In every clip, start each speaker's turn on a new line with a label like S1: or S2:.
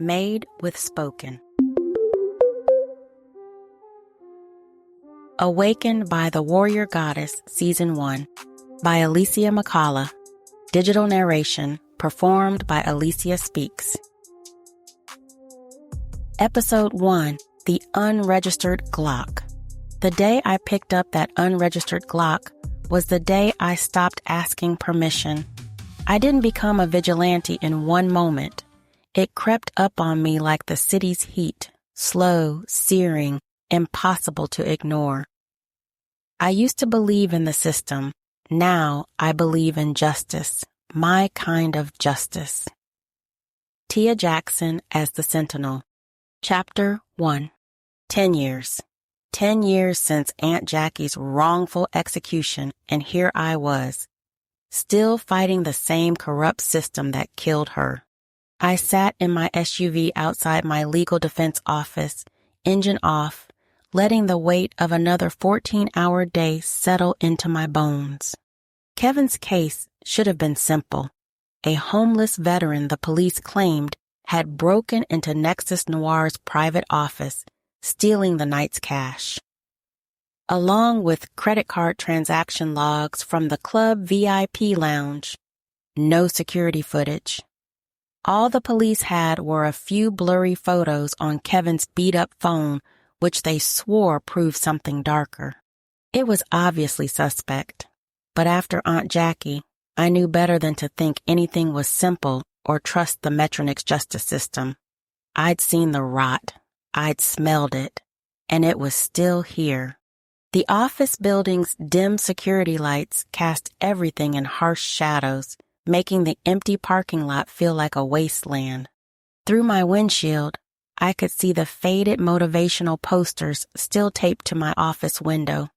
S1: Made with Spoken. Awakened by the Warrior Goddess, Season 1, by Alicia McCullough. Digital narration, performed by Alicia Speaks. Episode 1, The Unregistered Glock. The day I picked up that unregistered Glock was the day I stopped asking permission. I didn't become a vigilante in one moment. It crept up on me like the city's heat, slow, searing, impossible to ignore. I used to believe in the system. Now I believe in justice, my kind of justice. Tia Jackson as the Sentinel. Chapter 1. 10 years. 10 years since Aunt Jackie's wrongful execution, and here I was, still fighting the same corrupt system that killed her. I sat in my SUV outside my legal defense office, engine off, letting the weight of another 14-hour day settle into my bones. Kevin's case should have been simple. A homeless veteran the police claimed had broken into Nexus Noir's private office, stealing the night's cash. Along with credit card transaction logs from the club VIP lounge. No security footage. All the police had were a few blurry photos on Kevin's beat-up phone, which they swore proved something darker. It was obviously suspect, but after Aunt Jackie, I knew better than to think anything was simple or trust the Metronix justice system. I'd seen the rot, I'd smelled it, and it was still here. The office building's dim security lights cast everything in harsh shadows, making the empty parking lot feel like a wasteland. Through my windshield, I could see the faded motivational posters still taped to my office window.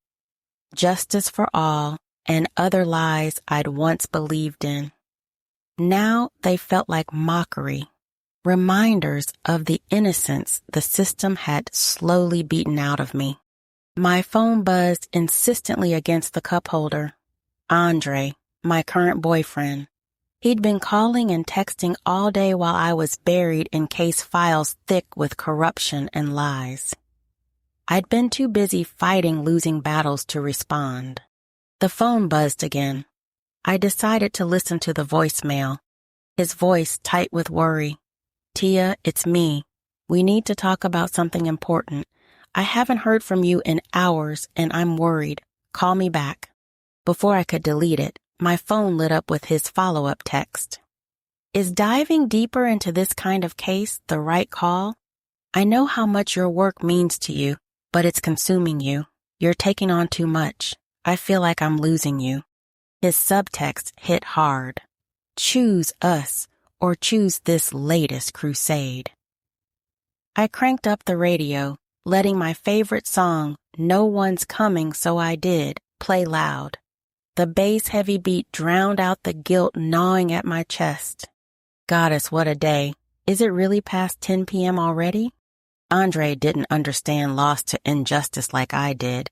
S1: Justice for all and other lies I'd once believed in. Now they felt like mockery, reminders of the innocence the system had slowly beaten out of me. My phone buzzed insistently against the cup holder. Andre, my current boyfriend. He'd been calling and texting all day while I was buried in case files thick with corruption and lies. I'd been too busy fighting losing battles to respond. The phone buzzed again. I decided to listen to the voicemail. His voice tight with worry. Tia, it's me. We need to talk about something important. I haven't heard from you in hours and I'm worried. Call me back. Before I could delete it, my phone lit up with his follow-up text. Is diving deeper into this kind of case the right call? I know how much your work means to you, but it's consuming you. You're taking on too much. I feel like I'm losing you. His subtext hit hard. Choose us or choose this latest crusade. I cranked up the radio, letting my favorite song, No One's Coming So I Did, play loud. The bass-heavy beat drowned out the guilt gnawing at my chest. Goddess, what a day. Is it really past 10 p.m. already? Andre didn't understand loss to injustice like I did.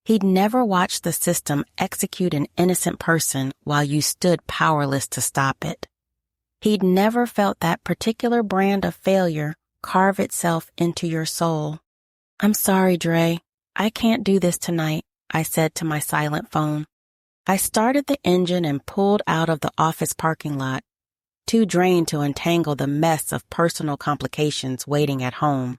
S1: He'd never watched the system execute an innocent person while you stood powerless to stop it. He'd never felt that particular brand of failure carve itself into your soul. I'm sorry, Dre. I can't do this tonight, I said to my silent phone. I started the engine and pulled out of the office parking lot, too drained to untangle the mess of personal complications waiting at home.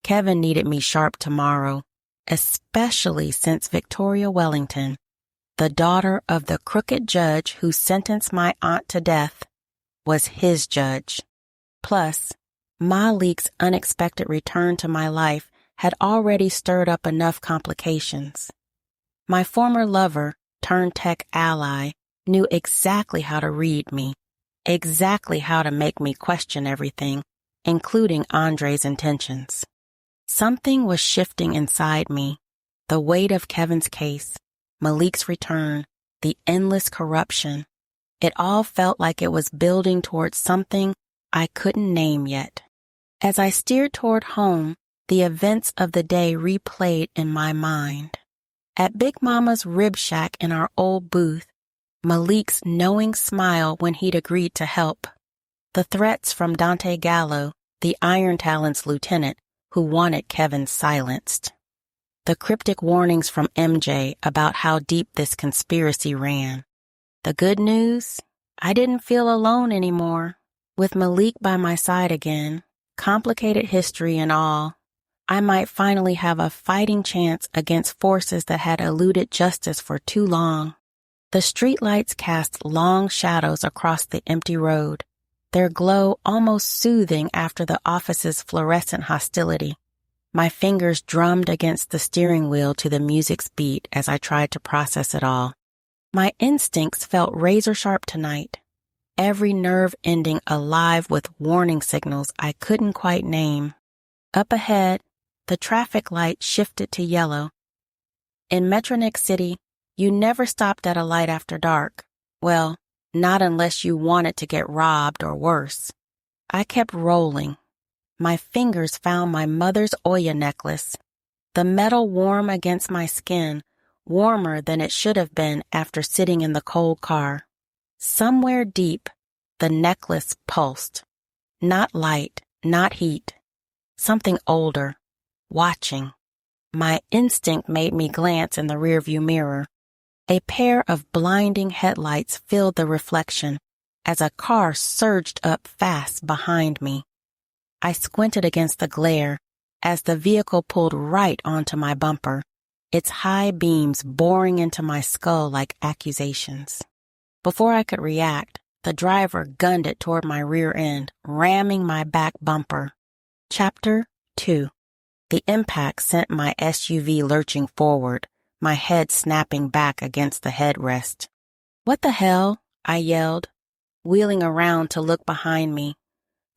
S1: Kevin needed me sharp tomorrow, especially since Victoria Wellington, the daughter of the crooked judge who sentenced my aunt to death, was his judge. Plus, Malik's unexpected return to my life had already stirred up enough complications. My former lover, turned tech ally, knew exactly how to read me, exactly how to make me question everything, including Andre's intentions. Something was shifting inside me, the weight of Kevin's case, Malik's return, the endless corruption. It all felt like it was building towards something I couldn't name yet. As I steered toward home, the events of the day replayed in my mind. At Big Mama's rib shack in our old booth, Malik's knowing smile when he'd agreed to help. The threats from Dante Gallo, the Iron Talon's lieutenant, who wanted Kevin silenced. The cryptic warnings from MJ about how deep this conspiracy ran. The good news? I didn't feel alone anymore. With Malik by my side again, complicated history and all, I might finally have a fighting chance against forces that had eluded justice for too long. The streetlights cast long shadows across the empty road, their glow almost soothing after the office's fluorescent hostility. My fingers drummed against the steering wheel to the music's beat as I tried to process it all. My instincts felt razor-sharp tonight, every nerve ending alive with warning signals I couldn't quite name. Up ahead, the traffic light shifted to yellow. In Metronix City, you never stopped at a light after dark. Well, not unless you wanted to get robbed or worse. I kept rolling. My fingers found my mother's Oya necklace, the metal warm against my skin, warmer than it should have been after sitting in the cold car. Somewhere deep, the necklace pulsed. Not light, not heat. Something older, watching. My instinct made me glance in the rearview mirror. A pair of blinding headlights filled the reflection as a car surged up fast behind me. I squinted against the glare as the vehicle pulled right onto my bumper, its high beams boring into my skull like accusations. Before I could react, the driver gunned it toward my rear end, ramming my back bumper. Chapter 2. The impact sent my SUV lurching forward, my head snapping back against the headrest. "What the hell?" I yelled, wheeling around to look behind me.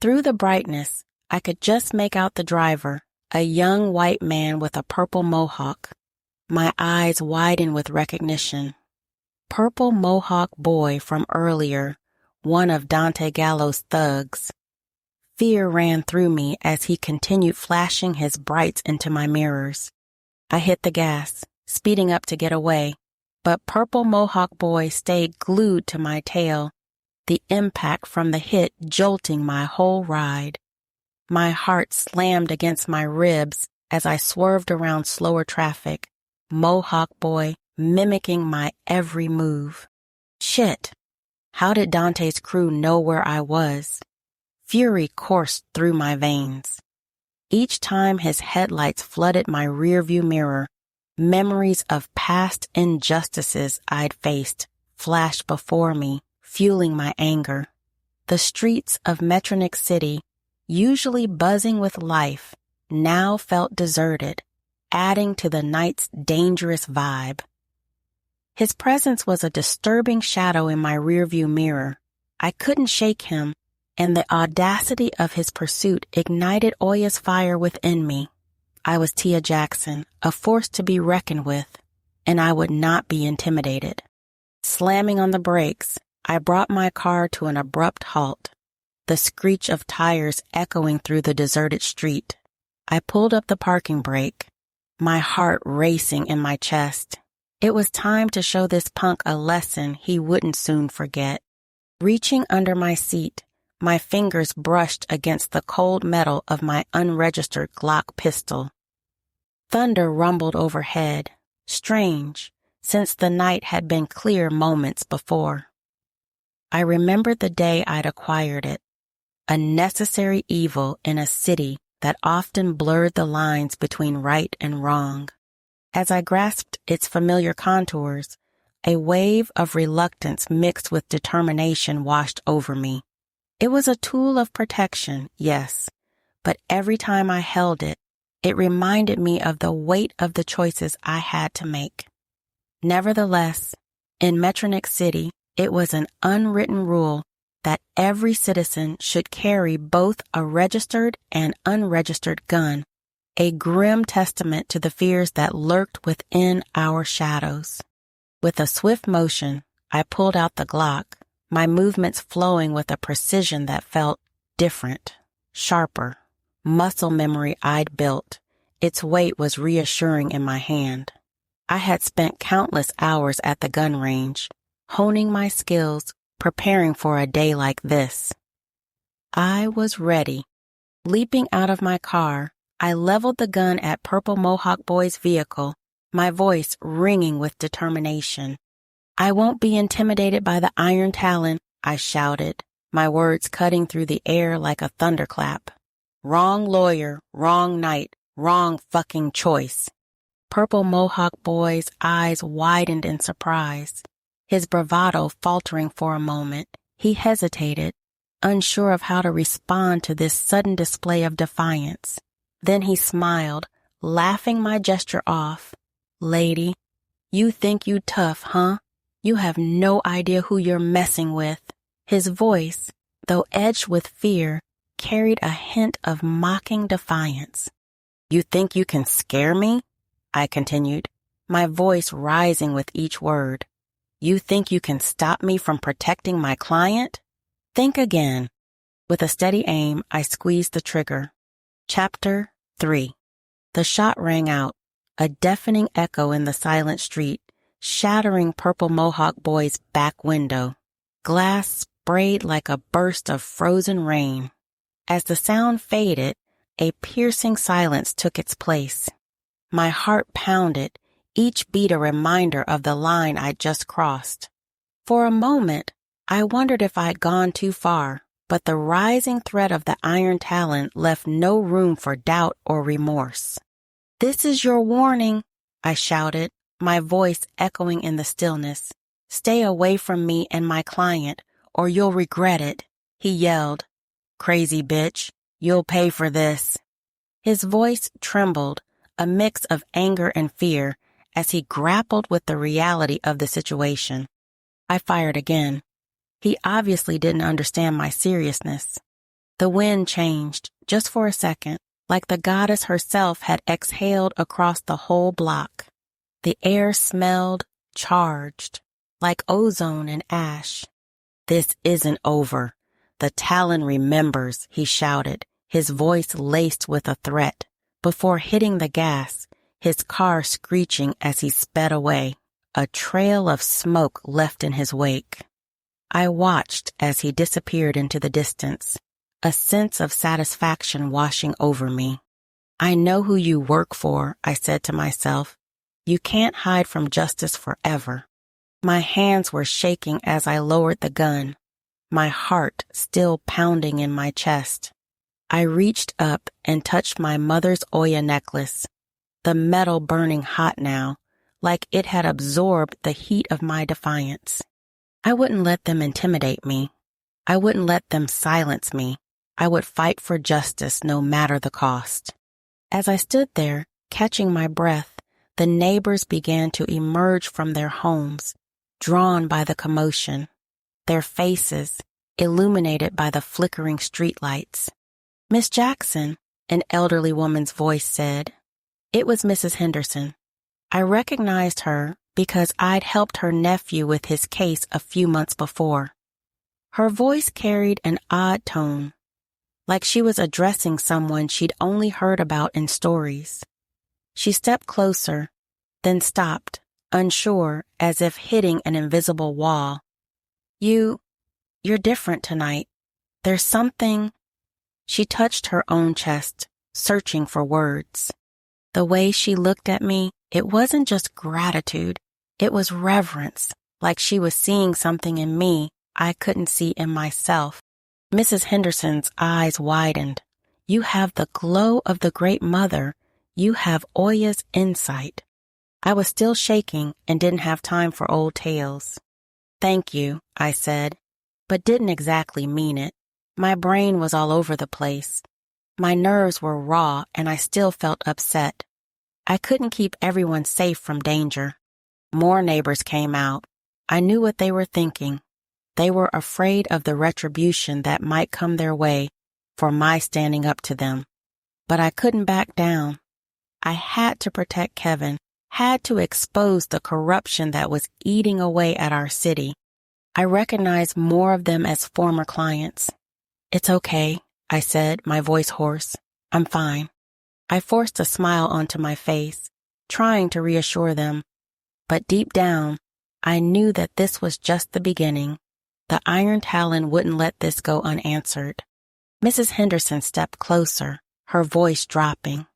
S1: Through the brightness, I could just make out the driver, a young white man with a purple mohawk. My eyes widened with recognition. Purple mohawk boy from earlier, one of Dante Gallo's thugs. Fear ran through me as he continued flashing his brights into my mirrors. I hit the gas, speeding up to get away, but Purple Mohawk Boy stayed glued to my tail, the impact from the hit jolting my whole ride. My heart slammed against my ribs as I swerved around slower traffic, Mohawk Boy mimicking my every move. Shit! How did Dante's crew know where I was? Fury coursed through my veins. Each time his headlights flooded my rearview mirror, memories of past injustices I'd faced flashed before me, fueling my anger. The streets of Metronix City, usually buzzing with life, now felt deserted, adding to the night's dangerous vibe. His presence was a disturbing shadow in my rearview mirror. I couldn't shake him, and the audacity of his pursuit ignited Oya's fire within me. I was Tia Jackson, a force to be reckoned with, and I would not be intimidated. Slamming on the brakes, I brought my car to an abrupt halt, the screech of tires echoing through the deserted street. I pulled up the parking brake, my heart racing in my chest. It was time to show this punk a lesson he wouldn't soon forget. Reaching under my seat, my fingers brushed against the cold metal of my unregistered Glock pistol. Thunder rumbled overhead, strange, since the night had been clear moments before. I remembered the day I'd acquired it, a necessary evil in a city that often blurred the lines between right and wrong. As I grasped its familiar contours, a wave of reluctance mixed with determination washed over me. It was a tool of protection, yes, but every time I held it, it reminded me of the weight of the choices I had to make. Nevertheless, in Metronix City, it was an unwritten rule that every citizen should carry both a registered and unregistered gun, a grim testament to the fears that lurked within our shadows. With a swift motion, I pulled out the Glock, my movements flowing with a precision that felt different, sharper. Muscle memory I'd built, its weight was reassuring in my hand. I had spent countless hours at the gun range, honing my skills, preparing for a day like this. I was ready. Leaping out of my car, I leveled the gun at Purple Mohawk Boy's vehicle, my voice ringing with determination. "I won't be intimidated by the Iron Talon," I shouted, my words cutting through the air like a thunderclap. "Wrong lawyer, wrong night, wrong fucking choice." Purple Mohawk Boy's eyes widened in surprise. His bravado faltering for a moment, he hesitated, unsure of how to respond to this sudden display of defiance. Then he smiled, laughing my gesture off. "Lady, you think you tough, huh? You have no idea who you're messing with." His voice, though edged with fear, carried a hint of mocking defiance. "You think you can scare me?" I continued, my voice rising with each word. "You think you can stop me from protecting my client? Think again." With a steady aim, I squeezed the trigger. Chapter 3. The shot rang out, a deafening echo in the silent street, shattering Purple Mohawk Boy's back window. Glass sprayed like a burst of frozen rain. As the sound faded, a piercing silence took its place. My heart pounded, each beat a reminder of the line I'd just crossed. For a moment, I wondered if I'd gone too far, but the rising threat of the Iron Talon left no room for doubt or remorse. "This is your warning," I shouted, my voice echoing in the stillness. "Stay away from me and my client, or you'll regret it," he yelled. "Crazy bitch, you'll pay for this." His voice trembled, a mix of anger and fear, as he grappled with the reality of the situation. I fired again. He obviously didn't understand my seriousness. The wind changed, just for a second, like the goddess herself had exhaled across the whole block. The air smelled charged, like ozone and ash. "This isn't over. The Talon remembers," he shouted, his voice laced with a threat. Before hitting the gas, his car screeching as he sped away, a trail of smoke left in his wake. I watched as he disappeared into the distance, a sense of satisfaction washing over me. "I know who you work for," I said to myself. "You can't hide from justice forever." My hands were shaking as I lowered the gun, my heart still pounding in my chest. I reached up and touched my mother's Oya necklace, the metal burning hot now, like it had absorbed the heat of my defiance. I wouldn't let them intimidate me. I wouldn't let them silence me. I would fight for justice no matter the cost. As I stood there, catching my breath, the neighbors began to emerge from their homes, drawn by the commotion, their faces illuminated by the flickering streetlights. "Miss Jackson," an elderly woman's voice said. It was Mrs. Henderson. I recognized her because I'd helped her nephew with his case a few months before. Her voice carried an odd tone, like she was addressing someone she'd only heard about in stories. She stepped closer, then stopped, unsure, as if hitting an invisible wall. You're different tonight. There's something." She touched her own chest, searching for words. The way she looked at me, it wasn't just gratitude, it was reverence, like she was seeing something in me I couldn't see in myself. Mrs. Henderson's eyes widened. "You have the glow of the Great Mother. You have Oya's insight." I was still shaking and didn't have time for old tales. "Thank you," I said, but didn't exactly mean it. My brain was all over the place. My nerves were raw and I still felt upset. I couldn't keep everyone safe from danger. More neighbors came out. I knew what they were thinking. They were afraid of the retribution that might come their way for my standing up to them. But I couldn't back down. I had to protect Kevin, had to expose the corruption that was eating away at our city. I recognized more of them as former clients. "It's okay," I said, my voice hoarse. "I'm fine." I forced a smile onto my face, trying to reassure them. But deep down, I knew that this was just the beginning. The Iron Talon wouldn't let this go unanswered. Mrs. Henderson stepped closer, her voice dropping.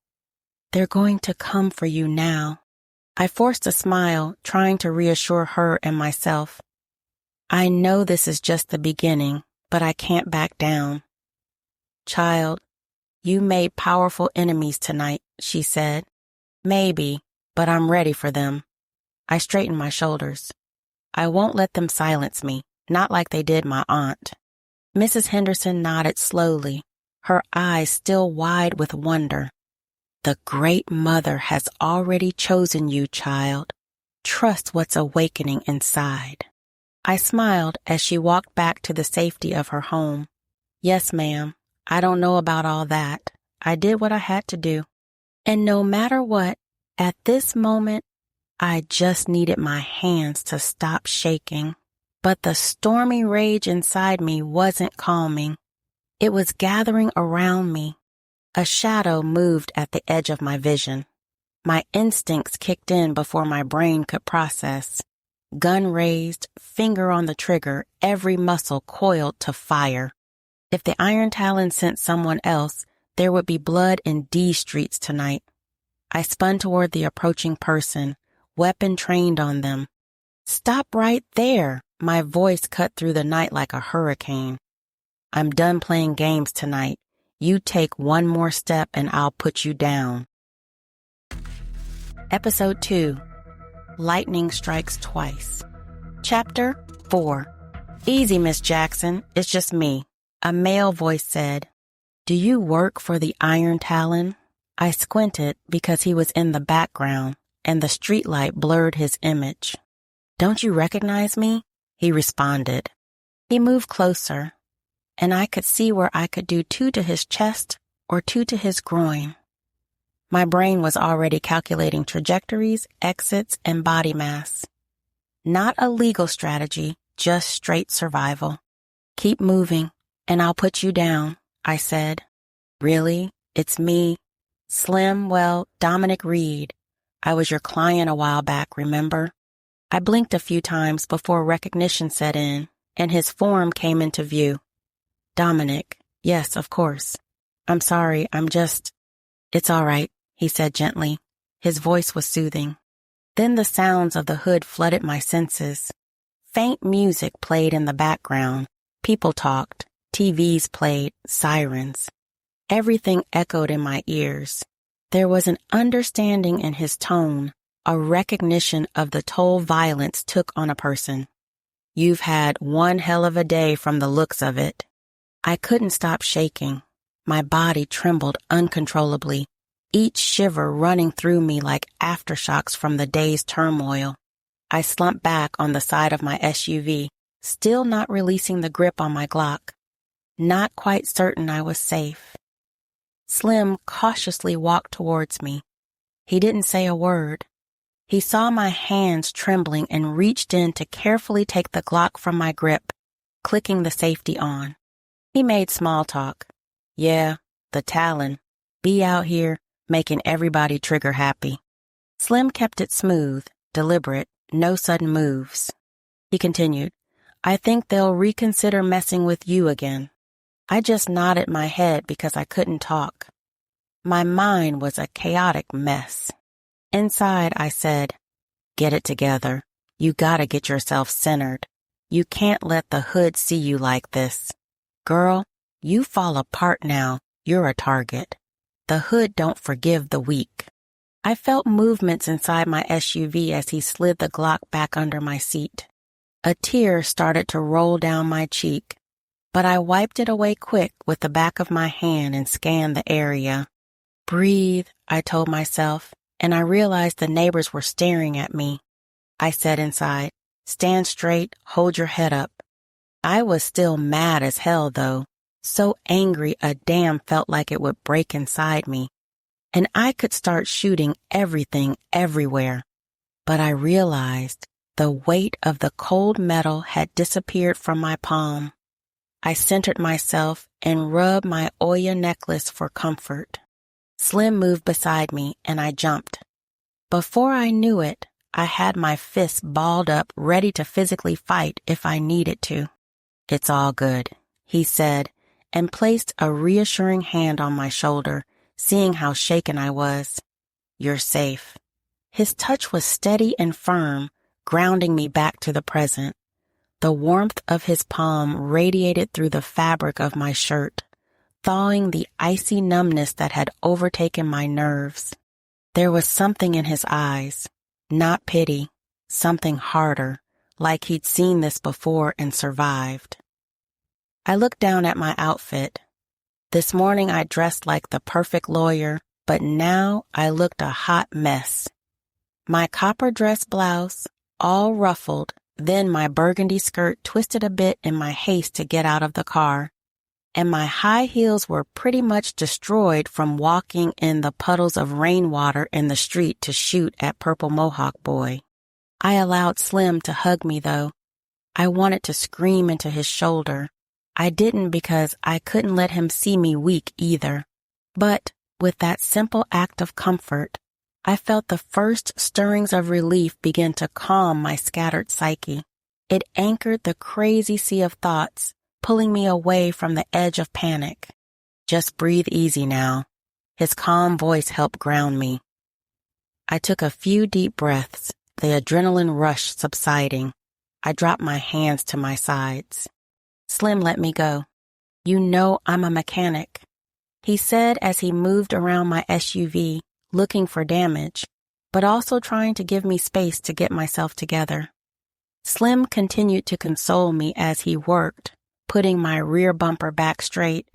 S1: "They're going to come for you now." I forced a smile, trying to reassure her and myself. "I know this is just the beginning, but I can't back down." "Child, you made powerful enemies tonight," she said. "Maybe, but I'm ready for them." I straightened my shoulders. "I won't let them silence me, not like they did my aunt." Mrs. Henderson nodded slowly, her eyes still wide with wonder. "The Great Mother has already chosen you, child. Trust what's awakening inside." I smiled as she walked back to the safety of her home. "Yes, ma'am. I don't know about all that. I did what I had to do." And no matter what, at this moment, I just needed my hands to stop shaking. But the stormy rage inside me wasn't calming. It was gathering around me. A shadow moved at the edge of my vision. My instincts kicked in before my brain could process. Gun raised, finger on the trigger, every muscle coiled to fire. If the Iron Talon sent someone else, there would be blood in D streets tonight. I spun toward the approaching person, weapon trained on them. "Stop right there!" My voice cut through the night like a hurricane. "I'm done playing games tonight. You take one more step and I'll put you down." Episode 2. Lightning Strikes Twice. Chapter 4. "Easy, Miss Jackson. It's just me," a male voice said. "Do you work for the Iron Talon?" I squinted because he was in the background, and the streetlight blurred his image. "Don't you recognize me?" he responded. He moved closer, and I could see where I could do 2 to his chest or 2 to his groin. My brain was already calculating trajectories, exits, and body mass. Not a legal strategy, just straight survival. "Keep moving, and I'll put you down," I said. "Really? It's me? Slim, well, Dominic Reed. I was your client a while back, remember?" I blinked a few times before recognition set in, and his form came into view. "Dominic, yes, of course. I'm sorry, It's all right," he said gently. His voice was soothing. Then the sounds of the hood flooded my senses. Faint music played in the background. People talked. TVs played. Sirens. Everything echoed in my ears. There was an understanding in his tone, a recognition of the toll violence took on a person. "You've had one hell of a day from the looks of it." I couldn't stop shaking. My body trembled uncontrollably, each shiver running through me like aftershocks from the day's turmoil. I slumped back on the side of my SUV, still not releasing the grip on my Glock. Not quite certain I was safe. Slim cautiously walked towards me. He didn't say a word. He saw my hands trembling and reached in to carefully take the Glock from my grip, clicking the safety on. He made small talk. "Yeah, the Talon. Be out here, making everybody trigger happy." Slim kept it smooth, deliberate, no sudden moves. He continued, "I think they'll reconsider messing with you again." I just nodded my head because I couldn't talk. My mind was a chaotic mess. Inside, I said, "Get it together. You gotta get yourself centered. You can't let the hood see you like this. Girl, you fall apart now. You're a target. The hood don't forgive the weak." I felt movements inside my SUV as he slid the Glock back under my seat. A tear started to roll down my cheek, but I wiped it away quick with the back of my hand and scanned the area. "Breathe," I told myself, and I realized the neighbors were staring at me. I said inside, "Stand straight, hold your head up." I was still mad as hell, though, so angry a dam felt like it would break inside me, and I could start shooting everything everywhere. But I realized the weight of the cold metal had disappeared from my palm. I centered myself and rubbed my Oya necklace for comfort. Slim moved beside me, and I jumped. Before I knew it, I had my fists balled up, ready to physically fight if I needed to. "It's all good," he said, and placed a reassuring hand on my shoulder, seeing how shaken I was. "You're safe." His touch was steady and firm, grounding me back to the present. The warmth of his palm radiated through the fabric of my shirt, thawing the icy numbness that had overtaken my nerves. There was something in his eyes, not pity, something harder, like he'd seen this before and survived. I looked down at my outfit. This morning I dressed like the perfect lawyer, but now I looked a hot mess. My copper dress blouse, all ruffled, then my burgundy skirt twisted a bit in my haste to get out of the car, and my high heels were pretty much destroyed from walking in the puddles of rainwater in the street to shoot at Purple Mohawk Boy. I allowed Slim to hug me, though. I wanted to scream into his shoulder. I didn't because I couldn't let him see me weak either. But with that simple act of comfort, I felt the first stirrings of relief begin to calm my scattered psyche. It anchored the crazy sea of thoughts, pulling me away from the edge of panic. "Just breathe easy now." His calm voice helped ground me. I took a few deep breaths, the adrenaline rush subsiding. I dropped my hands to my sides. Slim let me go. "You know I'm a mechanic," he said as he moved around my SUV, looking for damage, but also trying to give me space to get myself together. Slim continued to console me as he worked, putting my rear bumper back straight.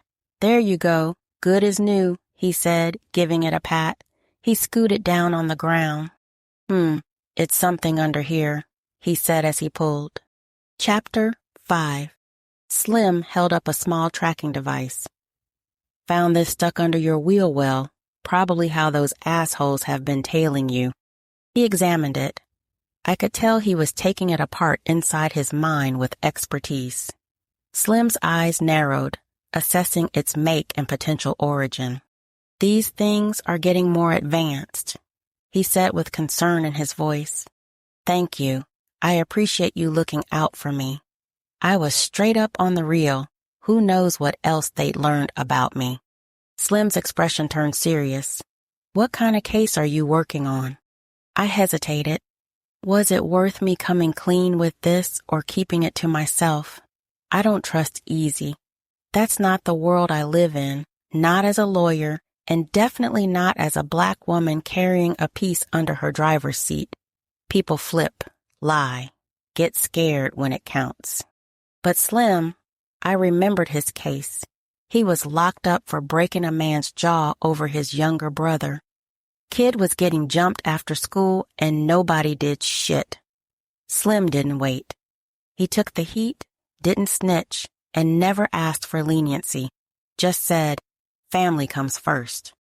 S1: "There you go, good as new," he said, giving it a pat. He scooted down on the ground. It's something under here," he said as he pulled. Chapter 5. Slim held up a small tracking device. "Found this stuck under your wheel well. Probably how those assholes have been tailing you." He examined it. I could tell he was taking it apart inside his mind with expertise. Slim's eyes narrowed, assessing its make and potential origin. "These things are getting more advanced," he said with concern in his voice. "Thank you. I appreciate you looking out for me. I was straight up on the reel. Who knows what else they'd learned about me." Slim's expression turned serious. "What kind of case are you working on?" I hesitated. Was it worth me coming clean with this or keeping it to myself? I don't trust easy. That's not the world I live in, not as a lawyer, and definitely not as a Black woman carrying a piece under her driver's seat. People flip, lie, get scared when it counts. But Slim, I remembered his case. He was locked up for breaking a man's jaw over his younger brother. Kid was getting jumped after school and nobody did shit. Slim didn't wait. He took the heat, didn't snitch, and never asked for leniency. Just said, family comes first.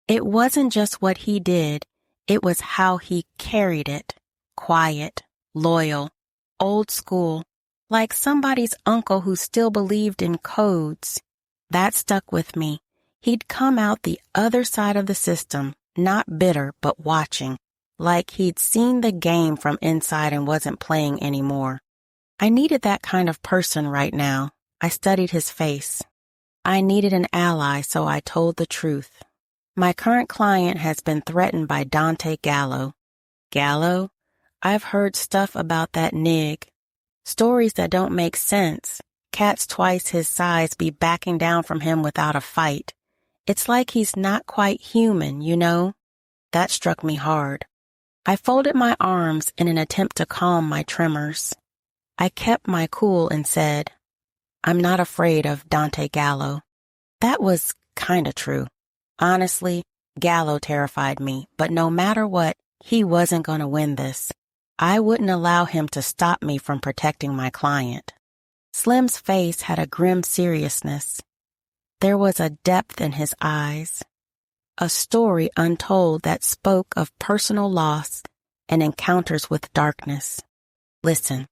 S1: It wasn't just what he did, it was how he carried it. Quiet, loyal, old school, like somebody's uncle who still believed in codes. That stuck with me. He'd come out the other side of the system, not bitter, but watching, like he'd seen the game from inside and wasn't playing anymore. I needed that kind of person right now. I studied his face. I needed an ally, so I told the truth. My current client has been threatened by Dante Gallo. Gallo? I've heard stuff about that nig. Stories that don't make sense. Cats twice his size be backing down from him without a fight. It's like he's not quite human, you know? That struck me hard. I folded my arms in an attempt to calm my tremors. I kept my cool and said, I'm not afraid of Dante Gallo. That was kinda true. Honestly, Gallo terrified me, but no matter what, he wasn't gonna win this. I wouldn't allow him to stop me from protecting my client. Slim's face had a grim seriousness. There was a depth in his eyes, a story untold that spoke of personal loss and encounters with darkness. Listen,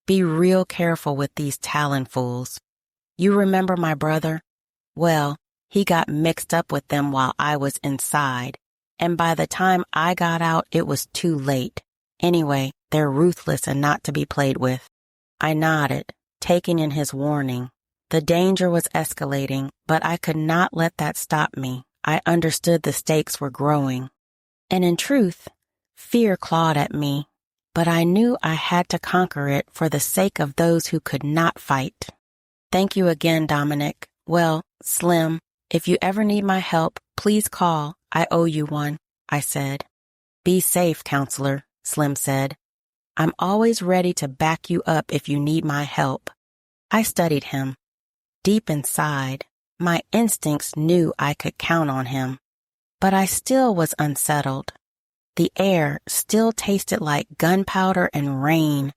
S1: be real careful with these Talon fools. You remember my brother? Well, he got mixed up with them while I was inside, and by the time I got out, it was too late. Anyway, they're ruthless and not to be played with. I nodded, taking in his warning. The danger was escalating, but I could not let that stop me. I understood the stakes were growing. And in truth, fear clawed at me, but I knew I had to conquer it for the sake of those who could not fight. Thank you again, Dominic. Well, Slim, if you ever need my help, please call. I owe you one, I said. Be safe, counselor, Slim said. I'm always ready to back you up if you need my help. I studied him. Deep inside, my instincts knew I could count on him. But I still was unsettled. The air still tasted like gunpowder and rain,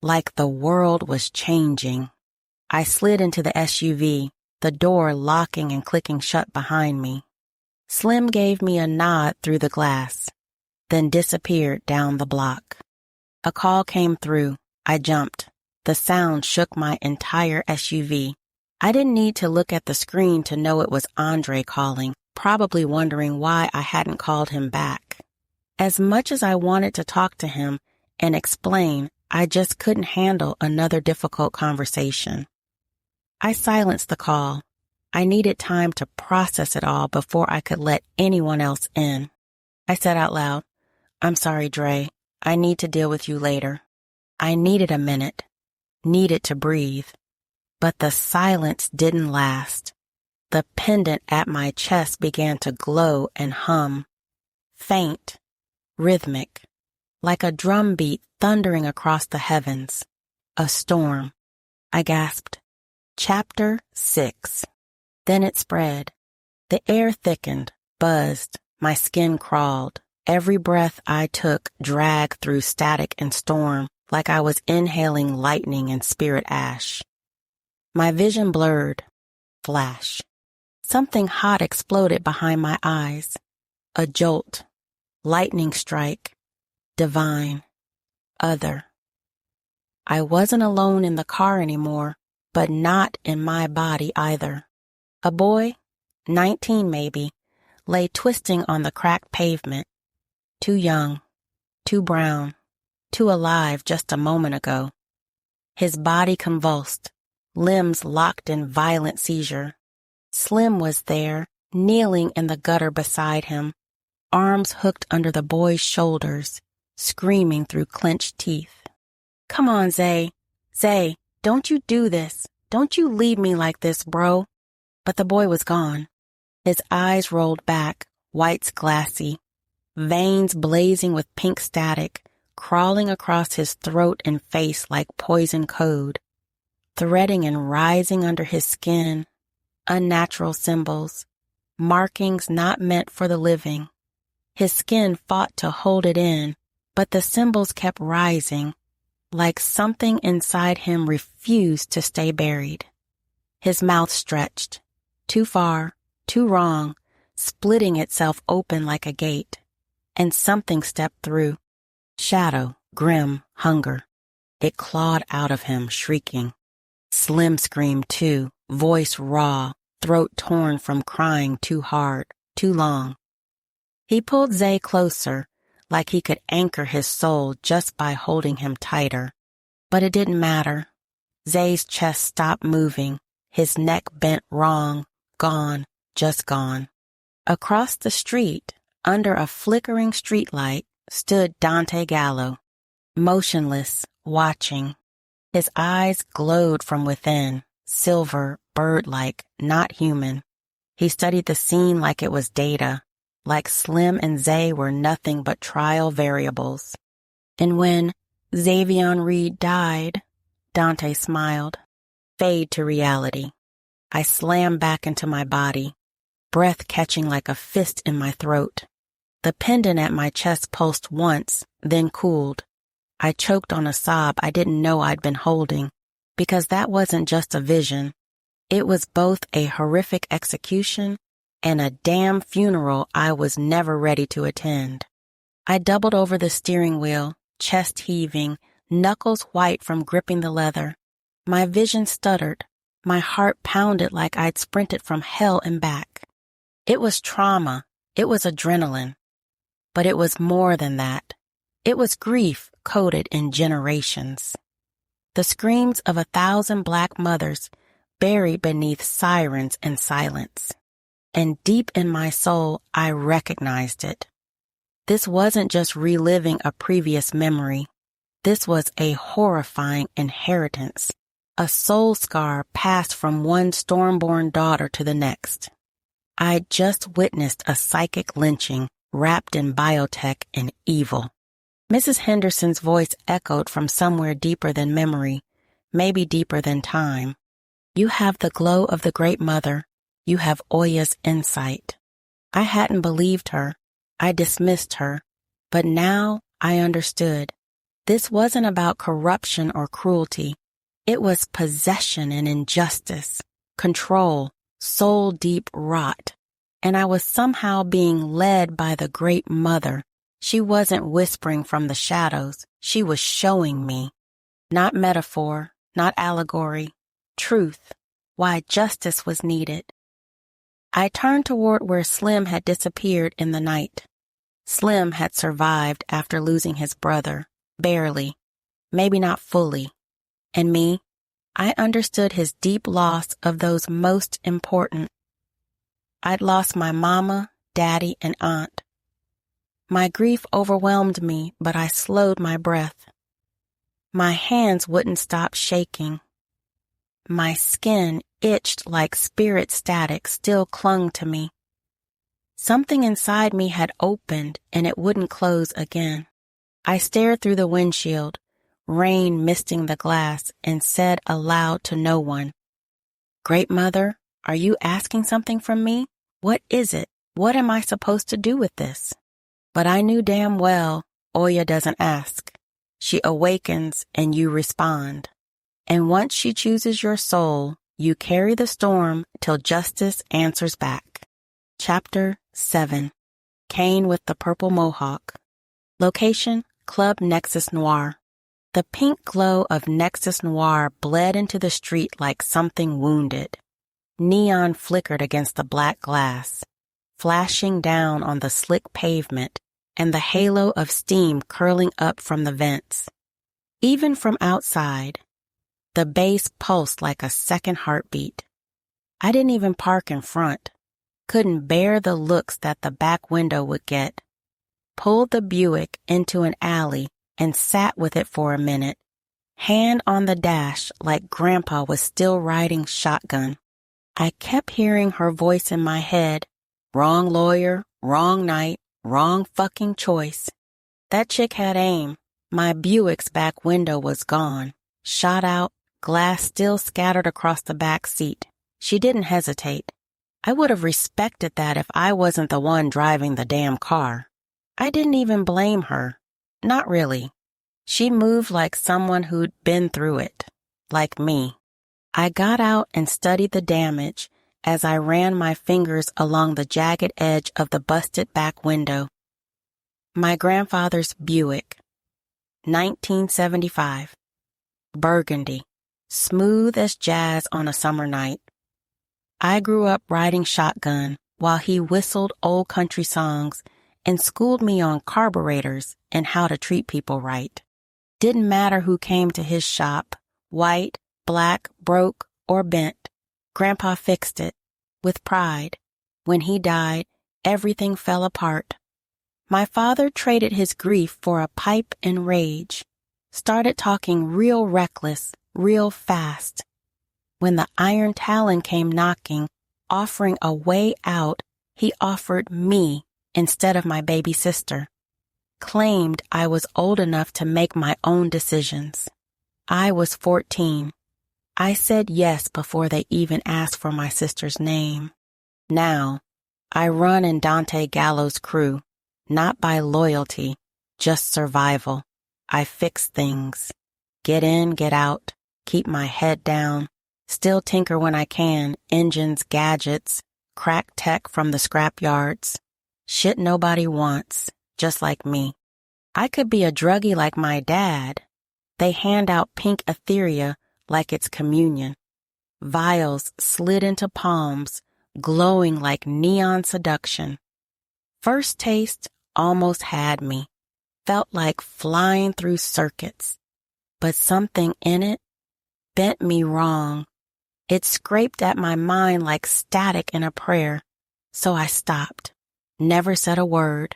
S1: like the world was changing. I slid into the SUV, the door locking and clicking shut behind me. Slim gave me a nod through the glass, then disappeared down the block. A call came through. I jumped. The sound shook my entire SUV. I didn't need to look at the screen to know it was Andre calling, probably wondering why I hadn't called him back. As much as I wanted to talk to him and explain, I just couldn't handle another difficult conversation. I silenced the call. I needed time to process it all before I could let anyone else in. I said out loud, I'm sorry, Dre. I need to deal with you later. I needed a minute, needed to breathe. But the silence didn't last. The pendant at my chest began to glow and hum. Faint, rhythmic, like a drum beat thundering across the heavens. A storm. I gasped. Chapter 6. Then it spread. The air thickened, buzzed, my skin crawled. Every breath I took dragged through static and storm, like I was inhaling lightning and spirit ash. My vision blurred. Flash. Something hot exploded behind my eyes. A jolt. Lightning strike. Divine. Other. I wasn't alone in the car anymore, but not in my body either. A boy, 19 maybe, lay twisting on the cracked pavement. Too young, too brown, too alive just a moment ago. His body convulsed, limbs locked in violent seizure. Slim was there, kneeling in the gutter beside him, arms hooked under the boy's shoulders, screaming through clenched teeth. Come on, Zay. Zay, don't you do this. Don't you leave me like this, bro. But the boy was gone. His eyes rolled back, whites glassy, veins blazing with pink static, crawling across his throat and face like poison code, threading and rising under his skin, unnatural symbols, markings not meant for the living. His skin fought to hold it in, but the symbols kept rising, like something inside him refused to stay buried. His mouth stretched, too far, too wrong, splitting itself open like a gate, and something stepped through. Shadow, grim, hunger. It clawed out of him, shrieking. Slim screamed too, voice raw, throat torn from crying too hard, too long. He pulled Zay closer, like he could anchor his soul just by holding him tighter. But it didn't matter. Zay's chest stopped moving, his neck bent wrong, gone, just gone. Across the street, under a flickering streetlight, stood Dante Gallo, motionless, watching. His eyes glowed from within, silver, bird-like, not human. He studied the scene like it was data, like Slim and Zay were nothing but trial variables. And when Xavion Reed died, Dante smiled. Fade to reality. I slammed back into my body, breath catching like a fist in my throat. The pendant at my chest pulsed once, then cooled. I choked on a sob I didn't know I'd been holding, because that wasn't just a vision. It was both a horrific execution and a damn funeral I was never ready to attend. I doubled over the steering wheel, chest heaving, knuckles white from gripping the leather. My vision stuttered. My heart pounded like I'd sprinted from hell and back. It was trauma. It was adrenaline. But it was more than that. It was grief coded in generations. The screams of 1,000 black mothers buried beneath sirens and silence. And deep in my soul, I recognized it. This wasn't just reliving a previous memory. This was a horrifying inheritance, a soul scar passed from one stormborn daughter to the next. I'd just witnessed a psychic lynching wrapped in biotech and evil. Mrs. Henderson's voice echoed from somewhere deeper than memory, maybe deeper than time. You have the glow of the Great Mother. You have Oya's insight. I hadn't believed her. I dismissed her. But now I understood. This wasn't about corruption or cruelty. It was possession and injustice, control, soul-deep rot. And I was somehow being led by the Great Mother. She wasn't whispering from the shadows. She was showing me. Not metaphor, not allegory. Truth. Why justice was needed. I turned toward where Slim had disappeared in the night. Slim had survived after losing his brother, barely, maybe not fully. And me, I understood his deep loss of those most important. I'd lost my mama, daddy, and aunt. My grief overwhelmed me, but I slowed my breath. My hands wouldn't stop shaking. My skin itched like spirit static still clung to me. Something inside me had opened and it wouldn't close again. I stared through the windshield, rain misting the glass, and said aloud to no one, Great Mother, are you asking something from me? What is it? What am I supposed to do with this? But I knew damn well Oya doesn't ask. She awakens and you respond. And once she chooses your soul, you carry the storm till justice answers back. Chapter 7. Kane with the Purple Mohawk. Location, Club Nexus Noir. The pink glow of Nexus Noir bled into the street like something wounded. Neon flickered against the black glass, flashing down on the slick pavement and the halo of steam curling up from the vents. Even from outside, the bass pulsed like a second heartbeat. I didn't even park in front. Couldn't bear the looks that the back window would get. Pulled the Buick into an alley and sat with it for a minute, hand on the dash like Grandpa was still riding shotgun. I kept hearing her voice in my head. Wrong lawyer, wrong night, wrong fucking choice. That chick had aim. My Buick's back window was gone. Shot out, glass still scattered across the back seat. She didn't hesitate. I would have respected that if I wasn't the one driving the damn car. I didn't even blame her. Not really. She moved like someone who'd been through it. Like me. I got out and studied the damage as I ran my fingers along the jagged edge of the busted back window. My grandfather's Buick. 1975. Burgundy. Smooth as jazz on a summer night. I grew up riding shotgun while he whistled old country songs and schooled me on carburetors and how to treat people right. Didn't matter who came to his shop, white, black, broke, or bent. Grandpa fixed it, with pride. When he died, everything fell apart. My father traded his grief for a pipe and rage. Started talking real reckless, real fast. When the Iron Talon came knocking, offering a way out, he offered me instead of my baby sister. Claimed I was old enough to make my own decisions. I was 14. I said yes before they even asked for my sister's name. Now, I run in Dante Gallo's crew, not by loyalty, just survival. I fix things. Get in, get out, keep my head down, still tinker when I can, engines, gadgets, crack tech from the scrap yards. Shit nobody wants, just like me. I could be a druggie like my dad. They hand out pink etheria like it's communion. Vials slid into palms, glowing like neon seduction. First taste almost had me. Felt like flying through circuits. But something in it bent me wrong. It scraped at my mind like static in a prayer, so I stopped, never said a word,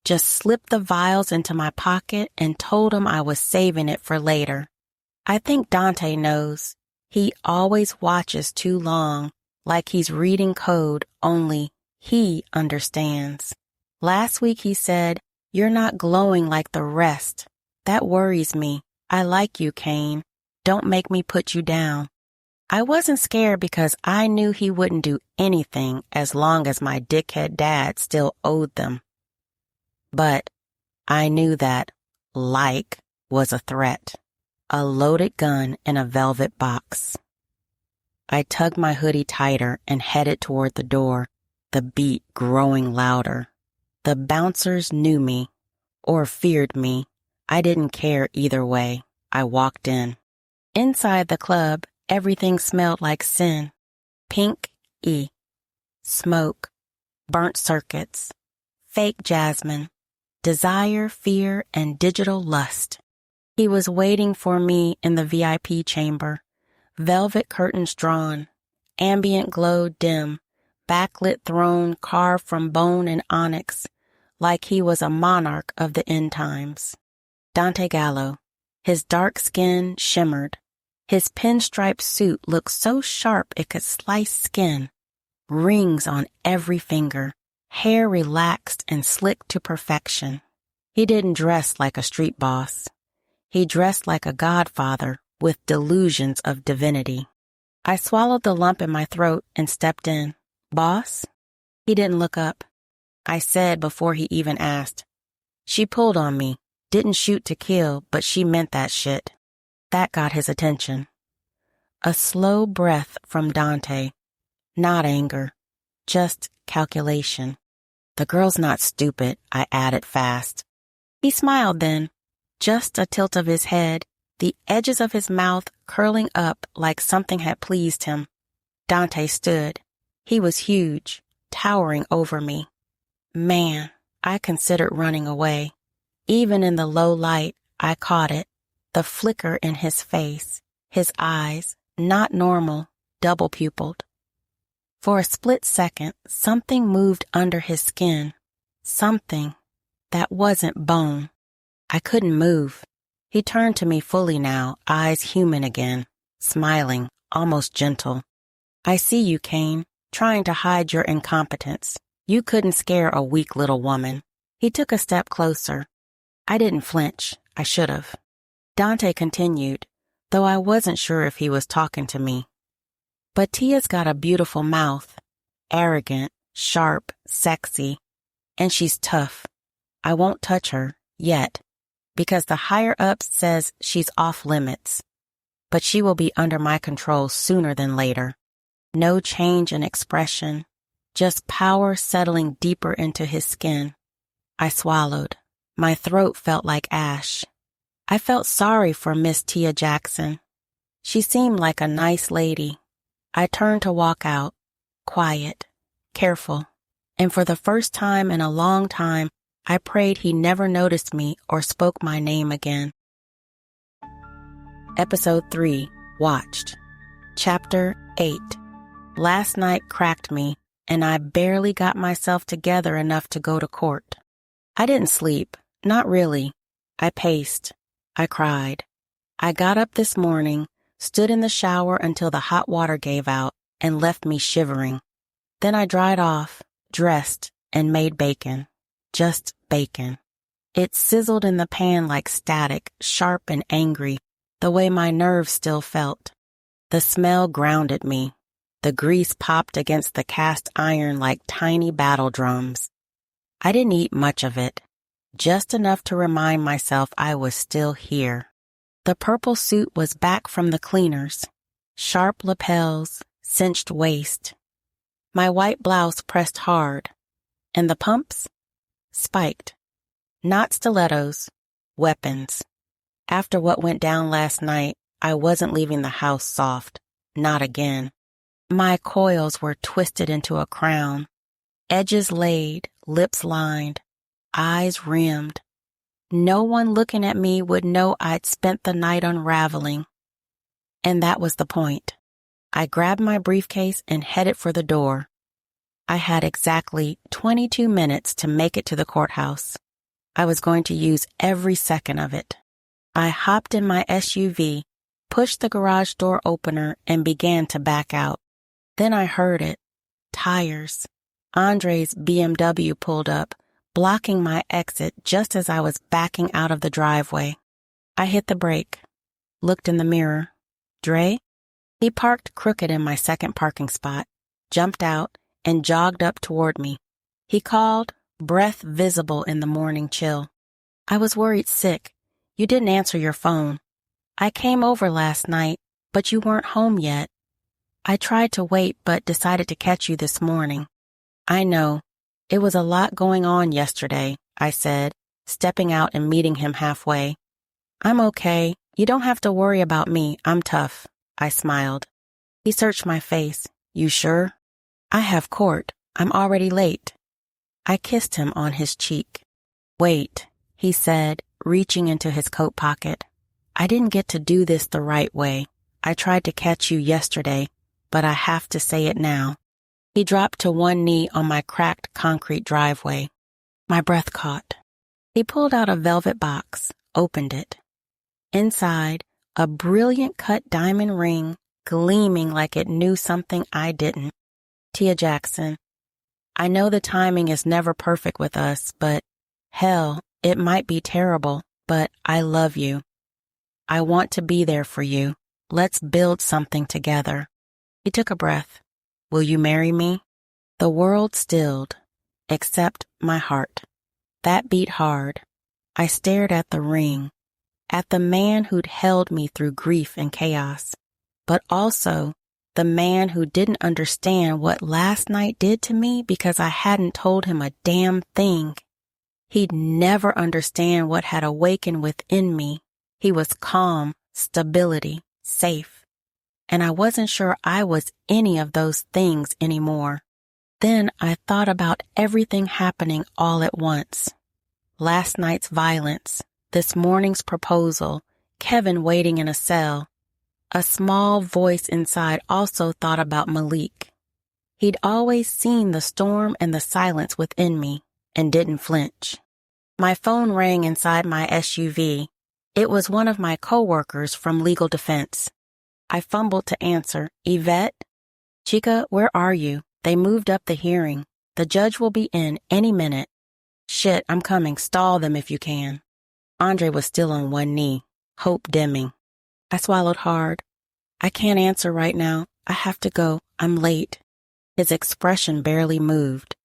S1: just slipped the vials into my pocket and told him I was saving it for later. I think Dante knows. He always watches too long, like he's reading code, only he understands. Last week he said, "You're not glowing like the rest. That worries me. I like you, Kane. Don't make me put you down." I wasn't scared because I knew he wouldn't do anything as long as my dickhead dad still owed them. But I knew that like was a threat. A loaded gun in a velvet box. I tugged my hoodie tighter and headed toward the door, the beat growing louder. The bouncers knew me, or feared me. I didn't care either way. I walked in. Inside the club, everything smelled like sin. Pink smoke, burnt circuits, fake jasmine, desire, fear, and digital lust. He was waiting for me in the VIP chamber, velvet curtains drawn, ambient glow dim, backlit throne carved from bone and onyx, like he was a monarch of the end times. Dante Gallo, his dark skin shimmered. His pinstripe suit looked so sharp it could slice skin. Rings on every finger, hair relaxed and slicked to perfection. He didn't dress like a street boss. He dressed like a godfather with delusions of divinity. I swallowed the lump in my throat and stepped in. "Boss?" He didn't look up. I said before he even asked. "She pulled on me. Didn't shoot to kill, but she meant that shit." That got his attention. A slow breath from Dante. Not anger, just calculation. "The girl's not stupid," I added fast. He smiled then. Just a tilt of his head, the edges of his mouth curling up like something had pleased him. Dante stood. He was huge, towering over me. Man, I considered running away. Even in the low light, I caught it. The flicker in his face, his eyes, not normal, double-pupiled. For a split second, something moved under his skin. Something that wasn't bone. I couldn't move. He turned to me fully now, eyes human again, smiling, almost gentle. "I see you, Kane, trying to hide your incompetence. You couldn't scare a weak little woman." He took a step closer. I didn't flinch. I should have. Dante continued, though I wasn't sure if he was talking to me. "But Tia's got a beautiful mouth. Arrogant, sharp, sexy. And she's tough. I won't touch her, yet. Because the higher-ups says she's off limits. But she will be under my control sooner than later. No change in expression, just power settling deeper into his skin." I swallowed. My throat felt like ash. I felt sorry for Miss Tia Jackson. She seemed like a nice lady. I turned to walk out, quiet, careful, and for the first time in a long time, I prayed he never noticed me or spoke my name again. Episode 3, Watched. Chapter 8. Last night cracked me, and I barely got myself together enough to go to court. I didn't sleep, not really. I paced. I cried. I got up this morning, stood in the shower until the hot water gave out, and left me shivering. Then I dried off, dressed, and made bacon. Just bacon. It sizzled in the pan like static, sharp and angry, the way my nerves still felt. The smell grounded me. The grease popped against the cast iron like tiny battle drums. I didn't eat much of it, just enough to remind myself I was still here. The purple suit was back from the cleaners. Sharp lapels, cinched waist. My white blouse pressed hard. And the pumps? Spiked. Not stilettos, weapons. After what went down last night, I wasn't leaving the house soft. Not again. My coils were twisted into a crown. Edges laid, lips lined, eyes rimmed. No one looking at me would know I'd spent the night unraveling. And that was the point. I grabbed my briefcase and headed for the door. I had exactly 22 minutes to make it to the courthouse. I was going to use every second of it. I hopped in my SUV, pushed the garage door opener, and began to back out. Then I heard it. Tires. Andre's BMW pulled up, blocking my exit just as I was backing out of the driveway. I hit the brake, looked in the mirror. Dre? He parked crooked in my second parking spot, jumped out, and jogged up toward me. He called, breath visible in the morning chill. I was worried sick. You didn't answer your phone. I came over last night, but you weren't home yet. I tried to wait, but decided to catch you this morning. I know. It was a lot going on yesterday, I said, stepping out and meeting him halfway. I'm okay. You don't have to worry about me. I'm tough. I smiled. He searched my face. You sure? I have court. I'm already late. I kissed him on his cheek. Wait, he said, reaching into his coat pocket. I didn't get to do this the right way. I tried to catch you yesterday, but I have to say it now. He dropped to one knee on my cracked concrete driveway. My breath caught. He pulled out a velvet box, opened it. Inside, a brilliant cut diamond ring gleaming like it knew something I didn't. Tia Jackson, I know the timing is never perfect with us, but hell, it might be terrible, but I love you. I want to be there for you. Let's build something together. He took a breath. Will you marry me? The world stilled, except my heart. That beat hard. I stared at the ring, at the man who'd held me through grief and chaos, but also the man who didn't understand what last night did to me because I hadn't told him a damn thing. He'd never understand what had awakened within me. He was calm, stability, safe. And I wasn't sure I was any of those things anymore. Then I thought about everything happening all at once. Last night's violence, this morning's proposal, Kevin waiting in a cell. A small voice inside also thought about Malik. He'd always seen the storm and the silence within me and didn't flinch. My phone rang inside my SUV. It was one of my coworkers from legal defense. I fumbled to answer. Yvette? Chica, where are you? They moved up the hearing. The judge will be in any minute. Shit, I'm coming. Stall them if you can. Andre was still on one knee, hope dimming. I swallowed hard. I can't answer right now. I have to go. I'm late. His expression barely moved,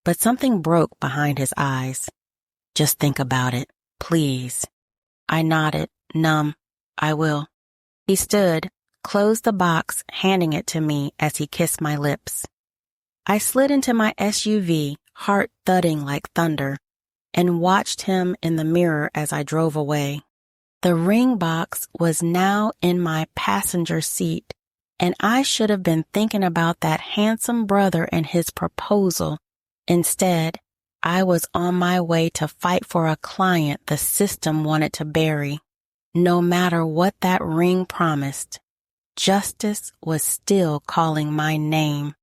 S1: but something broke behind his eyes. Just think about it, please. I nodded, numb. I will. He stood, closed the box, handing it to me as he kissed my lips. I slid into my SUV, heart thudding like thunder, and watched him in the mirror as I drove away. The ring box was now in my passenger seat, and I should have been thinking about that handsome brother and his proposal. Instead, I was on my way to fight for a client the system wanted to bury. No matter what that ring promised, justice was still calling my name.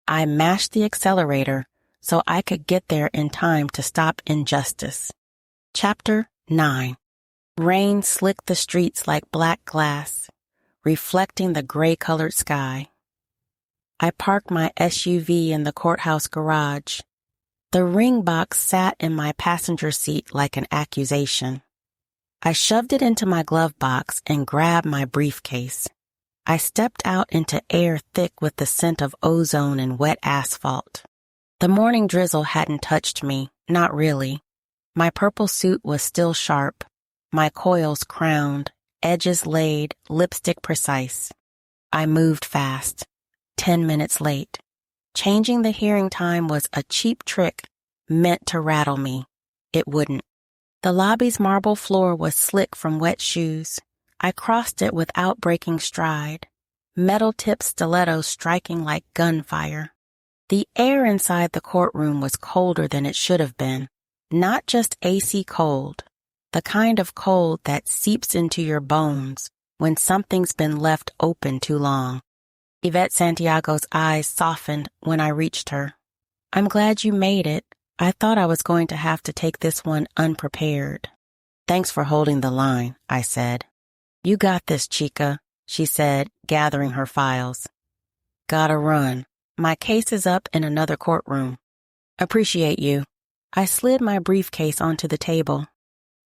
S1: I mashed the accelerator so I could get there in time to stop injustice. Chapter 9. Rain slicked the streets like black glass, reflecting the gray-colored sky. I parked my SUV in the courthouse garage. The ring box sat in my passenger seat like an accusation. I shoved it into my glove box and grabbed my briefcase. I stepped out into air thick with the scent of ozone and wet asphalt. The morning drizzle hadn't touched me, not really. My purple suit was still sharp, my coils crowned, edges laid, lipstick precise. I moved fast, 10 minutes late. Changing the hearing time was a cheap trick meant to rattle me. It wouldn't. The lobby's marble floor was slick from wet shoes. I crossed it without breaking stride, metal-tipped stilettos striking like gunfire. The air inside the courtroom was colder than it should have been, not just AC cold, the kind of cold that seeps into your bones when something's been left open too long. Yvette Santiago's eyes softened when I reached her. I'm glad you made it. I thought I was going to have to take this one unprepared. Thanks for holding the line, I said. You got this, Chica, she said, gathering her files. Gotta run. My case is up in another courtroom. Appreciate you. I slid my briefcase onto the table.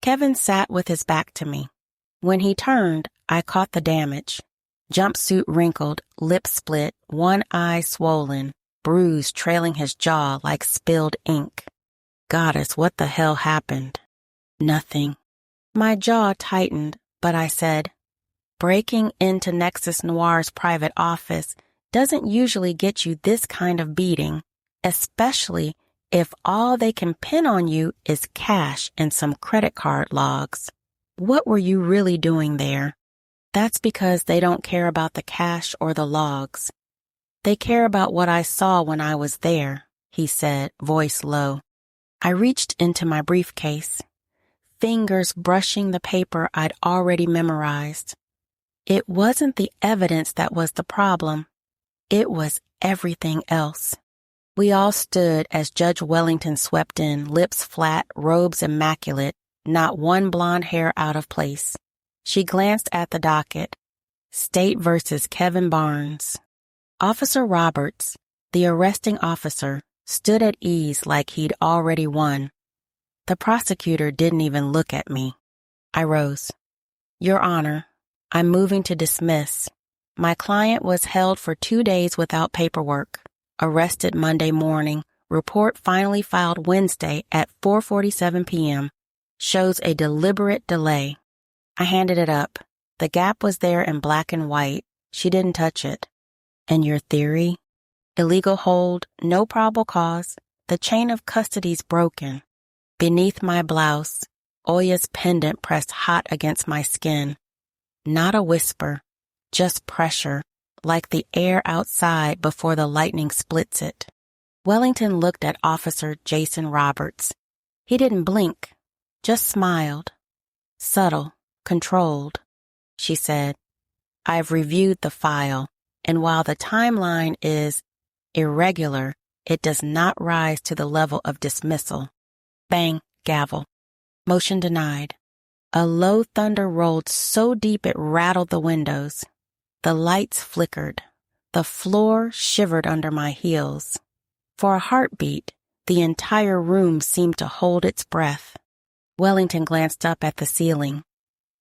S1: Kevin sat with his back to me. When he turned, I caught the damage. Jumpsuit wrinkled, lips split, one eye swollen, bruise trailing his jaw like spilled ink. Goddess, what the hell happened? Nothing. My jaw tightened, but I said, breaking into Nexus Noir's private office doesn't usually get you this kind of beating, especially if all they can pin on you is cash and some credit card logs. What were you really doing there? That's because they don't care about the cash or the logs. They care about what I saw when I was there, he said, voice low. I reached into my briefcase, fingers brushing the paper I'd already memorized. It wasn't the evidence that was the problem. It was everything else. We all stood as Judge Wellington swept in, lips flat, robes immaculate, not one blonde hair out of place. She glanced at the docket. State versus Kevin Barnes. Officer Roberts, the arresting officer, stood at ease like he'd already won. The prosecutor didn't even look at me. I rose. Your Honor, I'm moving to dismiss. My client was held for 2 days without paperwork. Arrested Monday morning. Report finally filed Wednesday at 4:47 p.m. Shows a deliberate delay. I handed it up. The gap was there in black and white. She didn't touch it. And your theory? Illegal hold, no probable cause. The chain of custody's broken. Beneath my blouse, Oya's pendant pressed hot against my skin. Not a whisper, just pressure, like the air outside before the lightning splits it. Wellington looked at Officer Jason Roberts. He didn't blink, just smiled. Subtle, controlled. She said, I've reviewed the file, and while the timeline is irregular, it does not rise to the level of dismissal. Bang, gavel. Motion denied. A low thunder rolled so deep it rattled the windows. The lights flickered. The floor shivered under my heels. For a heartbeat, the entire room seemed to hold its breath. Wellington glanced up at the ceiling,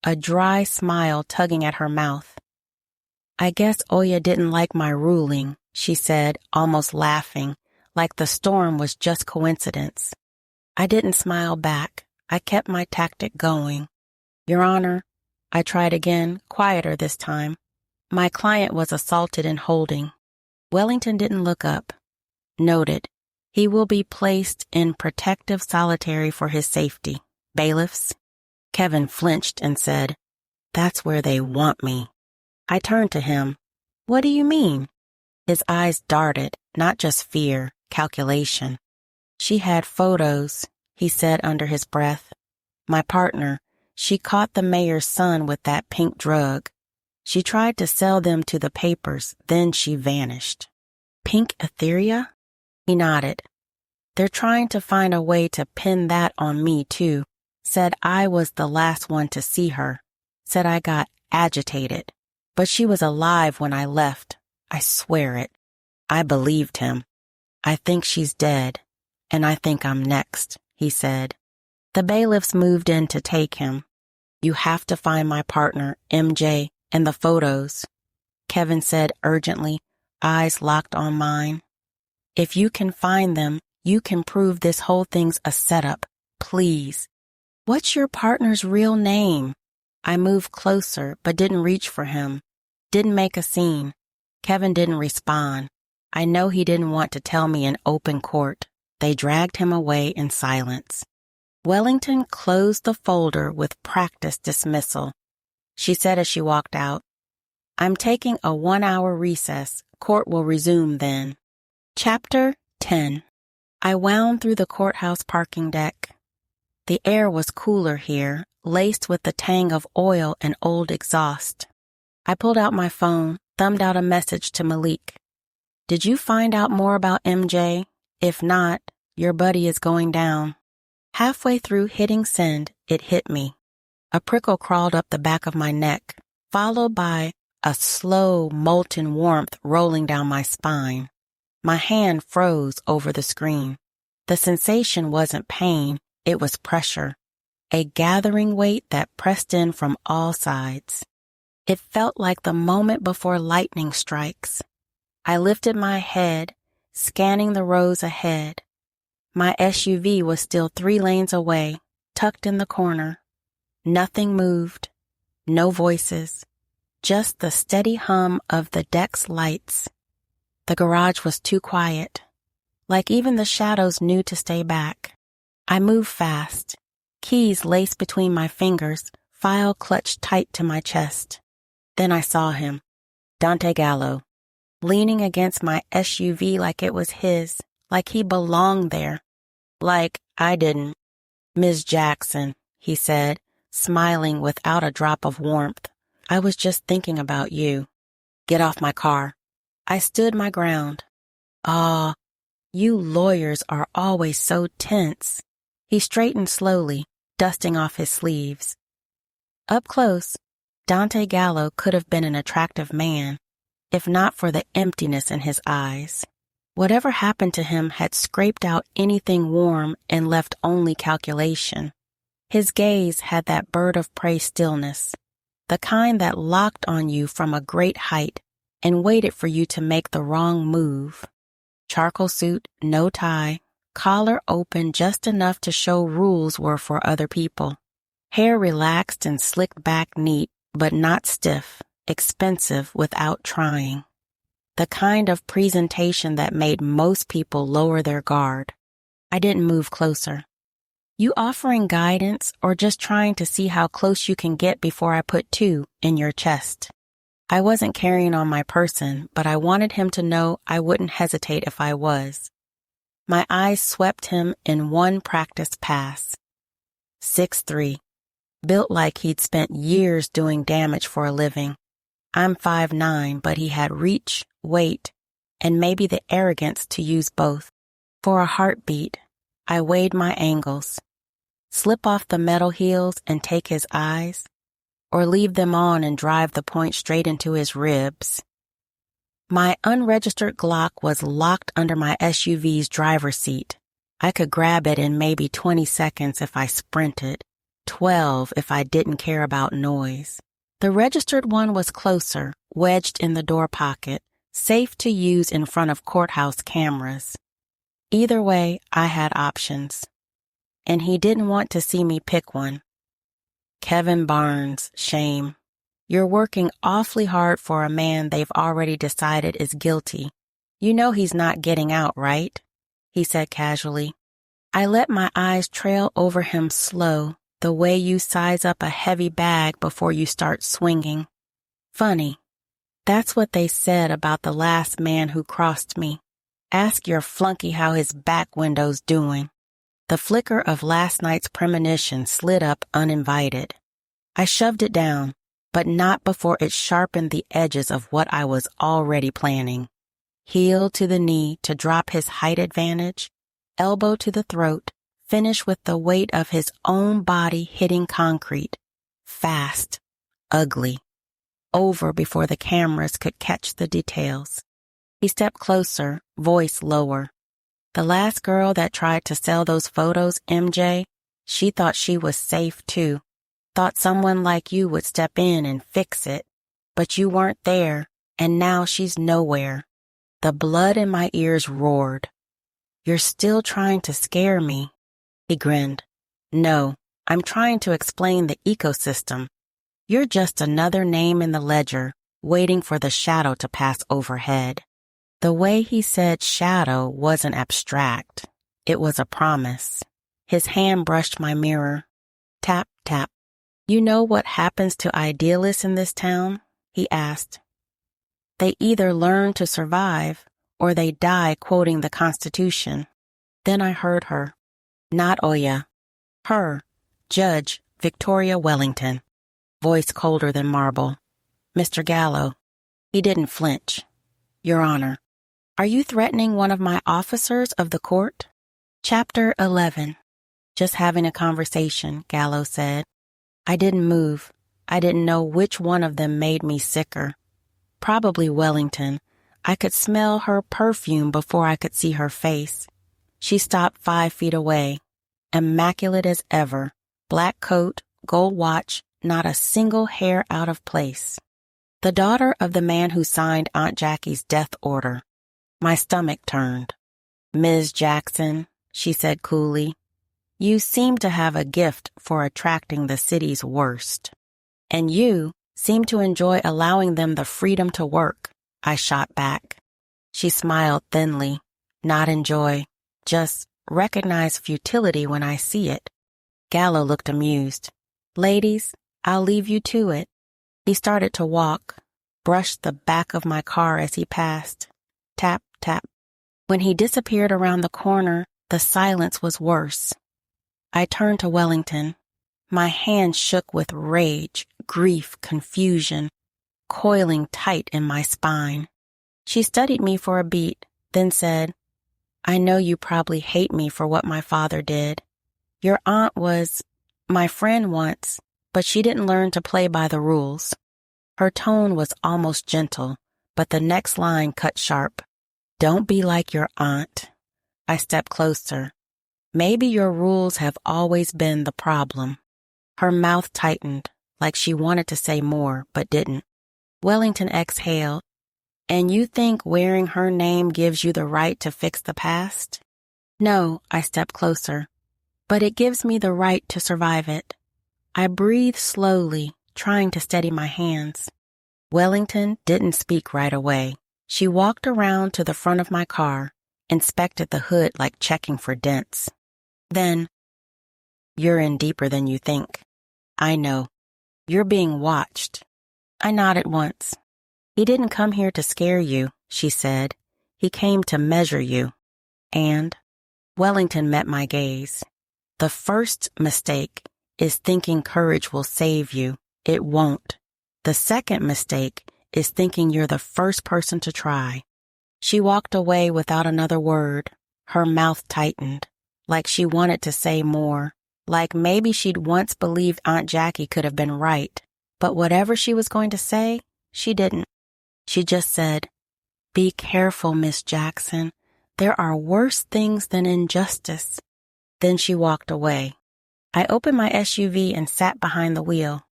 S1: a dry smile tugging at her mouth. I guess Oya didn't like my ruling, she said, almost laughing, like the storm was just coincidence. I didn't smile back. I kept my tactic going. Your Honor, I tried again, quieter this time. My client was assaulted in holding. Wellington didn't look up. Noted, he will be placed in protective solitary for his safety. Bailiffs? Kevin flinched and said, That's where they want me. I turned to him. What do you mean? His eyes darted, not just fear, calculation. She had photos, he said under his breath. My partner, she caught the mayor's son with that pink drug. She tried to sell them to the papers, then she vanished. Pink etheria? He nodded. They're trying to find a way to pin that on me, too. Said I was the last one to see her. Said I got agitated. But she was alive when I left. I swear it. I believed him. I think she's dead. And I think I'm next, he said. The bailiffs moved in to take him. You have to find my partner, MJ, and the photos, Kevin said urgently, eyes locked on mine. If you can find them, you can prove this whole thing's a setup. Please. What's your partner's real name? I moved closer, but didn't reach for him. Didn't make a scene. Kevin didn't respond. I know he didn't want to tell me in open court. They dragged him away in silence. Wellington closed the folder with practiced dismissal. She said as she walked out, I'm taking a 1-hour recess. Court will resume then. Chapter 10. I wound through the courthouse parking deck. The air was cooler here, laced with the tang of oil and old exhaust. I pulled out my phone, thumbed out a message to Malik. Did you find out more about MJ? If not, your buddy is going down. Halfway through hitting send, it hit me. A prickle crawled up the back of my neck, followed by a slow, molten warmth rolling down my spine. My hand froze over the screen. The sensation wasn't pain, it was pressure, a gathering weight that pressed in from all sides. It felt like the moment before lightning strikes. I lifted my head, scanning the rows ahead. My SUV was still 3 lanes away, tucked in the corner. Nothing moved, no voices, just the steady hum of the deck's lights. The garage was too quiet, like even the shadows knew to stay back. I moved fast, keys laced between my fingers, file clutched tight to my chest. Then I saw him, Dante Gallo, leaning against my SUV like it was his, like he belonged there, like I didn't. Ms. Jackson, he said, smiling without a drop of warmth. I was just thinking about you. Get off my car. I stood my ground. Ah, you lawyers are always so tense. He straightened slowly, dusting off his sleeves. Up close, Dante Gallo could have been an attractive man, if not for the emptiness in his eyes. Whatever happened to him had scraped out anything warm and left only calculation. His gaze had that bird of prey stillness, the kind that locked on you from a great height and waited for you to make the wrong move. Charcoal suit, no tie, collar open just enough to show rules were for other people. Hair relaxed and slicked back neat, but not stiff, expensive without trying. The kind of presentation that made most people lower their guard. I didn't move closer. You offering guidance or just trying to see how close you can get before I put 2 in your chest? I wasn't carrying on my person, but I wanted him to know I wouldn't hesitate if I was. My eyes swept him in one practice pass. 6'3", built like he'd spent years doing damage for a living. I'm 5'9", but he had reach, weight, and maybe the arrogance to use both. For a heartbeat, I weighed my angles. Slip off the metal heels and take his eyes, or leave them on and drive the point straight into his ribs. My unregistered Glock was locked under my SUV's driver's seat. I could grab it in maybe 20 seconds if I sprinted, 12 if I didn't care about noise. The registered one was closer, wedged in the door pocket, safe to use in front of courthouse cameras. Either way, I had options. And he didn't want to see me pick one. Kevin Barnes, shame. You're working awfully hard for a man they've already decided is guilty. You know he's not getting out, right? He said casually. I let my eyes trail over him slow, the way you size up a heavy bag before you start swinging. Funny. That's what they said about the last man who crossed me. Ask your flunky how his back window's doing. The flicker of last night's premonition slid up uninvited. I shoved it down, but not before it sharpened the edges of what I was already planning. Heel to the knee to drop his height advantage, elbow to the throat, finish with the weight of his own body hitting concrete. Fast, ugly. Over before the cameras could catch the details. He stepped closer, voice lower. The last girl that tried to sell those photos, MJ, she thought she was safe too. Thought someone like you would step in and fix it. But you weren't there, and now she's nowhere. The blood in my ears roared. You're still trying to scare me. He grinned. No, I'm trying to explain the ecosystem. You're just another name in the ledger, waiting for the shadow to pass overhead. The way he said shadow wasn't abstract. It was a promise. His hand brushed my mirror. Tap, tap. You know what happens to idealists in this town? He asked. They either learn to survive or they die quoting the Constitution. Then I heard her. Not Oya. Her, Judge Victoria Wellington. Voice colder than marble. Mr. Gallo. He didn't flinch. Your Honor, are you threatening one of my officers of the court? Chapter 11. Just having a conversation, Gallo said. I didn't move. I didn't know which one of them made me sicker. Probably Wellington. I could smell her perfume before I could see her face. She stopped 5 feet away, immaculate as ever, black coat, gold watch, not a single hair out of place. The daughter of the man who signed Aunt Jackie's death order. My stomach turned. Ms. Jackson, she said coolly, you seem to have a gift for attracting the city's worst. And you seem to enjoy allowing them the freedom to work, I shot back. She smiled thinly. Not enjoy, just recognize futility when I see it. Gallo looked amused. Ladies, I'll leave you to it. He started to walk, brushed the back of my car as he passed. Tap, tap. When he disappeared around the corner, the silence was worse. I turned to Wellington. My hands shook with rage, grief, confusion, coiling tight in my spine. She studied me for a beat, then said, I know you probably hate me for what my father did. Your aunt was my friend once, but she didn't learn to play by the rules. Her tone was almost gentle, but the next line cut sharp. Don't be like your aunt. I stepped closer. Maybe your rules have always been the problem. Her mouth tightened, like she wanted to say more, but didn't. Wellington exhaled. And you think wearing her name gives you the right to fix the past? No, I stepped closer. But it gives me the right to survive it. I breathed slowly, trying to steady my hands. Wellington didn't speak right away. She walked around to the front of my car, inspected the hood like checking for dents. Then, you're in deeper than you think. I know. You're being watched. I nodded once. He didn't come here to scare you, she said. He came to measure you. And Wellington met my gaze. The first mistake is thinking courage will save you. It won't. The second mistake is thinking you're the first person to try. She walked away without another word. Her mouth tightened, like she wanted to say more, like maybe she'd once believed Aunt Jackie could have been right. But whatever she was going to say, she didn't. She just said, Be careful, Miss Jackson. There are worse things than injustice. Then she walked away. I opened my SUV and sat behind the wheel,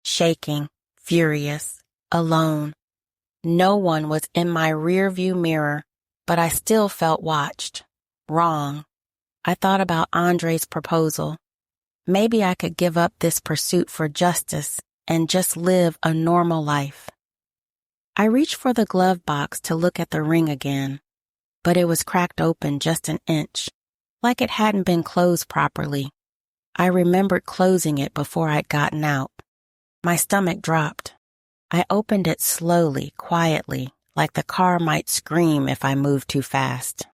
S1: shaking, furious, alone. No one was in my rearview mirror, but I still felt watched. Wrong. I thought about Andre's proposal. Maybe I could give up this pursuit for justice and just live a normal life. I reached for the glove box to look at the ring again, but it was cracked open just an inch, like it hadn't been closed properly. I remembered closing it before I'd gotten out. My stomach dropped. I opened it slowly, quietly, like the car might scream if I moved too fast.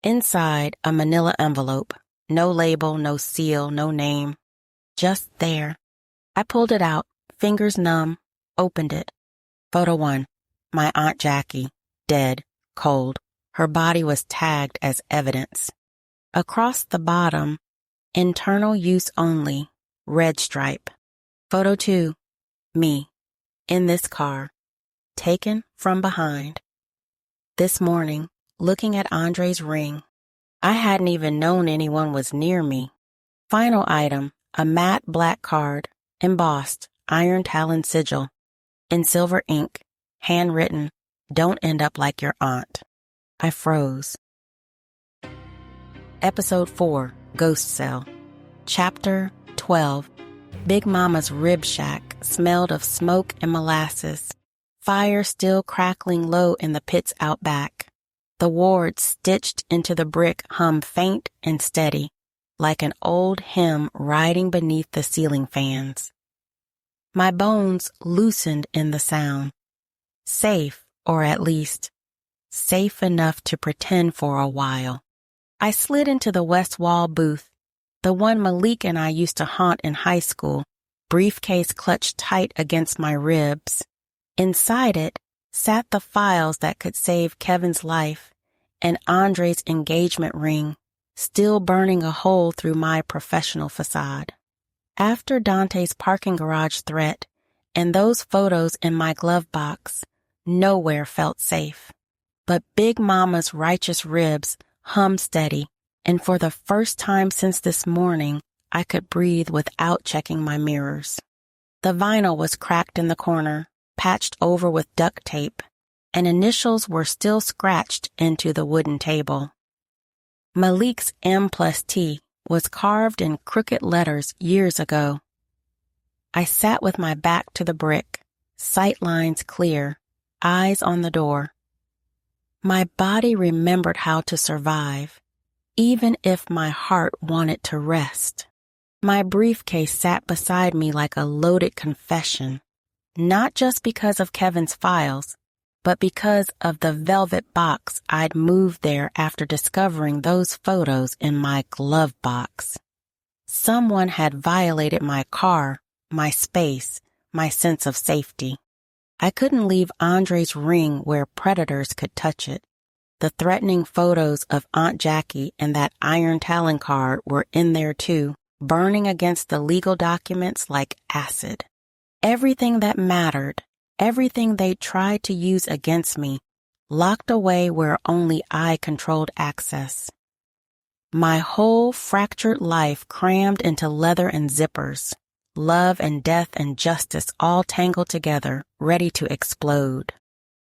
S1: Inside, a manila envelope. No label, no seal, no name. Just there. I pulled it out, fingers numb, opened it. Photo 1. My Aunt Jackie, dead, cold. Her body was tagged as evidence. Across the bottom, internal use only, red stripe. Photo 2. Me, in this car, taken from behind. This morning, looking at Andre's ring, I hadn't even known anyone was near me. Final item, a matte black card, embossed, Iron Talon sigil. In silver ink, handwritten, don't end up like your aunt. I froze. Episode 4, Ghost Cell. Chapter 12. Big Mama's rib shack smelled of smoke and molasses. Fire still crackling low in the pits out back. The wards stitched into the brick hummed faint and steady, like an old hymn riding beneath the ceiling fans. My bones loosened in the sound. Safe, or at least, safe enough to pretend for a while. I slid into the west wall booth, the one Malik and I used to haunt in high school, briefcase clutched tight against my ribs. Inside it, sat the files that could save Kevin's life and Andre's engagement ring, still burning a hole through my professional facade. After Dante's parking garage threat and those photos in my glove box, nowhere felt safe. But Big Mama's righteous ribs hummed steady, and for the first time since this morning, I could breathe without checking my mirrors. The vinyl was cracked in the corner, patched over with duct tape, and initials were still scratched into the wooden table. Malik's M+T was carved in crooked letters years ago. I sat with my back to the brick, sight lines clear, eyes on the door. My body remembered how to survive, even if my heart wanted to rest. My briefcase sat beside me like a loaded confession, not just because of Kevin's files, but because of the velvet box I'd moved there after discovering those photos in my glove box. Someone had violated my car, my space, my sense of safety. I couldn't leave Andre's ring where predators could touch it. The threatening photos of Aunt Jackie and that Iron Talon card were in there too, burning against the legal documents like acid. Everything that mattered, everything they tried to use against me, locked away where only I controlled access. My whole fractured life crammed into leather and zippers, love and death and justice all tangled together, ready to explode.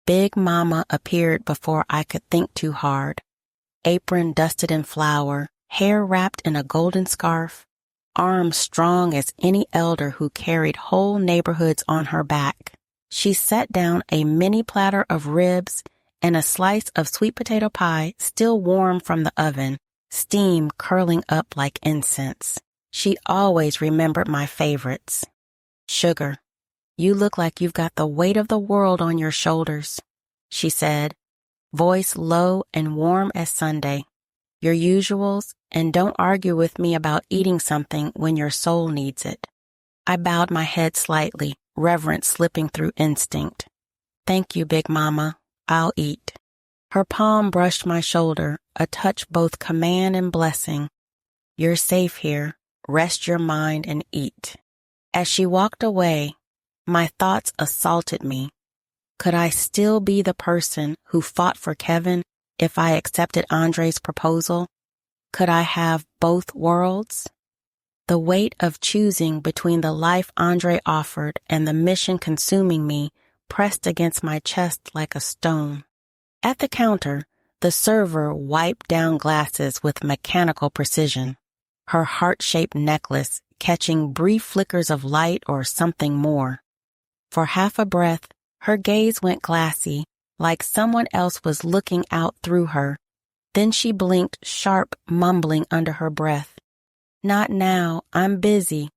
S1: Big Mama appeared before I could think too hard. Apron dusted in flour, hair wrapped in a golden scarf, arms strong as any elder who carried whole neighborhoods on her back. She set down a mini platter of ribs and a slice of sweet potato pie still warm from the oven, steam curling up like incense. She always remembered my favorites. Sugar, you look like you've got the weight of the world on your shoulders, she said, voice low and warm as Sunday. Your usuals, and don't argue with me about eating something when your soul needs it. I bowed my head slightly, reverence slipping through instinct. Thank you, Big Mama. I'll eat. Her palm brushed my shoulder, a touch both command and blessing. You're safe here. Rest your mind and eat. As she walked away, my thoughts assaulted me. Could I still be the person who fought for Kevin if I accepted Andre's proposal? Could I have both worlds? The weight of choosing between the life Andre offered and the mission consuming me pressed against my chest like a stone. At the counter, the server wiped down glasses with mechanical precision, her heart-shaped necklace catching brief flickers of light or something more. For half a breath, her gaze went glassy, like someone else was looking out through her. Then she blinked, sharp, mumbling under her breath. Not now, I'm busy,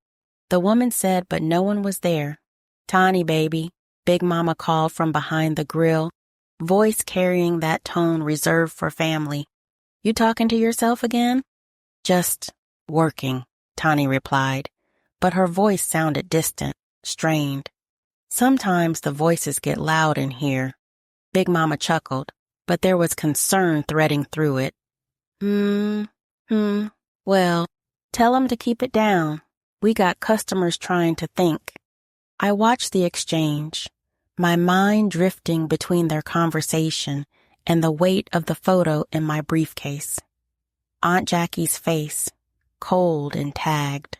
S1: the woman said, but no one was there. Tawny, baby, Big Mama called from behind the grill, voice carrying that tone reserved for family. You talking to yourself again? Just working, Tawny replied, but her voice sounded distant, strained. Sometimes the voices get loud in here. Big Mama chuckled, but there was concern threading through it. Well, tell 'em to keep it down. We got customers trying to think. I watched the exchange, my mind drifting between their conversation and the weight of the photo in my briefcase. Aunt Jackie's face, cold and tagged.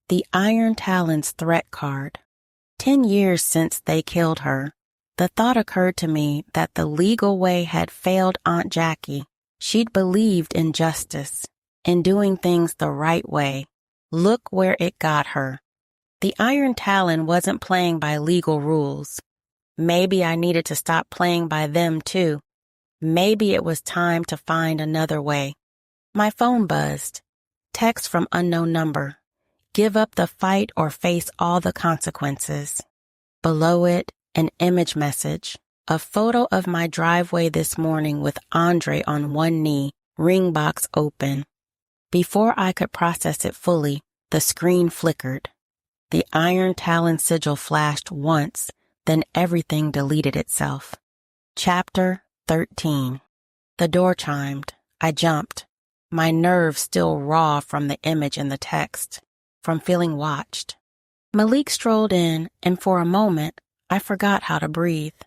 S1: The Iron Talon's threat card. 10 years since they killed her. The thought occurred to me that the legal way had failed Aunt Jackie. She'd believed in justice, in doing things the right way. Look where it got her. The Iron Talon wasn't playing by legal rules. Maybe I needed to stop playing by them too. Maybe it was time to find another way. My phone buzzed. Text from unknown number. Give up the fight or face all the consequences. Below it, an image message. A photo of my driveway this morning with Andre on one knee, ring box open. Before I could process it fully, the screen flickered. The Iron Talon sigil flashed once, Then everything deleted itself. Chapter 13. The door chimed. I jumped, my nerves still raw from the image in the text, from feeling watched. Malik strolled in, and for a moment, I forgot how to breathe.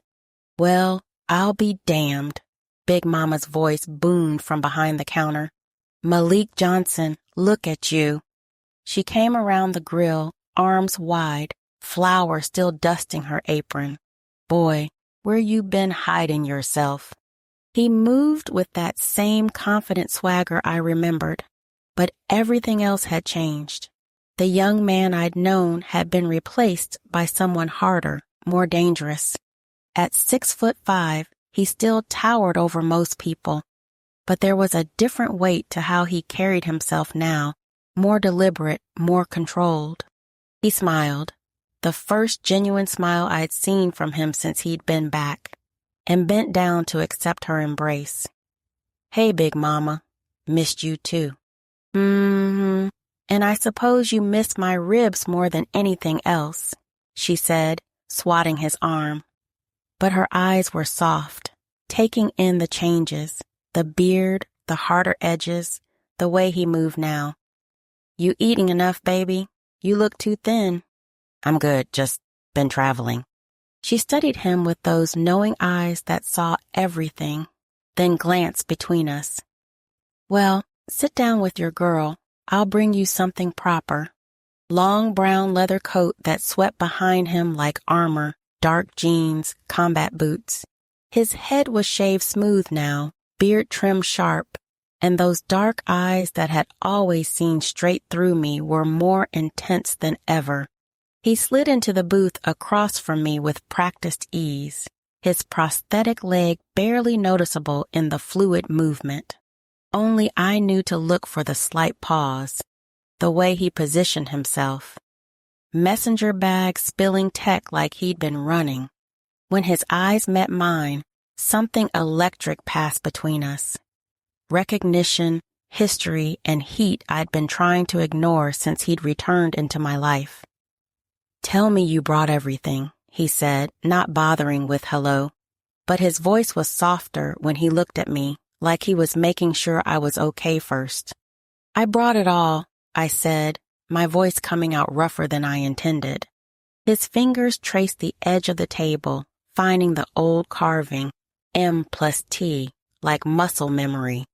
S1: Well, I'll be damned, Big Mama's voice boomed from behind the counter. Malik Johnson, look at you. She came around the grill, arms wide, flour still dusting her apron. Boy, where you been hiding yourself? He moved with that same confident swagger I remembered, but everything else had changed. The young man I'd known had been replaced by someone harder, more dangerous. At 6'5", he still towered over most people, but there was a different weight to how he carried himself now, more deliberate, more controlled. He smiled, the first genuine smile I'd seen from him since he'd been back, and bent down to accept her embrace. Hey, Big Mama. Missed you too. And I suppose you missed my ribs more than anything else, she said, swatting his arm. But her eyes were soft, taking in the changes, the beard, the harder edges, the way he moved now. You eating enough, baby? You look too thin. I'm good, just been traveling. She studied him with those knowing eyes that saw everything, then glanced between us. Well, sit down with your girl. I'll bring you something proper. Long brown leather coat that swept behind him like armor, dark jeans, combat boots. His head was shaved smooth now, beard trimmed sharp, and those dark eyes that had always seen straight through me were more intense than ever. He slid into the booth across from me with practiced ease, his prosthetic leg barely noticeable in the fluid movement. Only I knew to look for the slight pause, the way he positioned himself. Messenger bag spilling tech like he'd been running. When his eyes met mine, something electric passed between us. Recognition, history, and heat I'd been trying to ignore since he'd returned into my life. Tell me you brought everything, he said, not bothering with hello. But his voice was softer when he looked at me, like he was making sure I was okay first. I brought it all, I said, my voice coming out rougher than I intended. His fingers traced the edge of the table, finding the old carving, M+T, like muscle memory.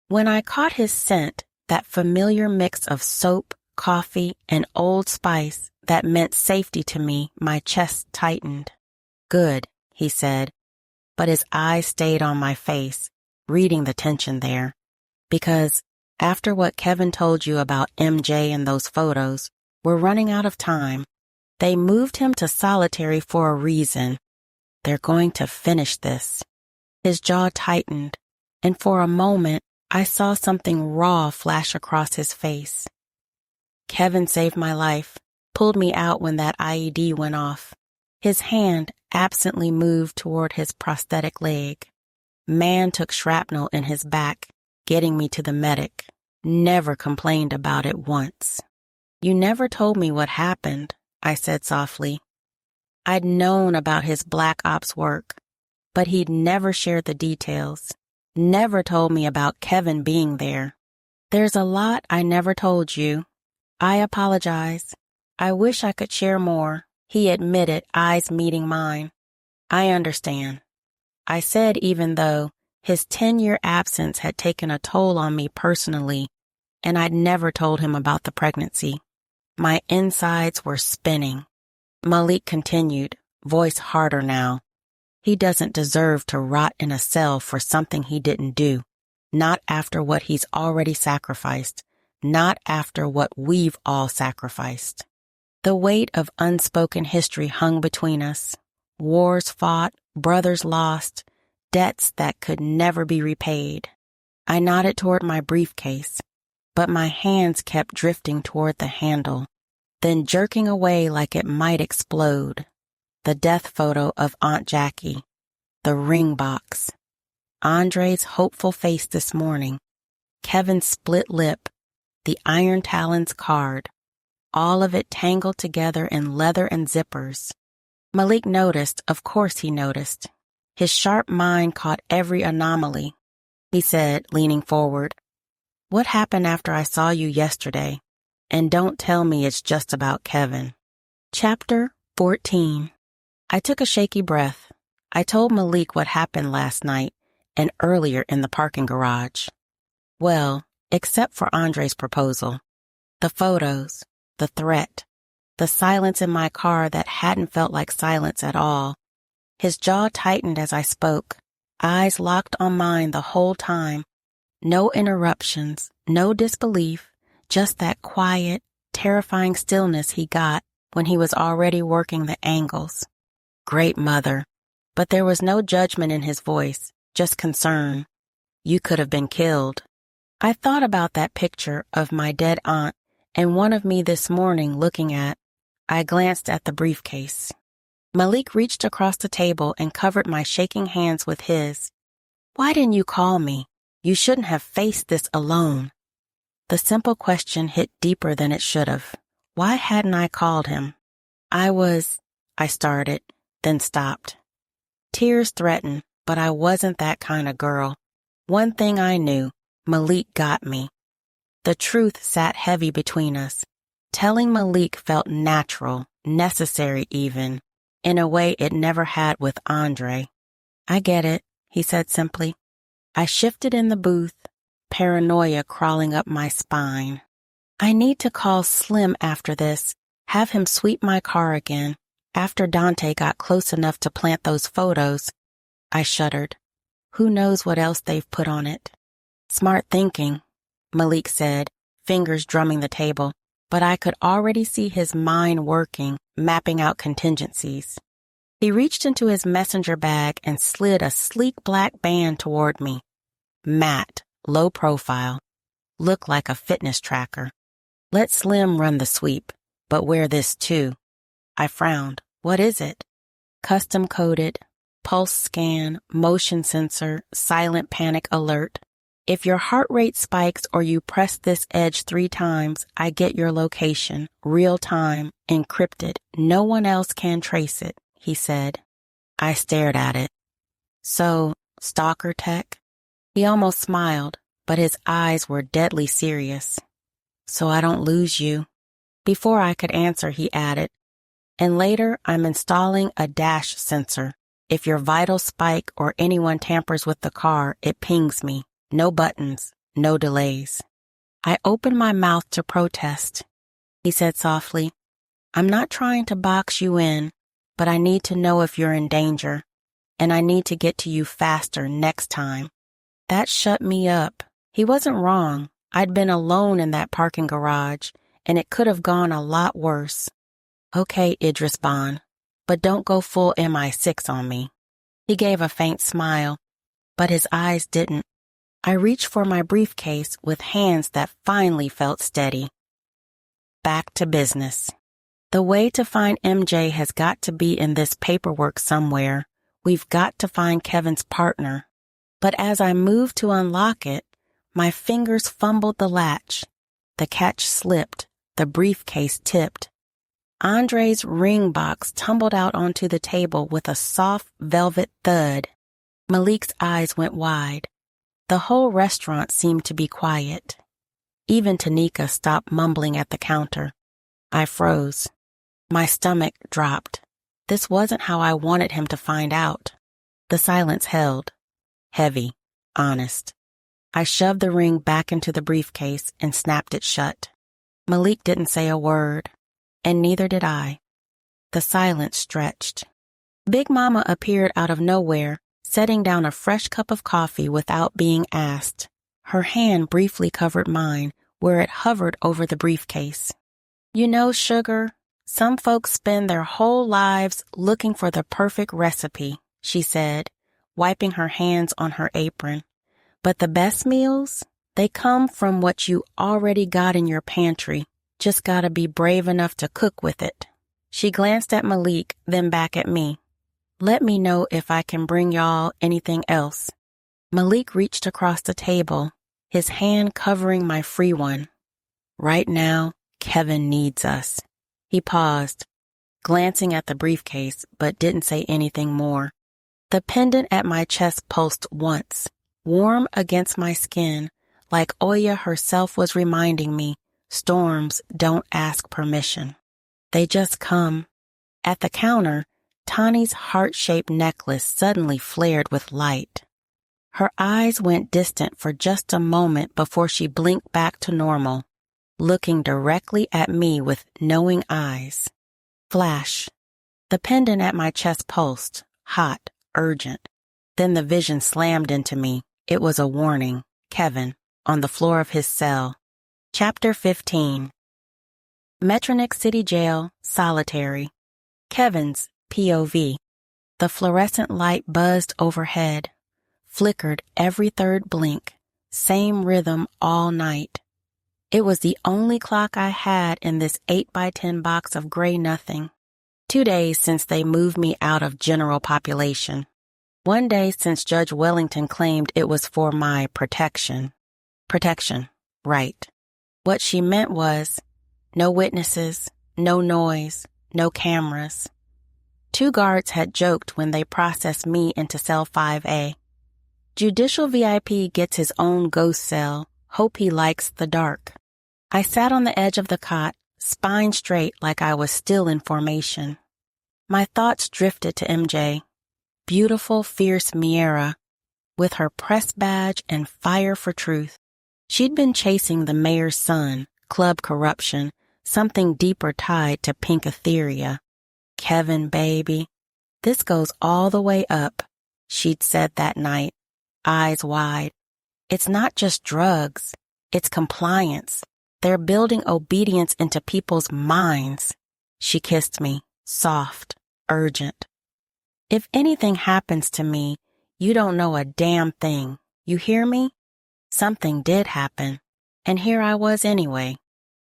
S1: When I caught his scent, that familiar mix of soap, coffee, and Old Spice that meant safety to me, my chest tightened. Good, he said, but his eyes stayed on my face, reading the tension there. Because after what Kevin told you about MJ and those photos, we're running out of time. They moved him to solitary for a reason. They're going to finish this. His jaw tightened, and for a moment, I saw something raw flash across his face. Kevin saved my life, pulled me out when that IED went off. His hand absently moved toward his prosthetic leg. Man took shrapnel in his back, getting me to the medic. Never complained about it once. You never told me what happened, I said softly. I'd known about his Black Ops work, but he'd never shared the details, never told me about Kevin being there. There's a lot I never told you. I apologize. I wish I could share more, he admitted, eyes meeting mine. I understand. I said even though his 10-year absence had taken a toll on me personally, and I'd never told him about the pregnancy. My insides were spinning. Malik continued, voice harder now. He doesn't deserve to rot in a cell for something he didn't do. Not after what he's already sacrificed. Not after what we've all sacrificed. The weight of unspoken history hung between us. Wars fought, brothers lost, debts that could never be repaid. I nodded toward my briefcase, but my hands kept drifting toward the handle, then jerking away like it might explode. The death photo of Aunt Jackie, the ring box, Andre's hopeful face this morning, Kevin's split lip, the Iron Talon's card, all of it tangled together in leather and zippers. Malik noticed, of course he noticed. His sharp mind caught every anomaly. He said, leaning forward, "What happened after I saw you yesterday? And don't tell me it's just about Kevin." Chapter 14. I took a shaky breath. I told Malik what happened last night and earlier in the parking garage. Well, except for Andre's proposal. The photos, the threat, the silence in my car that hadn't felt like silence at all. His jaw tightened as I spoke, eyes locked on mine the whole time. No interruptions, no disbelief, just that quiet, terrifying stillness he got when he was already working the angles. Great mother. But there was no judgment in his voice, just concern. You could have been killed. I thought about that picture of my dead aunt and one of me this morning looking at. I glanced at the briefcase. Malik reached across the table and covered my shaking hands with his. Why didn't you call me? You shouldn't have faced this alone. The simple question hit deeper than it should have. Why hadn't I called him? I started, then stopped. Tears threatened, but I wasn't that kind of girl. One thing I knew, Malik got me. The truth sat heavy between us. Telling Malik felt natural, necessary even, in a way it never had with Andre. I get it, he said simply. I shifted in the booth, paranoia crawling up my spine. I need to call Slim after this, have him sweep my car again. After Dante got close enough to plant those photos, I shuddered. Who knows what else they've put on it? Smart thinking, Malik said, fingers drumming the table, but I could already see his mind working, mapping out contingencies. He reached into his messenger bag and slid a sleek black band toward me. Matte, low profile, looked like a fitness tracker. Let Slim run the sweep, but wear this too. I frowned. What is it? Custom coded, pulse scan, motion sensor, silent panic alert. If your heart rate spikes or you press this edge 3 times, I get your location, real time, encrypted. No one else can trace it, he said. I stared at it. So, stalker tech? He almost smiled, but his eyes were deadly serious. So I don't lose you. Before I could answer, he added, and later I'm installing a dash sensor. If your vitals spike or anyone tampers with the car, it pings me. No buttons, no delays. I opened my mouth to protest. He said softly, I'm not trying to box you in, but I need to know if you're in danger, and I need to get to you faster next time. That shut me up. He wasn't wrong. I'd been alone in that parking garage, and it could have gone a lot worse. Okay, Idris Bond, but don't go full MI6 on me. He gave a faint smile, but his eyes didn't. I reached for my briefcase with hands that finally felt steady. Back to business. The way to find MJ has got to be in this paperwork somewhere. We've got to find Kevin's partner. But as I moved to unlock it, my fingers fumbled the latch. The catch slipped. The briefcase tipped. Andre's ring box tumbled out onto the table with a soft velvet thud. Malik's eyes went wide. The whole restaurant seemed to be quiet. Even Tanika stopped mumbling at the counter. I froze. My stomach dropped. This wasn't how I wanted him to find out. The silence held. Heavy. Honest. I shoved the ring back into the briefcase and snapped it shut. Malik didn't say a word, and neither did I. The silence stretched. Big Mama appeared out of nowhere, setting down a fresh cup of coffee without being asked. Her hand briefly covered mine, where it hovered over the briefcase. You know, Sugar, some folks spend their whole lives looking for the perfect recipe, she said, wiping her hands on her apron. But the best meals, they come from what you already got in your pantry. Just gotta be brave enough to cook with it. She glanced at Malik, then back at me. Let me know if I can bring y'all anything else. Malik reached across the table, his hand covering my free one. Right now, Kevin needs us. He paused. glancing at the briefcase, but didn't say anything more. The pendant at my chest pulsed once, warm against my skin, like Oya herself was reminding me, storms don't ask permission. They just come. At the counter, Tani's heart-shaped necklace suddenly flared with light. Her eyes went distant for just a moment before she blinked back to normal, looking directly at me with knowing eyes. Flash. The pendant at my chest pulsed, hot, urgent. Then the vision slammed into me. It was a warning. Kevin, on the floor of his cell. Chapter 15. Metronix City Jail, solitary. Kevin's POV. The fluorescent light buzzed overhead, flickered every third blink, same rhythm all night. It was the only clock I had in this 8x10 box of gray nothing. 2 days since they moved me out of general population. 1 day since Judge Wellington claimed it was for my protection. Protection, right. What she meant was, no witnesses, no noise, no cameras. 2 guards had joked when they processed me into cell 5A. Judicial VIP gets his own ghost cell. Hope he likes the dark. I sat on the edge of the cot, spine straight like I was still in formation. My thoughts drifted to MJ. Beautiful, fierce Miera, with her press badge and fire for truth. She'd been chasing the mayor's son, club corruption, something deeper tied to pink etheria. Kevin, baby. This goes all the way up, she'd said that night, eyes wide. It's not just drugs. It's compliance. They're building obedience into people's minds. She kissed me, soft, urgent. If anything happens to me, you don't know a damn thing. You hear me? Something did happen, and here I was anyway.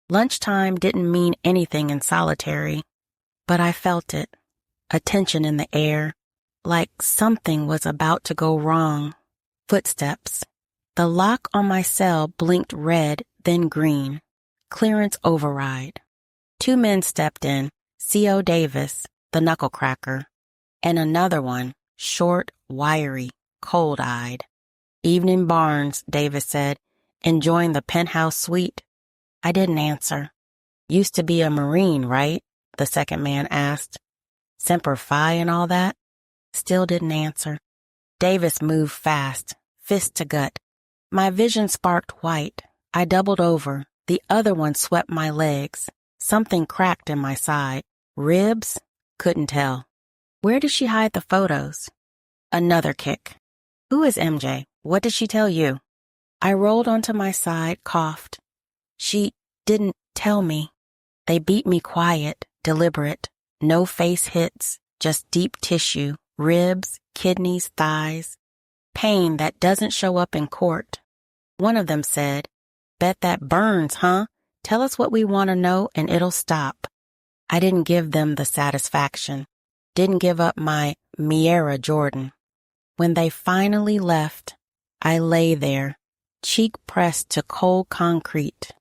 S1: Lunchtime didn't mean anything in solitary, but I felt it, a tension in the air, like something was about to go wrong. Footsteps. The lock on my cell blinked red, then green. Clearance override. 2 men stepped in, C.O. Davis, the knucklecracker, and another one, short, wiry, cold-eyed. Evening Barnes, Davis said, enjoying the penthouse suite. I didn't answer. Used to be a Marine, right? The second man asked. Semper Fi and all that? Still didn't answer. Davis moved fast, fist to gut. My vision sparked white. I doubled over. The other one swept my legs. Something cracked in my side. Ribs? Couldn't tell. Where did she hide the photos? Another kick. Who is MJ? What did she tell you? I rolled onto my side, coughed. She didn't tell me. They beat me quiet, deliberate. No face hits, just deep tissue, ribs, kidneys, thighs. Pain that doesn't show up in court. One of them said, bet that burns, huh? Tell us what we want to know and it'll stop. I didn't give them the satisfaction. Didn't give up my Miera Jordan. When they finally left, I lay there, cheek pressed to cold concrete.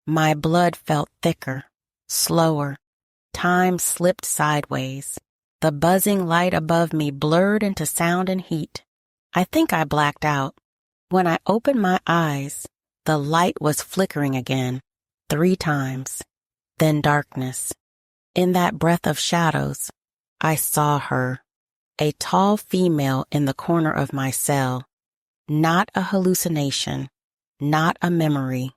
S1: My blood felt thicker, slower. Time slipped sideways. The buzzing light above me blurred into sound and heat. I think I blacked out. When I opened my eyes, the light was flickering again, 3 times. Then darkness. In that breath of shadows, I saw her, a tall female in the corner of my cell. Not a hallucination, not a memory.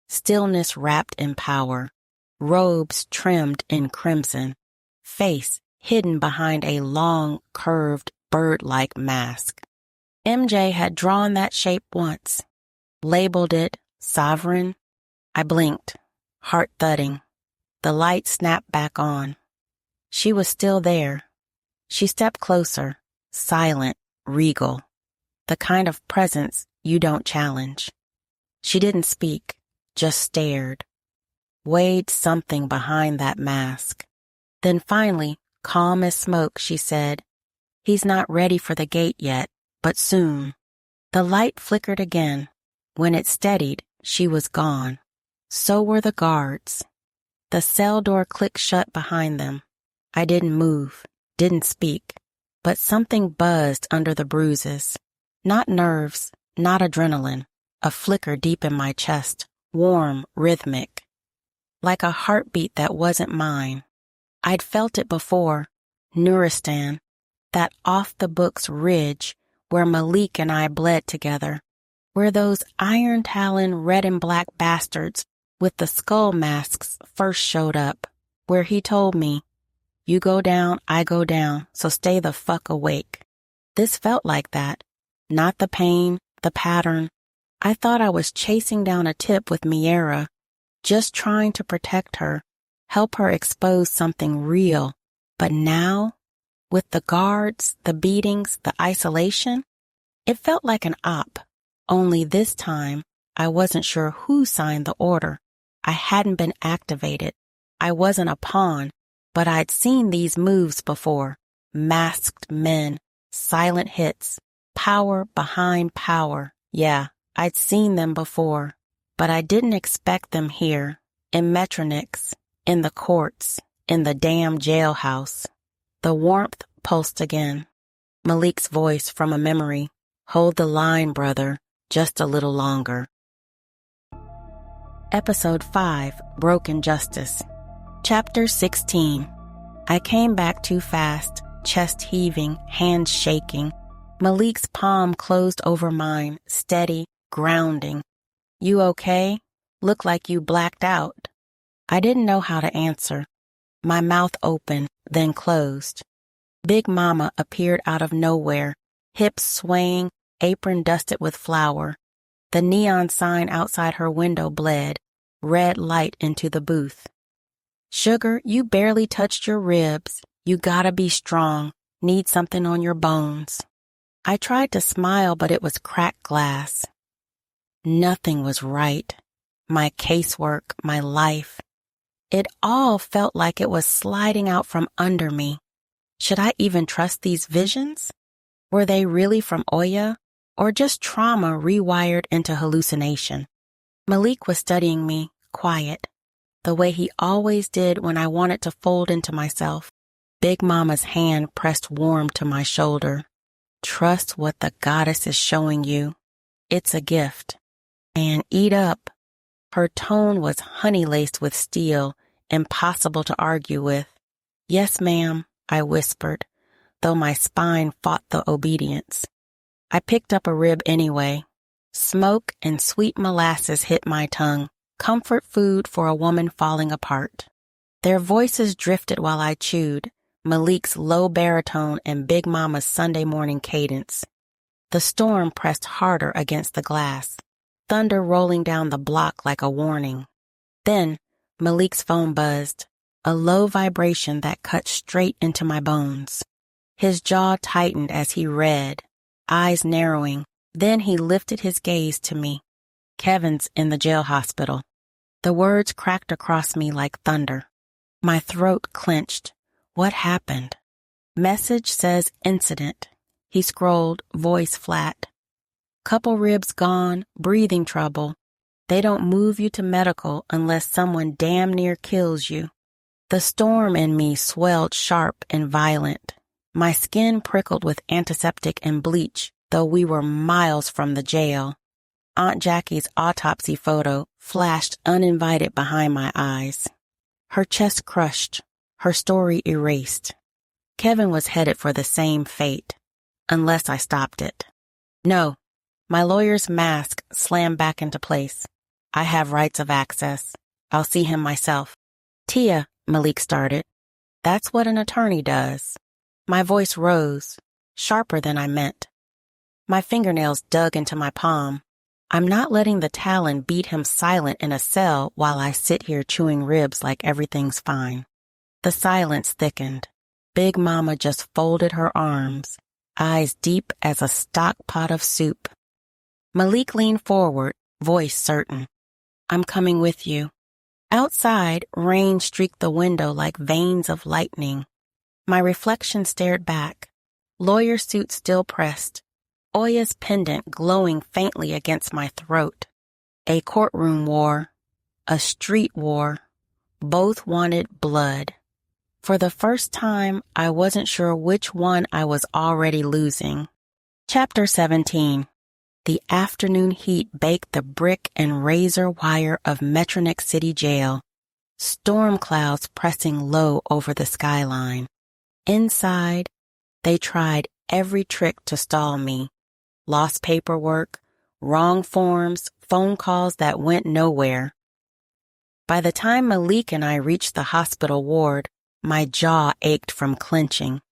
S1: Stillness wrapped in power, robes trimmed in crimson, face hidden behind a long, curved, bird-like mask. MJ had drawn that shape once, labeled it sovereign. I blinked, heart thudding. The light snapped back on. She was still there. She stepped closer, silent, regal, the kind of presence you don't challenge. She didn't speak, just stared, weighed something behind that mask. Then finally, calm as smoke, she said, "He's not ready for the gate yet, but soon." The light flickered again. When it steadied, she was gone. So were the guards. The cell door clicked shut behind them. I didn't move, didn't speak, but something buzzed under the bruises. Not nerves, not adrenaline, a flicker deep in my chest, warm, rhythmic, like a heartbeat that wasn't mine. I'd felt it before, Nuristan, that off-the-books ridge where Malik and I bled together, where those Iron Talon red and black bastards with the skull masks first showed up, where he told me, "You go down, I go down, so stay the fuck awake." This felt like that. Not the pain, the pattern. I thought I was chasing down a tip with Miera, just trying to protect her, help her expose something real. But now, with the guards, the beatings, the isolation, it felt like an op. Only this time, I wasn't sure who signed the order. I hadn't been activated. I wasn't a pawn, but I'd seen these moves before. Masked men, silent hits, power behind power. Yeah, I'd seen them before, but I didn't expect them here, in Metronix, in the courts, in the damn jailhouse. The warmth pulsed again. Malik's voice from a memory. "Hold the line, brother, just a little longer." Episode 5, Broken Justice. Chapter 16. I came back too fast, chest heaving, hands shaking. Malik's palm closed over mine, steady, grounding. "You okay? Look like you blacked out." I didn't know how to answer. My mouth open, then closed. Big Mama appeared out of nowhere, hips swaying, apron dusted with flour. The neon sign outside her window bled, red light into the booth. "Sugar, you barely touched your ribs. You gotta be strong. Need something on your bones." I tried to smile, but it was cracked glass. Nothing was right. My casework, my life. It all felt like it was sliding out from under me. Should I even trust these visions? Were they really from Oya, or just trauma rewired into hallucination? Malik was studying me, quiet, the way he always did when I wanted to fold into myself. Big Mama's hand pressed warm to my shoulder. "Trust what the goddess is showing you. It's a gift. And eat up." Her tone was honey-laced with steel, impossible to argue with. "Yes, ma'am," I whispered, though my spine fought the obedience. I picked up a rib anyway. Smoke and sweet molasses hit my tongue, comfort food for a woman falling apart. Their voices drifted while I chewed, Malik's low baritone and Big Mama's Sunday morning cadence. The storm pressed harder against the glass, thunder rolling down the block like a warning. Then Malik's phone buzzed, a low vibration that cut straight into my bones. His jaw tightened as he read, eyes narrowing. Then he lifted his gaze to me. "Kevin's in the jail hospital." The words cracked across me like thunder. My throat clenched. What happened? Message says incident. He scrolled, voice flat. "Couple ribs gone, breathing trouble. They don't move you to medical unless someone damn near kills you." The storm in me swelled sharp and violent. My skin prickled with antiseptic and bleach, though we were miles from the jail. Aunt Jackie's autopsy photo flashed uninvited behind my eyes. Her chest crushed, her story erased. Kevin was headed for the same fate, unless I stopped it. No, my lawyer's mask slammed back into place. I have rights of access. I'll see him myself. "Tia," Malik started. "That's what an attorney does." My voice rose, sharper than I meant. My fingernails dug into my palm. "I'm not letting the Talon beat him silent in a cell while I sit here chewing ribs like everything's fine." The silence thickened. Big Mama just folded her arms, eyes deep as a stock pot of soup. Malik leaned forward, voice certain. "I'm coming with you." Outside, rain streaked the window like veins of lightning. My reflection stared back, lawyer suit still pressed, Oya's pendant glowing faintly against my throat. A courtroom war, a street war, both wanted blood. For the first time, I wasn't sure which one I was already losing. Chapter 17. The afternoon heat baked the brick and razor wire of Metronix City jail, storm clouds pressing low over the skyline. Inside, they tried every trick to stall me. Lost paperwork, wrong forms, phone calls that went nowhere. By the time Malik and I reached the hospital ward, my jaw ached from clenching.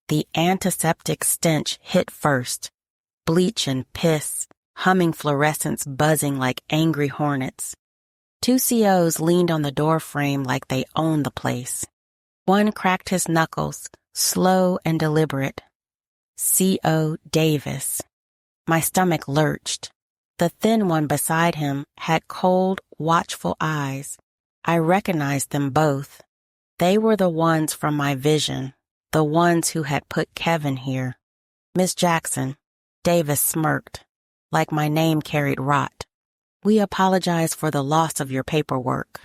S1: The antiseptic stench hit first. Bleach and piss, humming fluorescents buzzing like angry hornets. 2 COs leaned on the door frame like they owned the place. One cracked his knuckles, slow and deliberate. C.O. Davis. My stomach lurched. The thin one beside him had cold, watchful eyes. I recognized them both. They were the ones from my vision, the ones who had put Kevin here. Miss Jackson, Davis smirked, like my name carried rot. We apologize for the loss of your paperwork.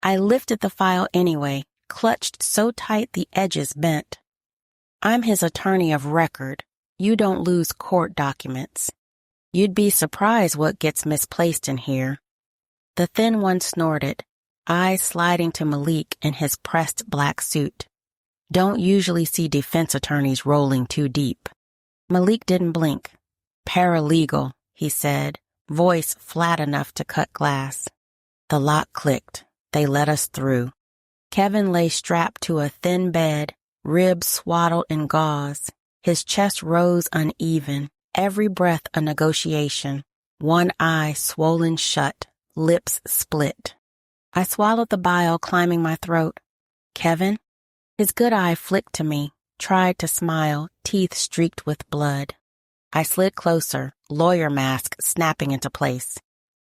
S1: I lifted the file anyway, clutched so tight the edges bent. I'm his attorney of record. You don't lose court documents. You'd be surprised what gets misplaced in here. The thin one snorted, eyes sliding to Malik in his pressed black suit. Don't usually see defense attorneys rolling too deep. Malik didn't blink. Paralegal, he said, voice flat enough to cut glass. The lock clicked. They let us through. Kevin lay strapped to a thin bed, ribs swaddled in gauze. His chest rose uneven, every breath a negotiation. One eye swollen shut, lips split. I swallowed the bile climbing my throat. Kevin? His good eye flicked to me, tried to smile, teeth streaked with blood. I slid closer, lawyer mask snapping into place.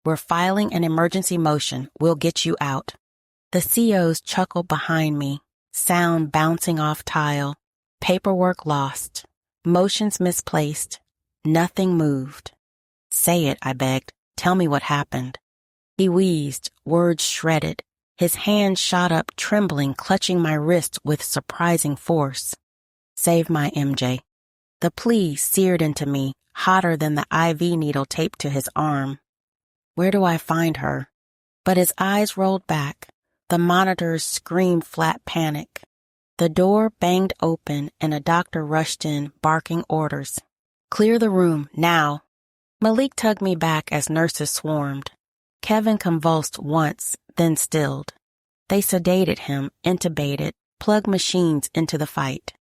S1: We're filing an emergency motion. We'll get you out. The COs chuckled behind me, sound bouncing off tile, paperwork lost, motions misplaced. Nothing moved. Say it, I begged. Tell me what happened. He wheezed, words shredded. His hand shot up, trembling, clutching my wrist with surprising force. Save my MJ. The plea seared into me, hotter than the IV needle taped to his arm. Where do I find her? But his eyes rolled back. The monitors screamed flat panic. The door banged open and a doctor rushed in, barking orders. Clear the room, now. Malik tugged me back as nurses swarmed. Kevin convulsed once, then stilled. They sedated him, intubated, plugged machines into the fight.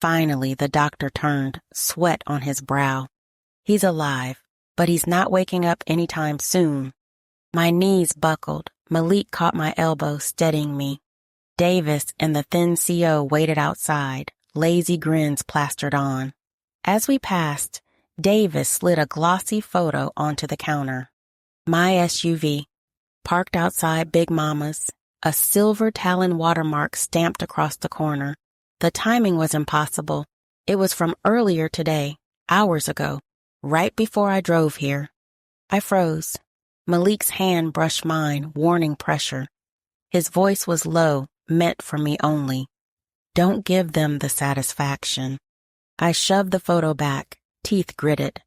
S1: Finally, the doctor turned, sweat on his brow. He's alive, but he's not waking up anytime soon. My knees buckled. Malik caught my elbow, steadying me. Davis and the thin CO waited outside, lazy grins plastered on. As we passed, Davis slid a glossy photo onto the counter. My SUV, parked outside Big Mama's, a silver Talon watermark stamped across the corner. The timing was impossible. It was from earlier today, hours ago, right before I drove here. I froze. Malik's hand brushed mine, warning pressure. His voice was low, meant for me only. Don't give them the satisfaction. I shoved the photo back, teeth gritted.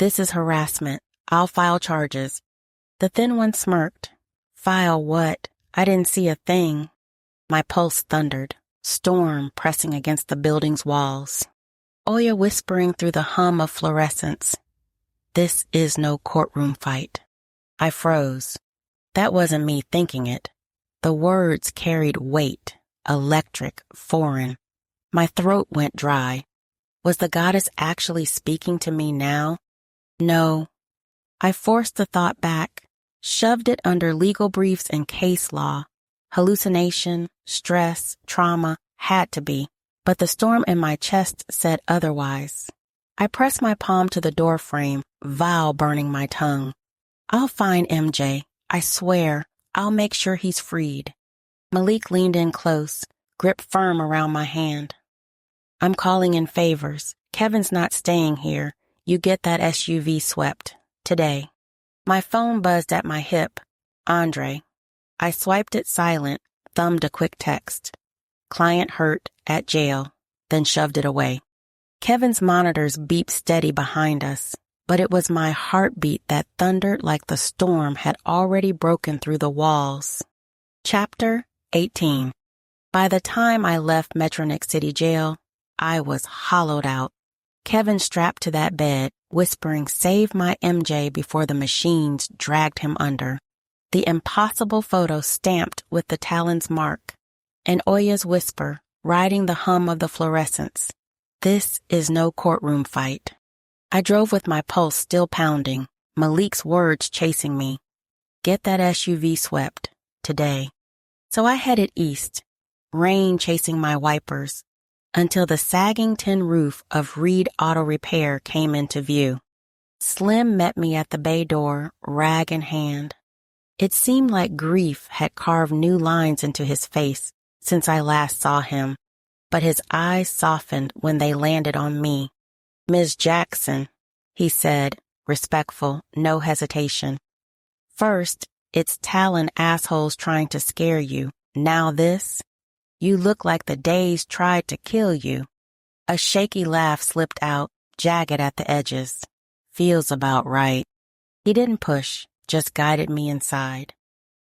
S1: This is harassment. I'll file charges. The thin one smirked. File what? I didn't see a thing. My pulse thundered, storm pressing against the building's walls. Oya whispering through the hum of fluorescence. This is no courtroom fight. I froze. That wasn't me thinking it. The words carried weight, electric, foreign. My throat went dry. Was the goddess actually speaking to me now? No. I forced the thought back, shoved it under legal briefs and case law. Hallucination, stress, trauma, had to be. But the storm in my chest said otherwise. I pressed my palm to the door frame, vile burning my tongue. I'll find MJ. I swear, I'll make sure he's freed. Malik leaned in close, grip firm around my hand. I'm calling in favors. Kevin's not staying here. You get that SUV swept. Today. My phone buzzed at my hip. Andre. I swiped it silent, thumbed a quick text. client hurt, at jail, then shoved it away. Kevin's monitors beeped steady behind us, but it was my heartbeat that thundered like the storm had already broken through the walls. Chapter 18. By the time I left Metronix City Jail, I was hollowed out. Kevin strapped to that bed, whispering, "Save my MJ," before the machines dragged him under. The impossible photo stamped with the Talon's mark, and Oya's whisper, riding the hum of the fluorescence. This is no courtroom fight. I drove with my pulse still pounding, Malik's words chasing me. Get that SUV swept, today. So I headed east, rain chasing my wipers, until the sagging tin roof of Reed Auto Repair came into view. Slim met me at the bay door, rag in hand. It seemed like grief had carved new lines into his face since I last saw him, but his eyes softened when they landed on me. "Ms. Jackson," he said, respectful, no hesitation. "First, it's Talon assholes trying to scare you. Now this? You look like the days tried to kill you." A shaky laugh slipped out, jagged at the edges. "Feels about right." He didn't push, just guided me inside.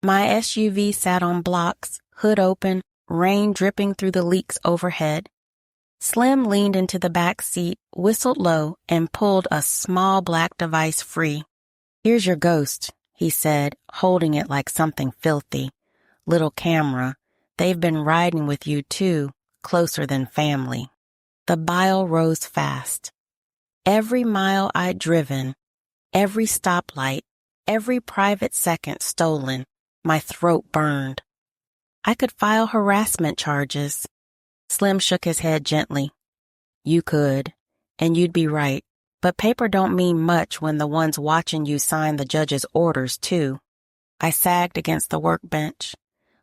S1: My SUV sat on blocks, hood open, rain dripping through the leaks overhead. Slim leaned into the back seat, whistled low, and pulled a small black device free. "Here's your ghost," he said, holding it like something filthy. "Little camera. They've been riding with you, too, closer than family." The bile rose fast. Every mile I'd driven, every stoplight, every private second stolen, my throat burned. I could file harassment charges. Slim shook his head gently. "You could, and you'd be right, but paper don't mean much when the ones watching you sign the judge's orders, too." I sagged against the workbench.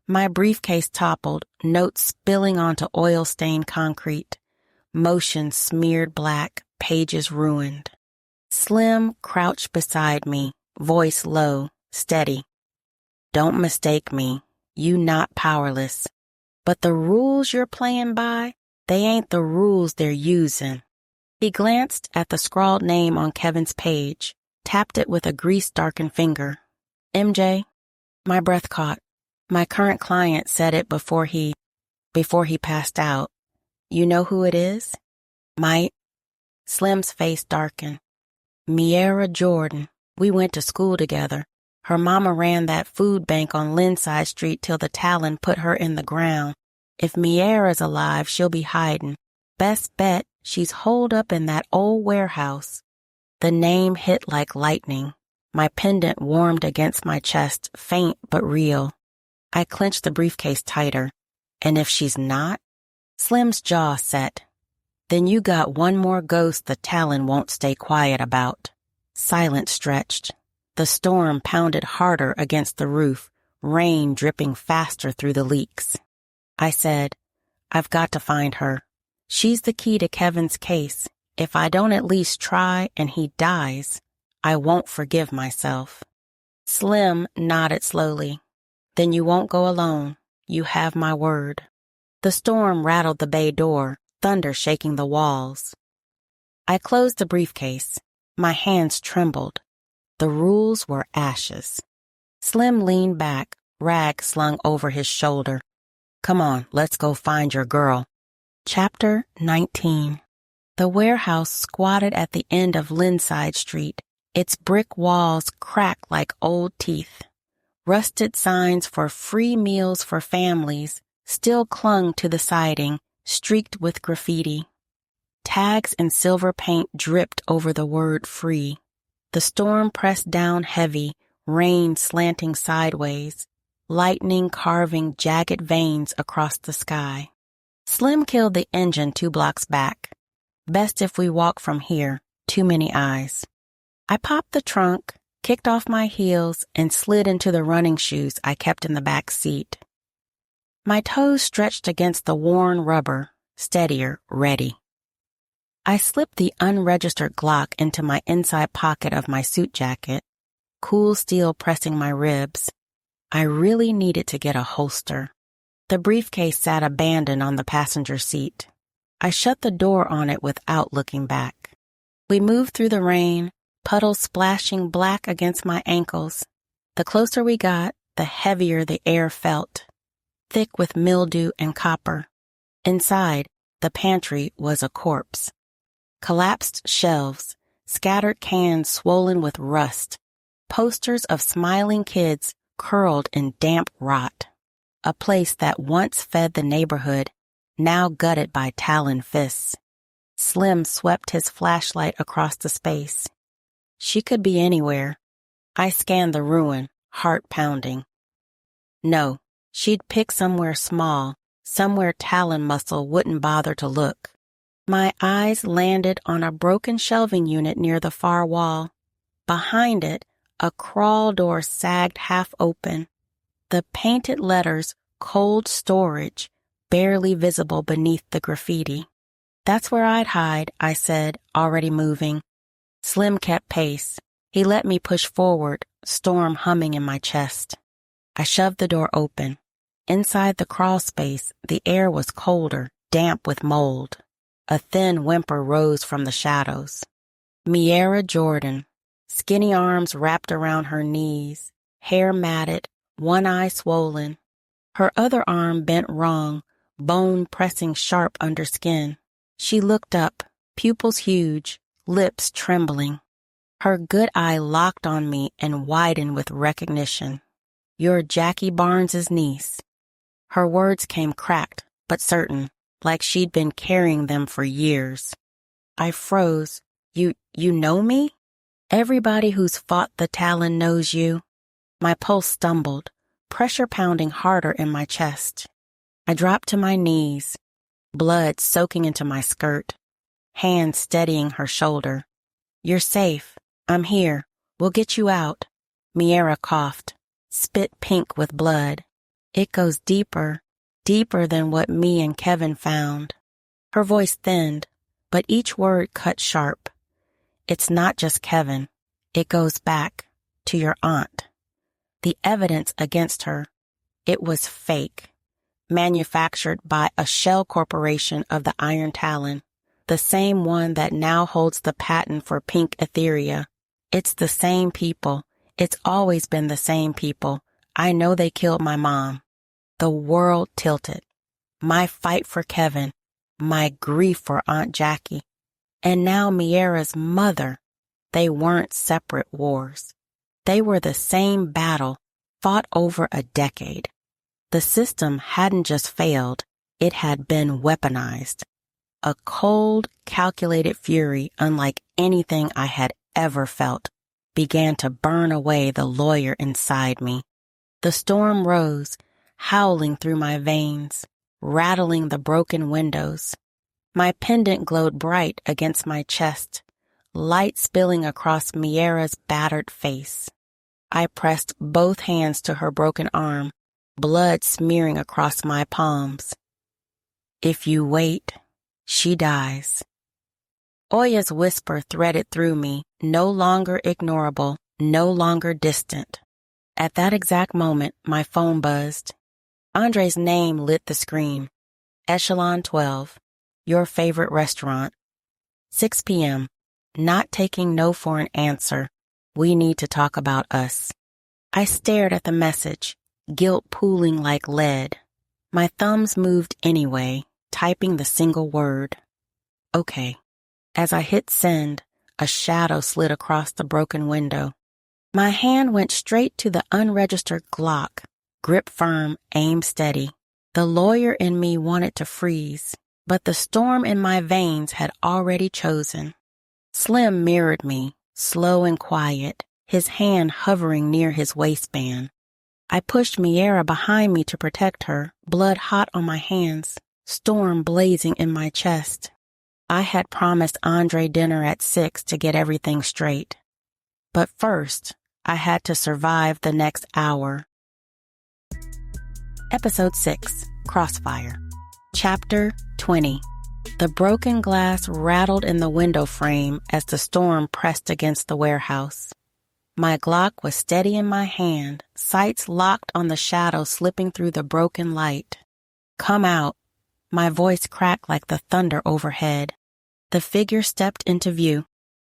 S1: My briefcase toppled, notes spilling onto oil-stained concrete. Motion smeared black, pages ruined. Slim crouched beside me, voice low, steady. "Don't mistake me. You not powerless. But the rules you're playing by, they ain't the rules they're using." He glanced at the scrawled name on Kevin's page, tapped it with a grease-darkened finger. "MJ." My breath caught. My current client said it before he passed out. "You know who it is?" "Might." Slim's face darkened. "Miera Jordan. We went to school together. Her mama ran that food bank on Linside Street till the Talon put her in the ground. If Miera's alive, she'll be hiding. Best bet she's holed up in that old warehouse." The name hit like lightning. My pendant warmed against my chest, faint but real. I clenched the briefcase tighter. "And if she's not?" Slim's jaw set. "Then you got one more ghost the Talon won't stay quiet about." Silence stretched. The storm pounded harder against the roof, rain dripping faster through the leaks. I said, "I've got to find her. She's the key to Kevin's case. If I don't at least try and he dies, I won't forgive myself." Slim nodded slowly. "Then you won't go alone. You have my word." The storm rattled the bay door, thunder shaking the walls. I closed the briefcase. My hands trembled. The rules were ashes. Slim leaned back, rag slung over his shoulder. "Come on, let's go find your girl." Chapter 19. The warehouse squatted at the end of Linside Street, its brick walls cracked like old teeth. Rusted signs for free meals for families still clung to the siding, streaked with graffiti. Tags in silver paint dripped over the word free. The storm pressed down heavy, rain slanting sideways, lightning carving jagged veins across the sky. Slim killed the engine 2 blocks back. Best if we walk from here, too many eyes. I popped the trunk, kicked off my heels, and slid into the running shoes I kept in the back seat. My toes stretched against the worn rubber, steadier, ready. I slipped the unregistered Glock into my inside pocket of my suit jacket, cool steel pressing my ribs. I really needed to get a holster. The briefcase sat abandoned on the passenger seat. I shut the door on it without looking back. We moved through the rain, puddles splashing black against my ankles. The closer we got, the heavier the air felt, thick with mildew and copper. Inside, the pantry was a corpse. Collapsed shelves, scattered cans swollen with rust, posters of smiling kids curled in damp rot. A place that once fed the neighborhood, now gutted by Talon fists. Slim swept his flashlight across the space. She could be anywhere. I scanned the ruin, heart pounding. No, she'd pick somewhere small, somewhere Talon muscle wouldn't bother to look. My eyes landed on a broken shelving unit near the far wall. Behind it, a crawl door sagged half open. The painted letters, cold storage, barely visible beneath the graffiti. That's where I'd hide, I said, already moving. Slim kept pace. He let me push forward, storm humming in my chest. I shoved the door open. Inside the crawl space, the air was colder, damp with mold. A thin whimper rose from the shadows. Miera Jordan, skinny arms wrapped around her knees, hair matted, one eye swollen. Her other arm bent wrong, bone pressing sharp under skin. She looked up, pupils huge, lips trembling. Her good eye locked on me and widened with recognition. You're Jackie Barnes's niece. Her words came cracked, but certain, like she'd been carrying them for years. I froze. You know me? Everybody who's fought the Talon knows you. My pulse stumbled, pressure pounding harder in my chest. I dropped to my knees, blood soaking into my skirt, hands steadying her shoulder. You're safe. I'm here. We'll get you out. Miera coughed, spit pink with blood. It goes deeper, deeper than what me and Kevin found. Her voice thinned, but each word cut sharp. It's not just Kevin. It goes back to your aunt. The evidence against her, it was fake, manufactured by a shell corporation of the Iron Talon, the same one that now holds the patent for pink etheria. It's the same people. It's always been the same people. I know they killed my mom. The world tilted. My fight for Kevin, my grief for Aunt Jackie, and now Miera's mother. They weren't separate wars. They were the same battle, fought over a decade. The system hadn't just failed, it had been weaponized. A cold, calculated fury unlike anything I had ever felt began to burn away the lawyer inside me. The storm rose, howling through my veins, rattling the broken windows. My pendant glowed bright against my chest, light spilling across Miera's battered face. I pressed both hands to her broken arm, blood smearing across my palms. If you wait, she dies. Oya's whisper threaded through me, no longer ignorable, no longer distant. At that exact moment, my phone buzzed. Andre's name lit the screen. Echelon 12, your favorite restaurant. 6 p.m. Not taking no for an answer. We need to talk about us. I stared at the message, guilt pooling like lead. My thumbs moved anyway, typing the single word. Okay. As I hit send, a shadow slid across the broken window. My hand went straight to the unregistered Glock, grip firm, aim steady. The lawyer in me wanted to freeze, but the storm in my veins had already chosen. Slim mirrored me, slow and quiet, his hand hovering near his waistband. I pushed Miera behind me to protect her, blood hot on my hands, storm blazing in my chest. I had promised Andre dinner at 6 to get everything straight. But first, I had to survive the next hour. Episode 6, Crossfire. Chapter 20. The broken glass rattled in the window frame as the storm pressed against the warehouse. My Glock was steady in my hand, sights locked on the shadow slipping through the broken light. "Come out." My voice cracked like the thunder overhead. The figure stepped into view.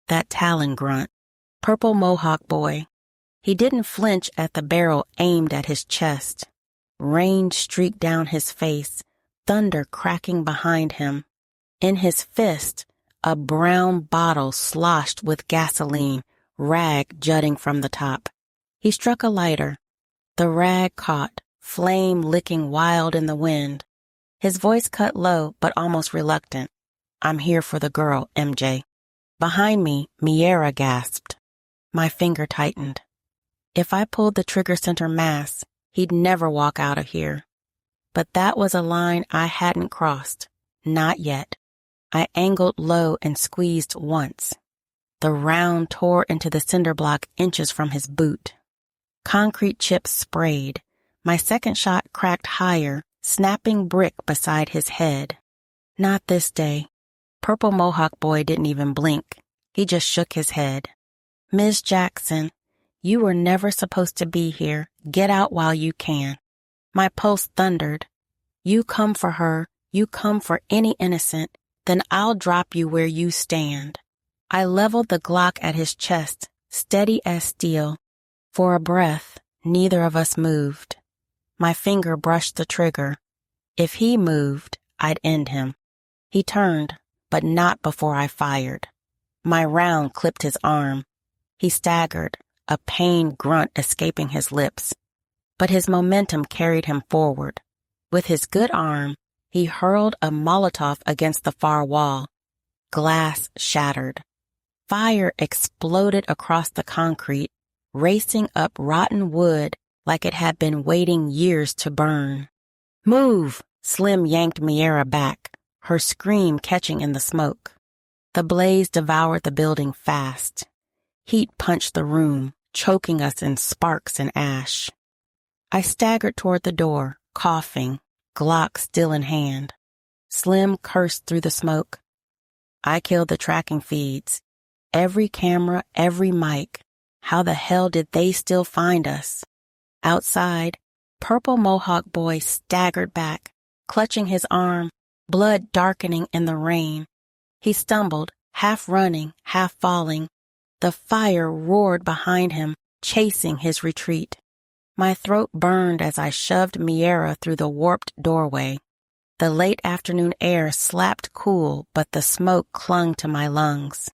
S1: That Talon grunt. Purple Mohawk boy. He didn't flinch at the barrel aimed at his chest. Rain streaked down his face, thunder cracking behind him. In his fist, a brown bottle sloshed with gasoline, rag jutting from the top. He struck a lighter. The rag caught, flame licking wild in the wind. His voice cut low but almost reluctant. "I'm here for the girl, MJ." Behind me, Miera gasped. My finger tightened. If I pulled the trigger center mass, he'd never walk out of here. But that was a line I hadn't crossed. Not yet. I angled low and squeezed once. The round tore into the cinder block inches from his boot. Concrete chips sprayed. My second shot cracked higher, snapping brick beside his head. Not this day. Purple Mohawk boy didn't even blink. He just shook his head. "Ms. Jackson, you were never supposed to be here. Get out while you can." My pulse thundered. "You come for her. You come for any innocent. Then I'll drop you where you stand." I leveled the Glock at his chest, steady as steel. For a breath, neither of us moved. My finger brushed the trigger. If he moved, I'd end him. He turned, but not before I fired. My round clipped his arm. He staggered, a pained grunt escaping his lips. But his momentum carried him forward. With his good arm, he hurled a Molotov against the far wall. Glass shattered. Fire exploded across the concrete, racing up rotten wood like it had been waiting years to burn. "Move!" Slim yanked Miera back, her scream catching in the smoke. The blaze devoured the building fast. Heat punched the room, choking us in sparks and ash. I staggered toward the door, coughing, Glock still in hand. Slim cursed through the smoke. "I killed the tracking feeds. Every camera, every mic. How the hell did they still find us?" Outside, Purple Mohawk boy staggered back, clutching his arm, blood darkening in the rain. He stumbled, half running, half falling. The fire roared behind him, chasing his retreat. My throat burned as I shoved Miera through the warped doorway. The late afternoon air slapped cool, but the smoke clung to my lungs.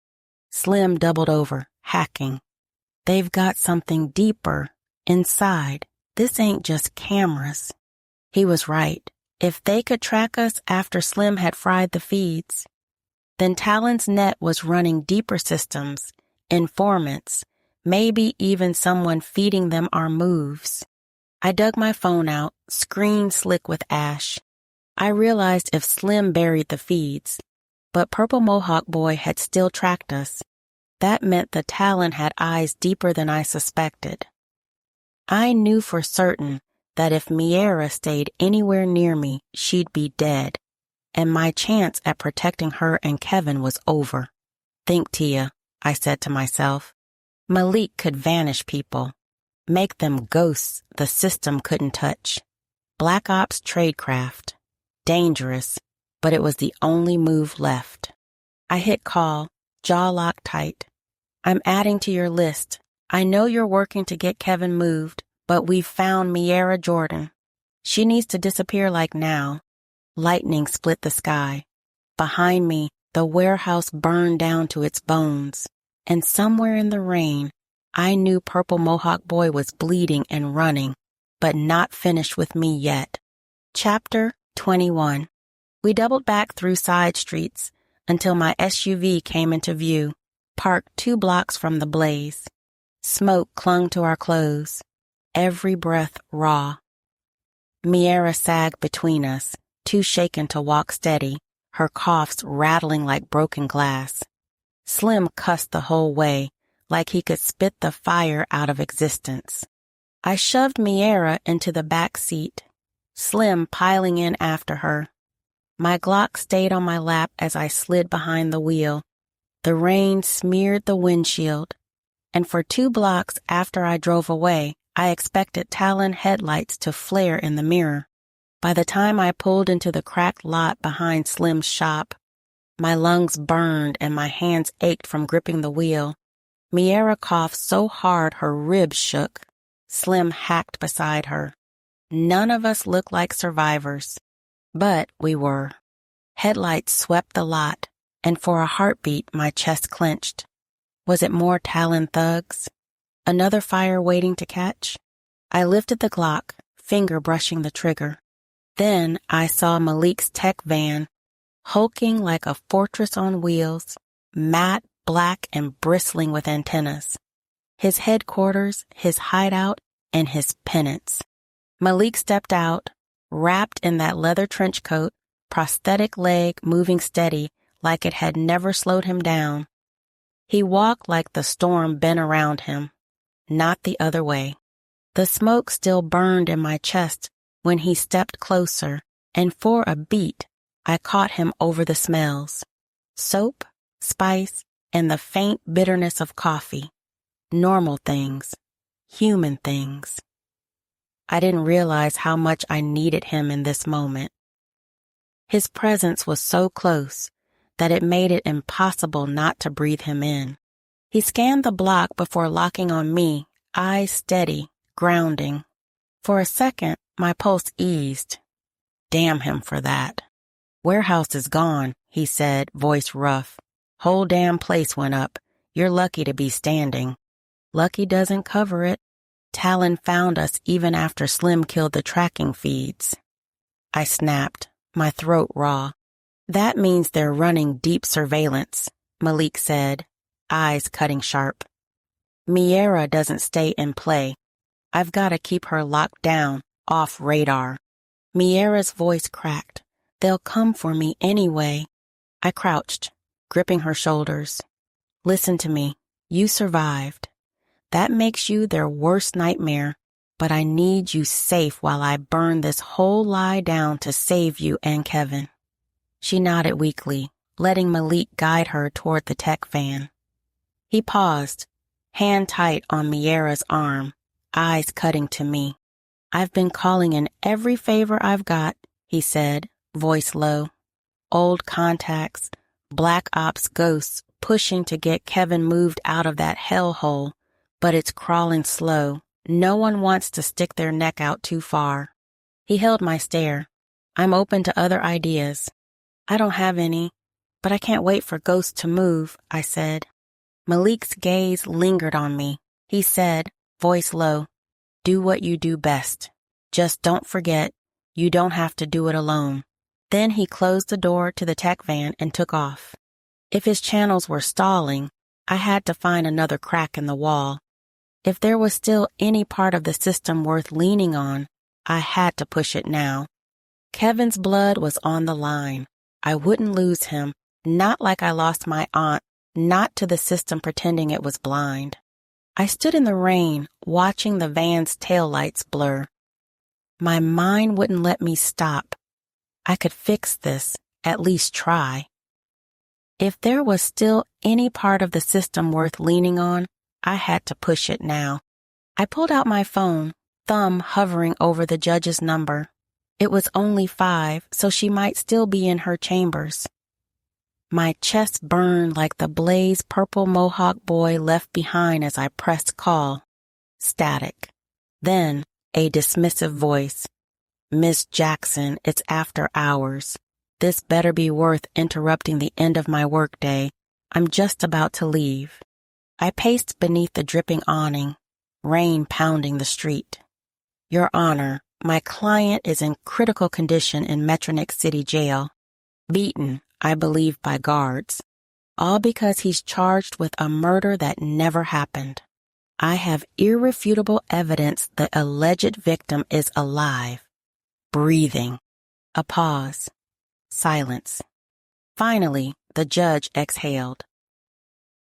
S1: Slim doubled over, hacking. "They've got something deeper. Inside. This ain't just cameras." He was right. If they could track us after Slim had fried the feeds, then Talon's net was running deeper systems, informants, maybe even someone feeding them our moves. I dug my phone out, screen slick with ash. I realized if Slim buried the feeds, but Purple Mohawk boy had still tracked us. That meant the Talon had eyes deeper than I suspected. I knew for certain that if Miera stayed anywhere near me, she'd be dead, and my chance at protecting her and Kevin was over. "Think, Tia," I said to myself. Malik could vanish people, make them ghosts the system couldn't touch. Black Ops tradecraft. Dangerous, but it was the only move left. I hit call, jaw locked tight. "I'm adding to your list. I know you're working to get Kevin moved, but we've found Miera Jordan. She needs to disappear like now." Lightning split the sky. Behind me, the warehouse burned down to its bones. And somewhere in the rain, I knew Purple Mohawk boy was bleeding and running, but not finished with me yet. Chapter 21. We doubled back through side streets until my SUV came into view, parked 2 blocks from the blaze. Smoke clung to our clothes, every breath raw. Miera sagged between us, too shaken to walk steady, her coughs rattling like broken glass. Slim cussed the whole way, like he could spit the fire out of existence. I shoved Miera into the back seat, Slim piling in after her. My Glock stayed on my lap as I slid behind the wheel. The rain smeared the windshield, and for 2 blocks after I drove away, I expected Talon headlights to flare in the mirror. By the time I pulled into the cracked lot behind Slim's shop, my lungs burned and my hands ached from gripping the wheel. Miera coughed so hard her ribs shook. Slim hacked beside her. None of us looked like survivors, but we were. Headlights swept the lot, and for a heartbeat my chest clenched. Was it more Talon thugs? Another fire waiting to catch? I lifted the Glock, finger brushing the trigger. Then I saw Malik's tech van, hulking like a fortress on wheels, matte, black, and bristling with antennas. His headquarters, his hideout, and his penance. Malik stepped out, wrapped in that leather trench coat, prosthetic leg moving steady like it had never slowed him down. He walked like the storm bent around him, not the other way. The smoke still burned in my chest when he stepped closer, and for a beat, I caught him over the smells. Soap, spice, and the faint bitterness of coffee. Normal things. Human things. I didn't realize how much I needed him in this moment. His presence was so close that it made it impossible not to breathe him in. He scanned the block before locking on me, eyes steady, grounding. For a second, my pulse eased. Damn him for that. Warehouse is gone, he said, voice rough. Whole damn place went up. You're lucky to be standing. Lucky doesn't cover it. Talon found us even after Slim killed the tracking feeds. I snapped, my throat raw. That means they're running deep surveillance, Malik said, eyes cutting sharp. Miera doesn't stay in play. I've got to keep her locked down, off radar. Miera's voice cracked. They'll come for me anyway. I crouched, gripping her shoulders. Listen to me. You survived. That makes you their worst nightmare, but I need you safe while I burn this whole lie down to save you and Kevin. She nodded weakly, letting Malik guide her toward the tech van. He paused, hand tight on Miera's arm, eyes cutting to me. I've been calling in every favor I've got, he said, voice low. Old contacts, black ops ghosts pushing to get Kevin moved out of that hellhole, but it's crawling slow. No one wants to stick their neck out too far. He held my stare. I'm open to other ideas. I don't have any, but I can't wait for ghosts to move, I said. Malik's gaze lingered on me. He said, voice low, do what you do best. Just don't forget, you don't have to do it alone. Then he closed the door to the tech van and took off. If his channels were stalling, I had to find another crack in the wall. If there was still any part of the system worth leaning on, I had to push it now. Kevin's blood was on the line. I wouldn't lose him, not like I lost my aunt, not to the system pretending it was blind. I stood in the rain, watching the van's taillights blur. My mind wouldn't let me stop. I could fix this, at least try. If there was still any part of the system worth leaning on, I had to push it now. I pulled out my phone, thumb hovering over the judge's number. It was only 5, so she might still be in her chambers. My chest burned like the blaze purple mohawk boy left behind as I pressed call. Static. Then a dismissive voice. Miss Jackson, it's after hours. This better be worth interrupting the end of my workday. I'm just about to leave. I paced beneath the dripping awning, rain pounding the street. Your Honor, my client is in critical condition in Metronix City jail, beaten, I believe, by guards, all because he's charged with a murder that never happened. I have irrefutable evidence the alleged victim is alive, breathing. A pause. Silence. Finally, the judge exhaled.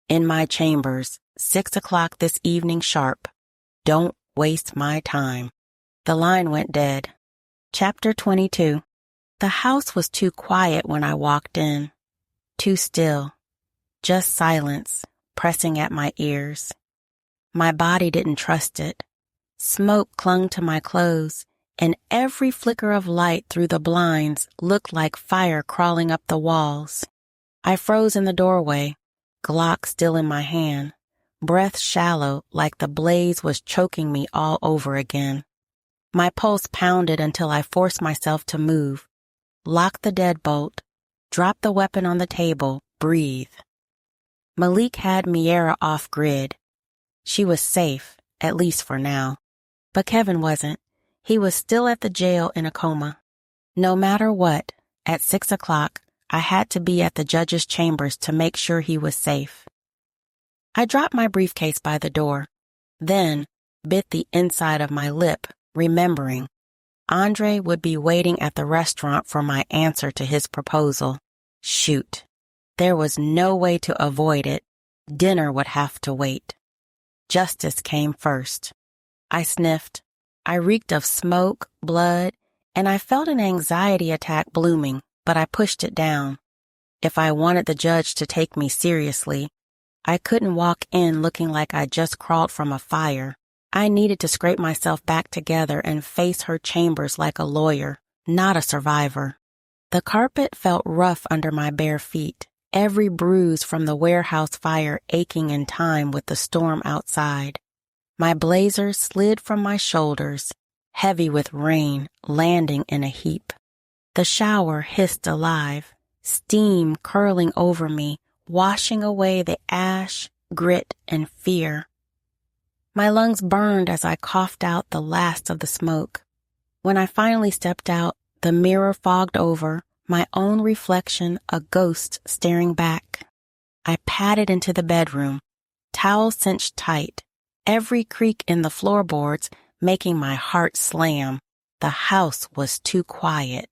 S1: In my chambers, 6 o'clock this evening sharp. Don't waste my time. The line went dead. Chapter 22. The house was too quiet when I walked in. Too still. Just silence, pressing at my ears. My body didn't trust it. Smoke clung to my clothes, and every flicker of light through the blinds looked like fire crawling up the walls. I froze in the doorway, Glock still in my hand, breath shallow like the blaze was choking me all over again. My pulse pounded until I forced myself to move, lock the deadbolt, drop the weapon on the table, breathe. Malik had Miera off-grid. She was safe, at least for now. But Kevin wasn't. He was still at the jail in a coma. No matter what, at 6 o'clock, I had to be at the judge's chambers to make sure he was safe. I dropped my briefcase by the door, then bit the inside of my lip, remembering Andre would be waiting at the restaurant for my answer to his proposal. Shoot. There was no way to avoid it. Dinner would have to wait. Justice came first. I sniffed. I reeked of smoke, blood, and I felt an anxiety attack blooming, but I pushed it down. If I wanted the judge to take me seriously, I couldn't walk in looking like I just crawled from a fire. I needed to scrape myself back together and face her chambers like a lawyer, not a survivor. The carpet felt rough under my bare feet, every bruise from the warehouse fire aching in time with the storm outside. My blazer slid from my shoulders, heavy with rain, landing in a heap. The shower hissed alive, steam curling over me, washing away the ash, grit, and fear. My lungs burned as I coughed out the last of the smoke. When I finally stepped out, the mirror fogged over, my own reflection a ghost staring back. I padded into the bedroom, towel cinched tight, every creak in the floorboards making my heart slam. The house was too quiet,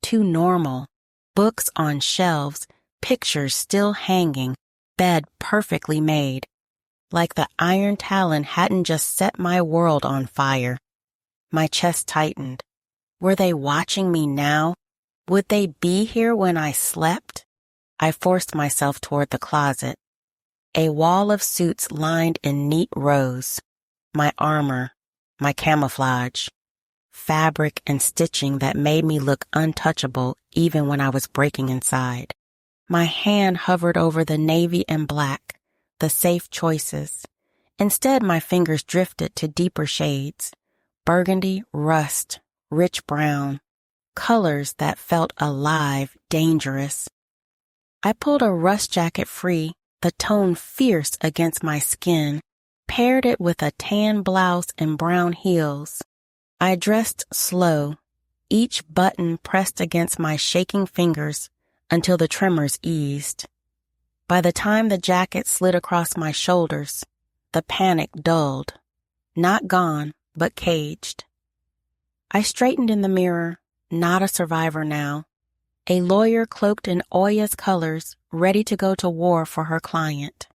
S1: too normal. Books on shelves, pictures still hanging, bed perfectly made. Like the Iron Talon hadn't just set my world on fire. My chest tightened. Were they watching me now? Would they be here when I slept? I forced myself toward the closet. A wall of suits lined in neat rows. My armor, my camouflage, fabric and stitching that made me look untouchable even when I was breaking inside. My hand hovered over the navy and black, the safe choices. Instead, my fingers drifted to deeper shades, burgundy, rust, rich brown, colors that felt alive, dangerous. I pulled a rust jacket free, the tone fierce against my skin, paired it with a tan blouse and brown heels. I dressed slow, each button pressed against my shaking fingers until the tremors eased. By the time the jacket slid across my shoulders, the panic dulled. Not gone, but caged. I straightened in the mirror, not a survivor now. A lawyer cloaked in Oya's colors, ready to go to war for her client.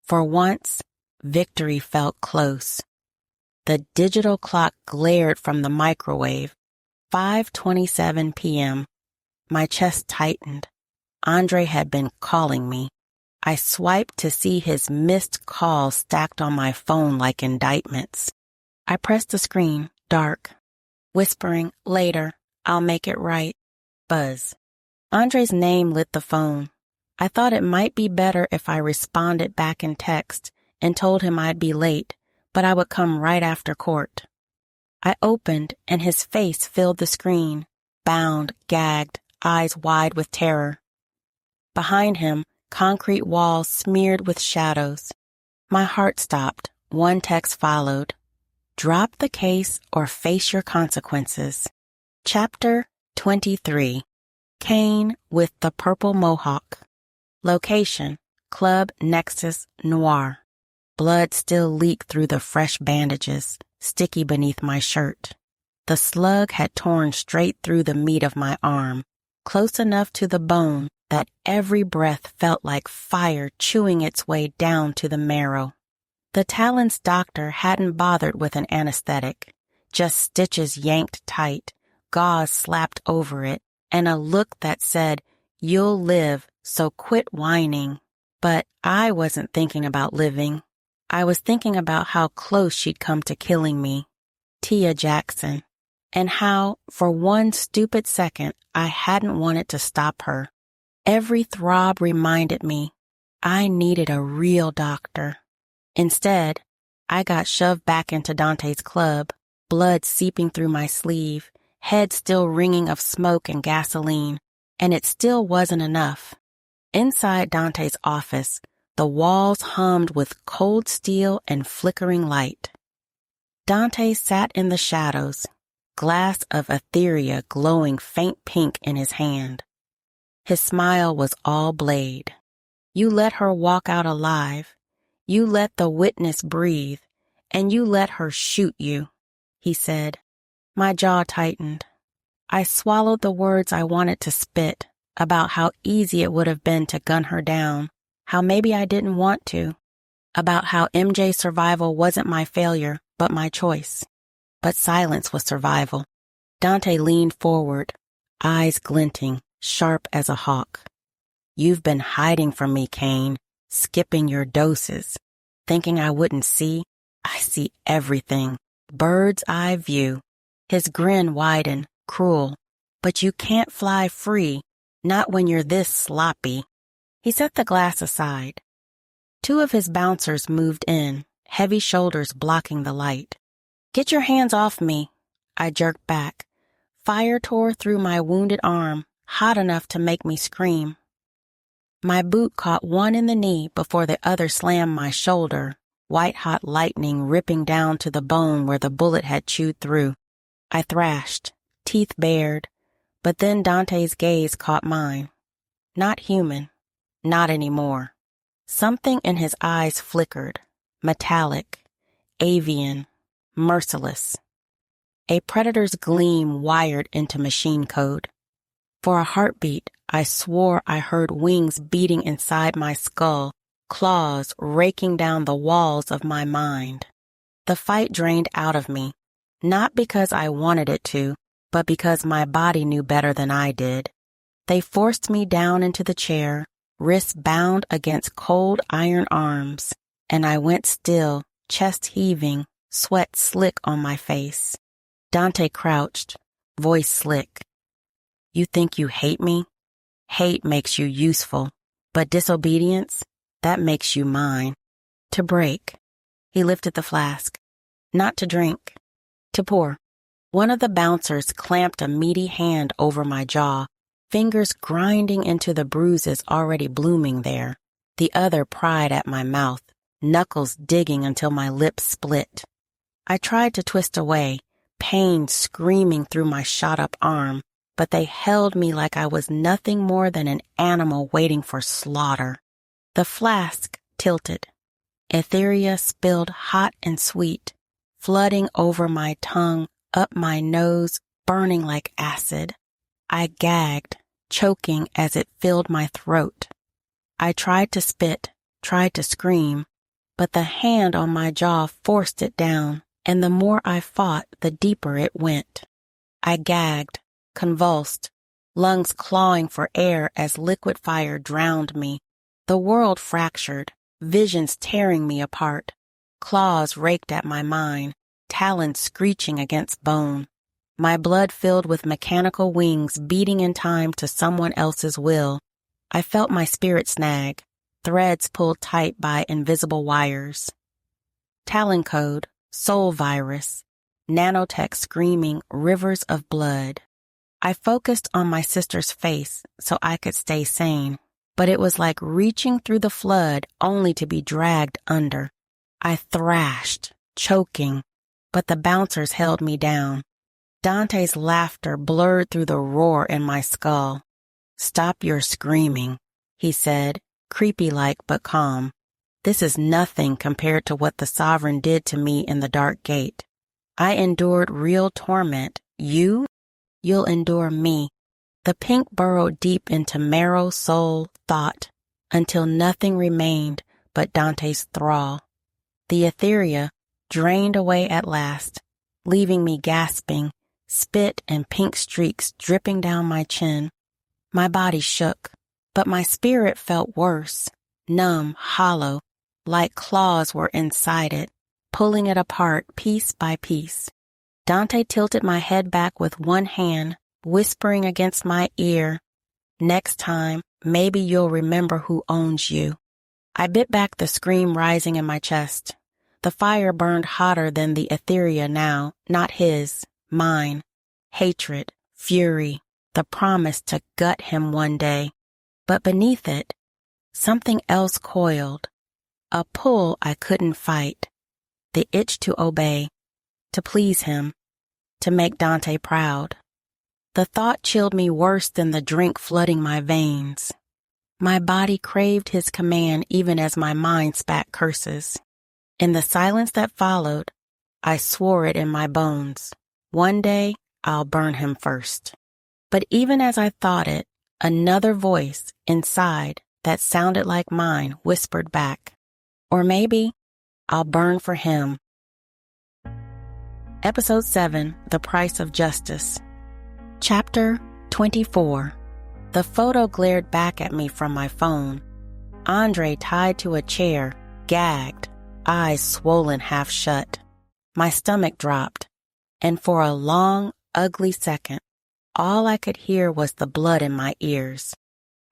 S1: For once, victory felt close. The digital clock glared from the microwave. 5:27 p.m. My chest tightened. Andre had been calling me. I swiped to see his missed calls stacked on my phone like indictments. I pressed the screen, dark, whispering, "Later, I'll make it right." Buzz. Andre's name lit the phone. I thought it might be better if I responded back in text and told him I'd be late, but I would come right after court. I opened, and his face filled the screen, bound, gagged, eyes wide with terror. Behind him, concrete walls smeared with shadows. My heart stopped. One text followed. Drop the case or face your consequences. Chapter 23. Kane with the Purple Mohawk. Location, Club Nexus Noir. Blood still leaked through the fresh bandages, sticky beneath my shirt. The slug had torn straight through the meat of my arm, close enough to the bone that every breath felt like fire chewing its way down to the marrow. The Talon's doctor hadn't bothered with an anesthetic, just stitches yanked tight, gauze slapped over it, and a look that said, "You'll live, so quit whining." But I wasn't thinking about living. I was thinking about how close she'd come to killing me. Tia Jackson. and how, for one stupid second, I hadn't wanted to stop her. Every throb reminded me I needed a real doctor. Instead, I got shoved back into Dante's club, blood seeping through my sleeve, head still ringing of smoke and gasoline, and it still wasn't enough. Inside Dante's office, the walls hummed with cold steel and flickering light. Dante sat in the shadows, glass of etheria glowing faint pink in his hand. His smile was all blade. You let her walk out alive. You let the witness breathe, and you let her shoot you, he said. My jaw tightened. I swallowed the words I wanted to spit about how easy it would have been to gun her down, how maybe I didn't want to, about how MJ's survival wasn't my failure, but my choice. But silence was survival. Dante leaned forward, eyes glinting, sharp as a hawk. You've been hiding from me, Kane, skipping your doses, thinking I wouldn't see. I see everything. Bird's eye view. His grin widened, cruel. But you can't fly free, not when you're this sloppy. He set the glass aside. Two of his bouncers moved in, heavy shoulders blocking the light. Get your hands off me. I jerked back. Fire tore through my wounded arm, hot enough to make me scream. My boot caught one in the knee before the other slammed my shoulder, white-hot lightning ripping down to the bone where the bullet had chewed through. I thrashed, teeth bared, but then Dante's gaze caught mine. Not human. Not anymore. Something in his eyes flickered, metallic, avian, merciless. A predator's gleam wired into machine code. For a heartbeat, I swore I heard wings beating inside my skull, claws raking down the walls of my mind. The fight drained out of me, not because I wanted it to, but because my body knew better than I did. They forced me down into the chair, wrists bound against cold iron arms, and I went still, chest heaving, sweat slick on my face. Dante crouched, voice slick. You think you hate me? Hate makes you useful, but disobedience, that makes you mine. To break. He lifted the flask. Not to drink. To pour. One of the bouncers clamped a meaty hand over my jaw, fingers grinding into the bruises already blooming there. The other pried at my mouth, knuckles digging until my lips split. I tried to twist away, pain screaming through my shot-up arm, but they held me like I was nothing more than an animal waiting for slaughter. The flask tilted. Etheria spilled hot and sweet, flooding over my tongue, up my nose, burning like acid. I gagged, choking as it filled my throat. I tried to spit, tried to scream, but the hand on my jaw forced it down, and the more I fought, the deeper it went. I gagged, convulsed, lungs clawing for air as liquid fire drowned me. The world fractured, visions tearing me apart. Claws raked at my mind, talons screeching against bone. My blood filled with mechanical wings beating in time to someone else's will. I felt my spirit snag, threads pulled tight by invisible wires. Talon code, soul virus, nanotech screaming rivers of blood. I focused on my sister's face so I could stay sane, but it was like reaching through the flood only to be dragged under. I thrashed, choking, but the bouncers held me down. Dante's laughter blurred through the roar in my skull. Stop your screaming, he said, creepy-like but calm. This is nothing compared to what the Sovereign did to me in the Dark Gate. I endured real torment. You'll endure me. The pink burrowed deep into marrow, soul, thought, until nothing remained but Dante's thrall. The etheria drained away at last, leaving me gasping, spit and pink streaks dripping down my chin. My body shook, but my spirit felt worse, numb, hollow, like claws were inside it, pulling it apart piece by piece. Dante tilted my head back with one hand, whispering against my ear, "Next time, maybe you'll remember who owns you." I bit back the scream rising in my chest. The fire burned hotter than the etheria now, not his, mine. Hatred, fury, the promise to gut him one day. But beneath it, something else coiled. A pull I couldn't fight. The itch to obey, to please him, to make Dante proud. The thought chilled me worse than the drink flooding my veins. My body craved his command even as my mind spat curses. In the silence that followed, I swore it in my bones. One day, I'll burn him first. But even as I thought it, another voice inside that sounded like mine whispered back, "Or maybe I'll burn for him." Episode 7, The Price of Justice. Chapter 24. The photo glared back at me from my phone. Andre tied to a chair, gagged, eyes swollen half shut. My stomach dropped, and for a long, ugly second, all I could hear was the blood in my ears.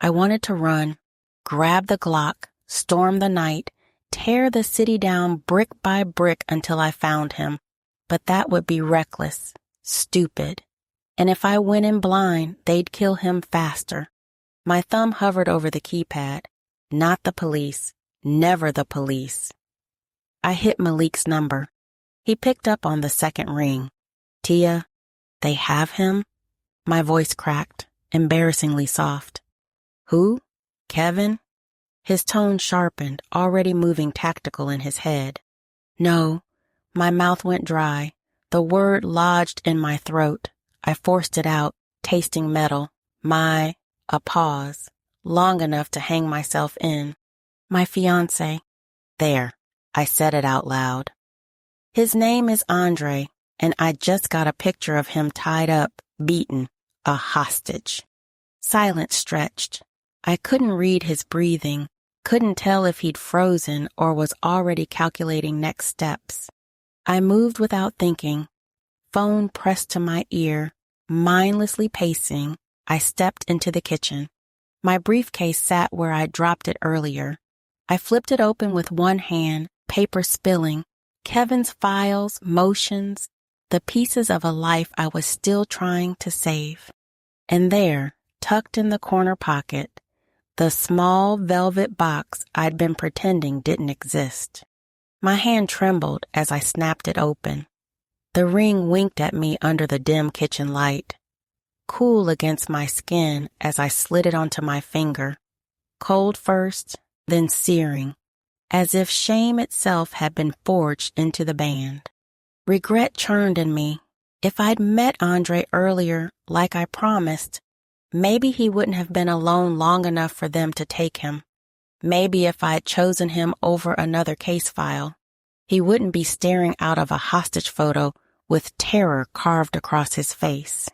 S1: I wanted to run, grab the Glock, storm the night, tear the city down brick by brick until I found him. But that would be reckless, stupid. And if I went in blind, they'd kill him faster. My thumb hovered over the keypad. Not the police. Never the police. I hit Malik's number. He picked up on the second ring. "Tia, they have him?" My voice cracked, embarrassingly soft. "Who? Kevin?" His tone sharpened, already moving tactical in his head. "No." My mouth went dry. The word lodged in my throat. I forced it out, tasting metal. A pause, long enough to hang myself in. "My fiancé." There, I said it out loud. "His name is Andre, and I just got a picture of him tied up, beaten, a hostage." Silence stretched. I couldn't read his breathing, couldn't tell if he'd frozen or was already calculating next steps. I moved without thinking. Phone pressed to my ear, mindlessly pacing, I stepped into the kitchen. My briefcase sat where I'd dropped it earlier. I flipped it open with one hand, paper spilling. Kevin's files, motions, the pieces of a life I was still trying to save. And there, tucked in the corner pocket, the small velvet box I'd been pretending didn't exist. My hand trembled as I snapped it open. The ring winked at me under the dim kitchen light, cool against my skin as I slid it onto my finger, cold first, then searing, as if shame itself had been forged into the band. Regret churned in me. If I'd met Andre earlier, like I promised, maybe he wouldn't have been alone long enough for them to take him. Maybe if I'd chosen him over another case file, he wouldn't be staring out of a hostage photo with terror carved across his face.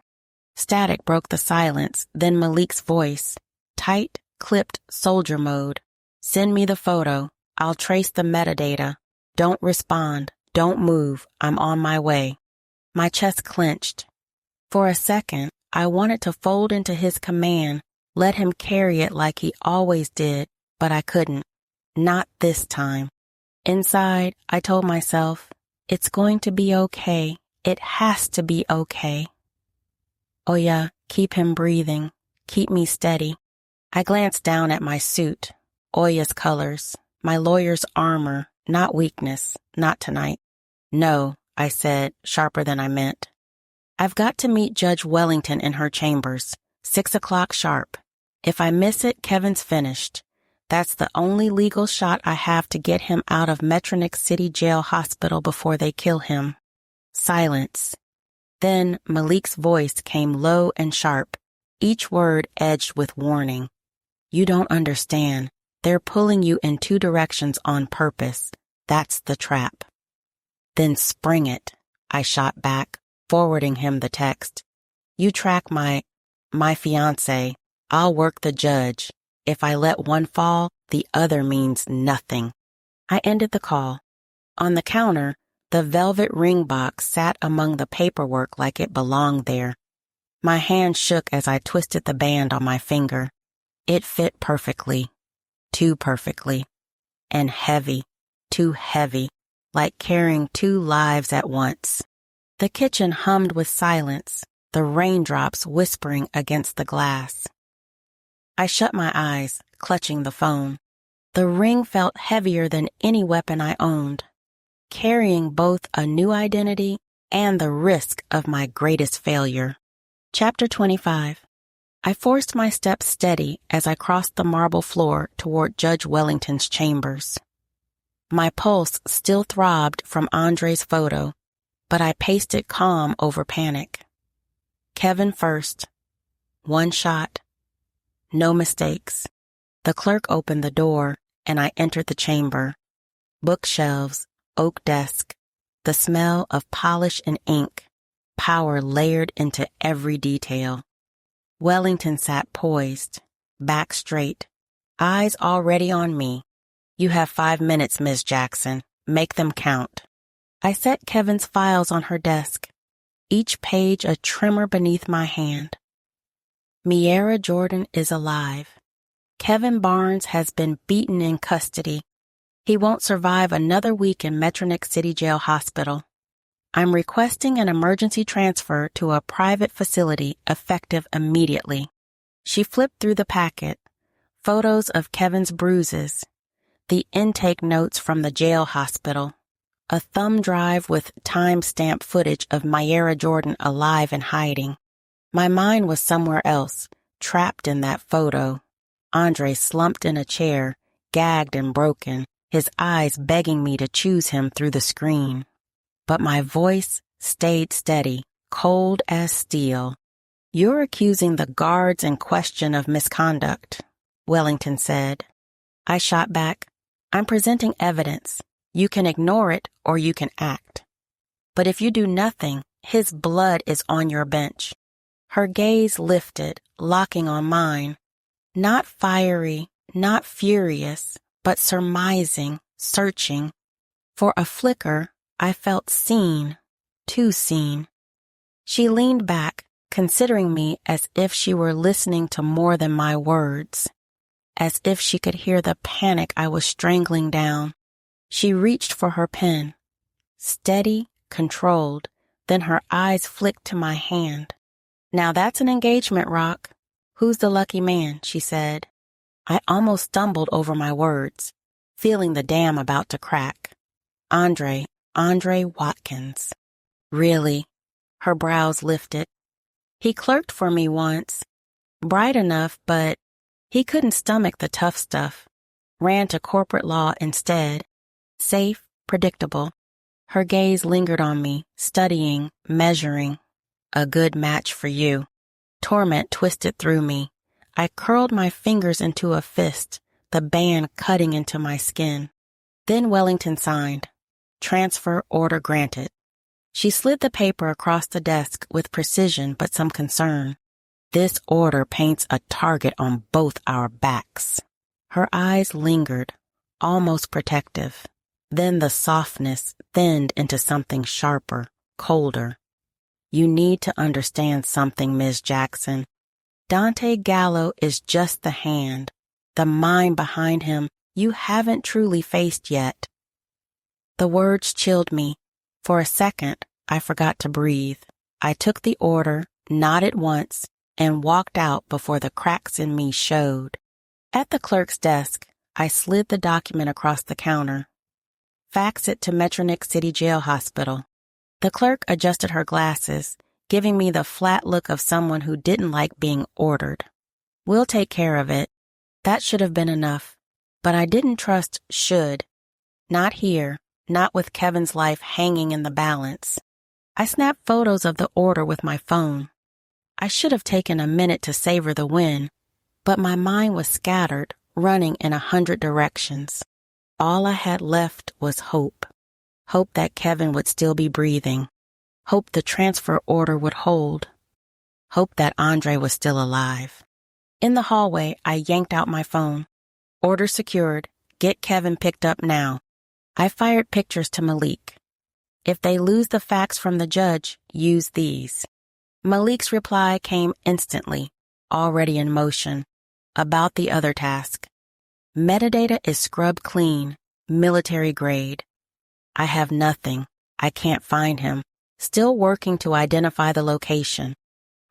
S1: Static broke the silence, then Malik's voice, tight, clipped soldier mode. "Send me the photo. I'll trace the metadata. Don't respond. Don't move. I'm on my way." My chest clenched. For a second, I wanted to fold into his command, let him carry it like he always did, but I couldn't. Not this time. Inside, I told myself, it's going to be okay. It has to be okay. Oh yeah, keep him breathing. Keep me steady. I glanced down at my suit, Oya's colors, my lawyer's armor, not weakness, not tonight. "No," I said, sharper than I meant. "I've got to meet Judge Wellington in her chambers, 6 o'clock sharp. If I miss it, Kevin's finished. That's the only legal shot I have to get him out of Metronix City Jail Hospital before they kill him." Silence. Then Malik's voice came low and sharp, each word edged with warning. "You don't understand. They're pulling you in 2 directions on purpose. That's the trap." "Then spring it," I shot back, forwarding him the text. "You track my fiancé. I'll work the judge. If I let one fall, the other means nothing." I ended the call. On the counter, The velvet ring box sat among the paperwork like it belonged there. My hand shook as I twisted the band on my finger. It fit perfectly, too perfectly, and heavy, too heavy, like carrying two lives at once. The kitchen hummed with silence, the raindrops whispering against the glass. I shut my eyes, clutching the phone. The ring felt heavier than any weapon I owned, carrying both a new identity and the risk of my greatest failure. Chapter 25. I forced my steps steady as I crossed the marble floor toward Judge Wellington's chambers. My pulse still throbbed from Andre's photo, but I paced it calm over panic. Kevin first. One shot. No mistakes. The clerk opened the door, and I entered the chamber. Bookshelves, oak desk, the smell of polish and ink, power layered into every detail. Wellington sat poised, back straight, eyes already on me. You have 5 minutes, Ms. Jackson. Make them count. I set Kevin's files on her desk, each page a tremor beneath my hand. Miera Jordan is alive. Kevin Barnes has been beaten in custody. He won't survive another week in Metronix City Jail Hospital. I'm requesting an emergency transfer to a private facility effective immediately. She flipped through the packet, photos of Kevin's bruises, the intake notes from the jail hospital, a thumb drive with time-stamped footage of Miera Jordan alive and hiding. My mind was somewhere else, trapped in that photo. Andre slumped in a chair, gagged and broken, his eyes begging me to choose him through the screen. But my voice stayed steady, cold as steel. You're accusing the guards in question of misconduct, Wellington said. I shot back. I'm presenting evidence. You can ignore it or you can act. But if you do nothing, his blood is on your bench. Her gaze lifted, locking on mine. Not fiery, not furious, but surmising, searching. For a flicker, I felt seen, too seen. She leaned back, considering me as if she were listening to more than my words, as if she could hear the panic I was strangling down. She reached for her pen, steady, controlled, then her eyes flicked to my hand. Now that's an engagement, Rock. Who's the lucky man, she said. I almost stumbled over my words, feeling the dam about to crack. Andre Watkins. Really? Her brows lifted. He clerked for me once. Bright enough, but he couldn't stomach the tough stuff. Ran to corporate law instead. Safe, predictable. Her gaze lingered on me, studying, measuring. A good match for you. Torment twisted through me. I curled my fingers into a fist, the band cutting into my skin. Then Wellington signed. Transfer order granted. She slid the paper across the desk with precision but some concern. This order paints a target on both our backs. Her eyes lingered, almost protective. Then the softness thinned into something sharper, colder. You need to understand something, Ms. Jackson. Dante Gallo is just the hand, the mind behind him you haven't truly faced yet. The words chilled me. For a second, I forgot to breathe. I took the order, nodded once, and walked out before the cracks in me showed. At the clerk's desk, I slid the document across the counter. Fax it to Metronix City Jail Hospital. The clerk adjusted her glasses, giving me the flat look of someone who didn't like being ordered. We'll take care of it. That should have been enough. But I didn't trust should. Not here, not with Kevin's life hanging in the balance. I snapped photos of the order with my phone. I should have taken a minute to savor the win, but my mind was scattered, running in 100 directions. All I had left was hope. Hope that Kevin would still be breathing. Hope the transfer order would hold. Hope that Andre was still alive. In the hallway, I yanked out my phone. Order secured. Get Kevin picked up now. I fired pictures to Malik. If they lose the facts from the judge, use these. Malik's reply came instantly, already in motion, about the other task. Metadata is scrubbed clean, military grade. I have nothing. I can't find him. Still working to identify the location.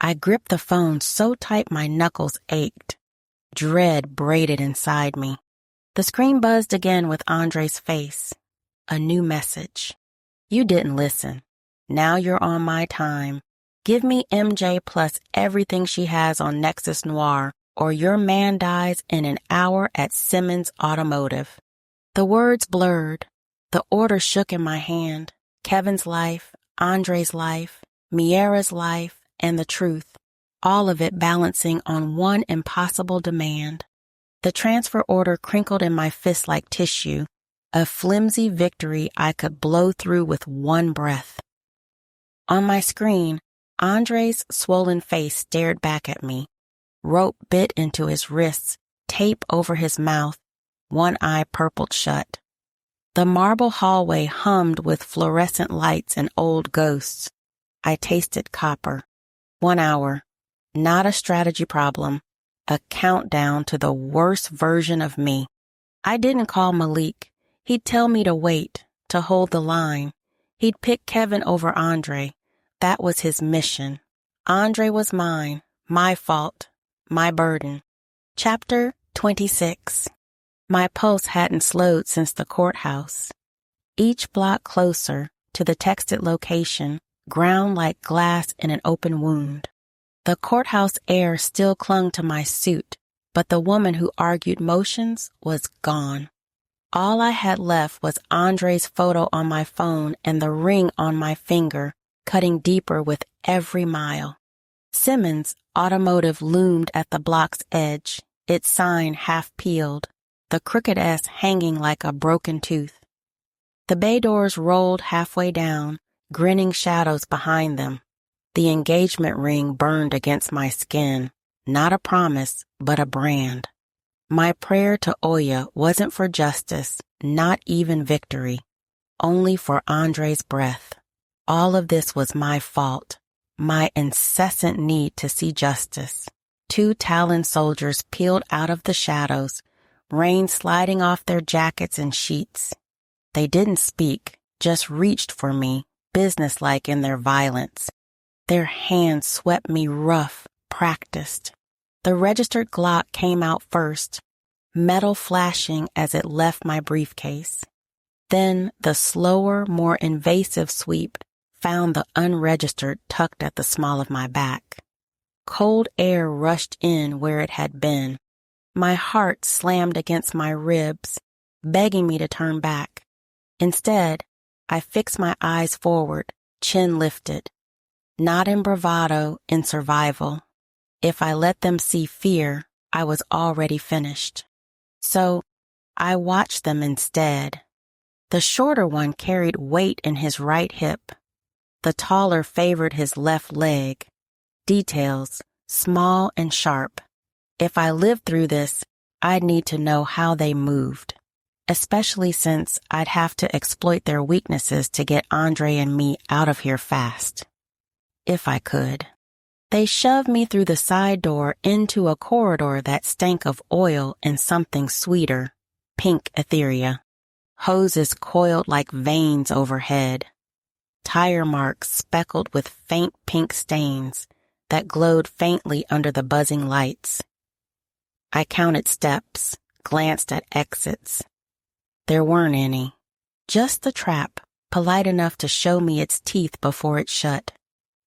S1: I gripped the phone so tight my knuckles ached. Dread braided inside me. The screen buzzed again with Andre's face. A new message. You didn't listen. Now you're on my time. Give me MJ plus everything she has on Nexus Noir, or your man dies in an hour at Simmons Automotive. The words blurred. The order shook in my hand. Kevin's life, Andre's life, Miera's life, and the truth. All of it balancing on one impossible demand. The transfer order crinkled in my fist like tissue, a flimsy victory I could blow through with one breath. On my screen, Andre's swollen face stared back at me. Rope bit into his wrists, tape over his mouth, one eye purpled shut. The marble hallway hummed with fluorescent lights and old ghosts. I tasted copper. 1 hour. Not a strategy problem. A countdown to the worst version of me. I didn't call Malik. He'd tell me to wait, to hold the line. He'd pick Kevin over Andre. That was his mission. Andre was mine, my fault, my burden. Chapter 26. My pulse hadn't slowed since the courthouse. Each block closer to the texted location, ground like glass in an open wound. The courthouse air still clung to my suit, but the woman who argued motions was gone. All I had left was Andre's photo on my phone and the ring on my finger, cutting deeper with every mile. Simmons Automotive loomed at the block's edge, its sign half peeled, the crooked S hanging like a broken tooth. The bay doors rolled halfway down, grinning shadows behind them. The engagement ring burned against my skin, not a promise, but a brand. My prayer to Oya wasn't for justice, not even victory, only for Andre's breath. All of this was my fault, my incessant need to see justice. 2 Talon soldiers peeled out of the shadows, rain sliding off their jackets and sheets. They didn't speak, just reached for me, businesslike in their violence. Their hands swept me rough, practiced. The registered Glock came out first, metal flashing as it left my briefcase. Then the slower, more invasive sweep found the unregistered tucked at the small of my back. Cold air rushed in where it had been. My heart slammed against my ribs, begging me to turn back. Instead, I fixed my eyes forward, chin lifted. Not in bravado, in survival. If I let them see fear, I was already finished. So I watched them instead. The shorter one carried weight in his right hip. The taller favored his left leg. Details, small and sharp. If I lived through this, I'd need to know how they moved, especially since I'd have to exploit their weaknesses to get Andre and me out of here fast. If I could. They shoved me through the side door into a corridor that stank of oil and something sweeter, pink etheria. Hoses coiled like veins overhead. Tire marks speckled with faint pink stains that glowed faintly under the buzzing lights. I counted steps, glanced at exits. There weren't any. Just the trap, polite enough to show me its teeth before it shut.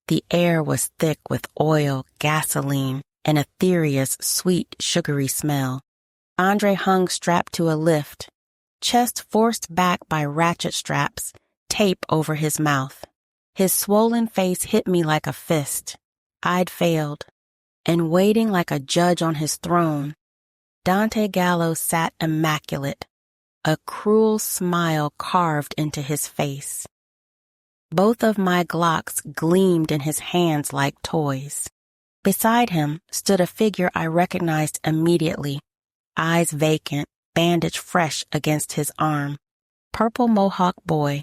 S1: The air was thick with oil, gasoline, and Etheria's sweet, sugary smell. Andre hung strapped to a lift, chest forced back by ratchet straps, tape over his mouth. His swollen face hit me like a fist. I'd failed. And waiting like a judge on his throne, Dante Gallo sat immaculate, a cruel smile carved into his face. Both of my Glocks gleamed in his hands like toys. Beside him stood a figure I recognized immediately, eyes vacant, bandage fresh against his arm. Purple Mohawk boy,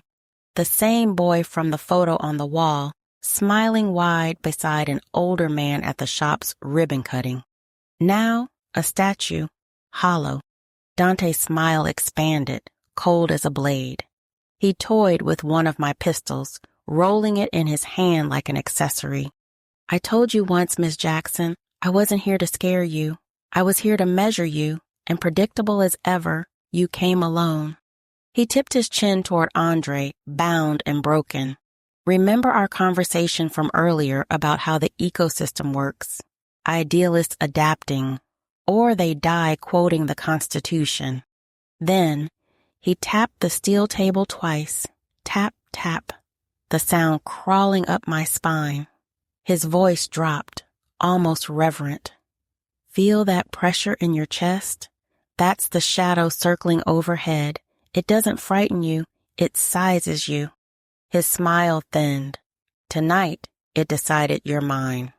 S1: The same boy from the photo on the wall, smiling wide beside an older man at the shop's ribbon cutting. Now, a statue, hollow. Dante's smile expanded, cold as a blade. He toyed with one of my pistols, rolling it in his hand like an accessory. I told you once, Miss Jackson, I wasn't here to scare you. I was here to measure you, and predictable as ever, you came alone. He tipped his chin toward Andre, bound and broken. Remember our conversation from earlier about how the ecosystem works? Idealists adapting, or they die quoting the Constitution. Then, he tapped the steel table twice, tap, tap, the sound crawling up my spine. His voice dropped, almost reverent. Feel that pressure in your chest? That's the shadow circling overhead. It doesn't frighten you, it sizes you. His smile thinned. Tonight, it decided you're mine.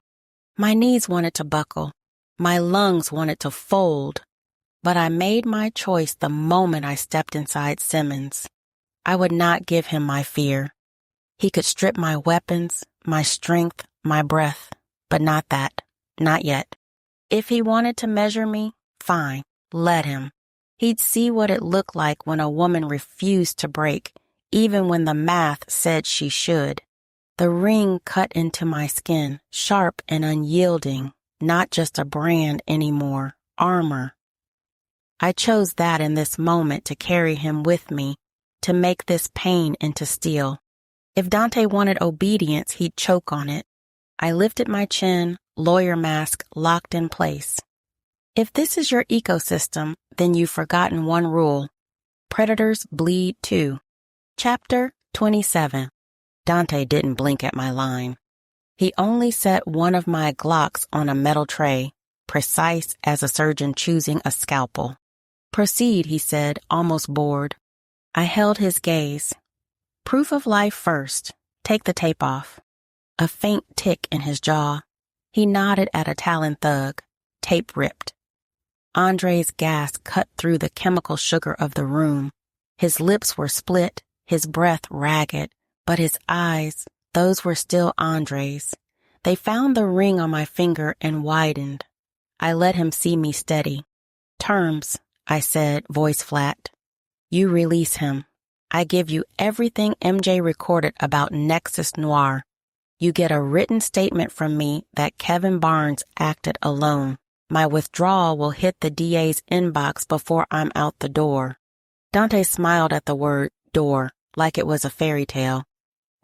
S1: My knees wanted to buckle. My lungs wanted to fold. But I made my choice the moment I stepped inside Simmons. I would not give him my fear. He could strip my weapons, my strength, my breath, but not that. Not yet. If he wanted to measure me, fine, let him. He'd see what it looked like when a woman refused to break, even when the math said she should. The ring cut into my skin, sharp and unyielding, not just a brand anymore, armor. I chose that in this moment to carry him with me, to make this pain into steel. If Dante wanted obedience, he'd choke on it. I lifted my chin, lawyer mask locked in place. If this is your ecosystem, then you've forgotten one rule. Predators bleed too. Chapter 27. Dante didn't blink at my line. He only set one of my Glocks on a metal tray, precise as a surgeon choosing a scalpel. Proceed, he said, almost bored. I held his gaze. Proof of life first. Take the tape off. A faint tick in his jaw. He nodded at a Talon thug. Tape ripped. Andre's gas cut through the chemical sugar of the room. His lips were split, his breath ragged, but his eyes, those were still Andre's. They found the ring on my finger and widened. I let him see me steady. Terms, I said, voice flat. You release him. I give you everything MJ recorded about Nexus Noir. You get a written statement from me that Kevin Barnes acted alone. My withdrawal will hit the DA's inbox before I'm out the door. Dante smiled at the word door, like it was a fairy tale.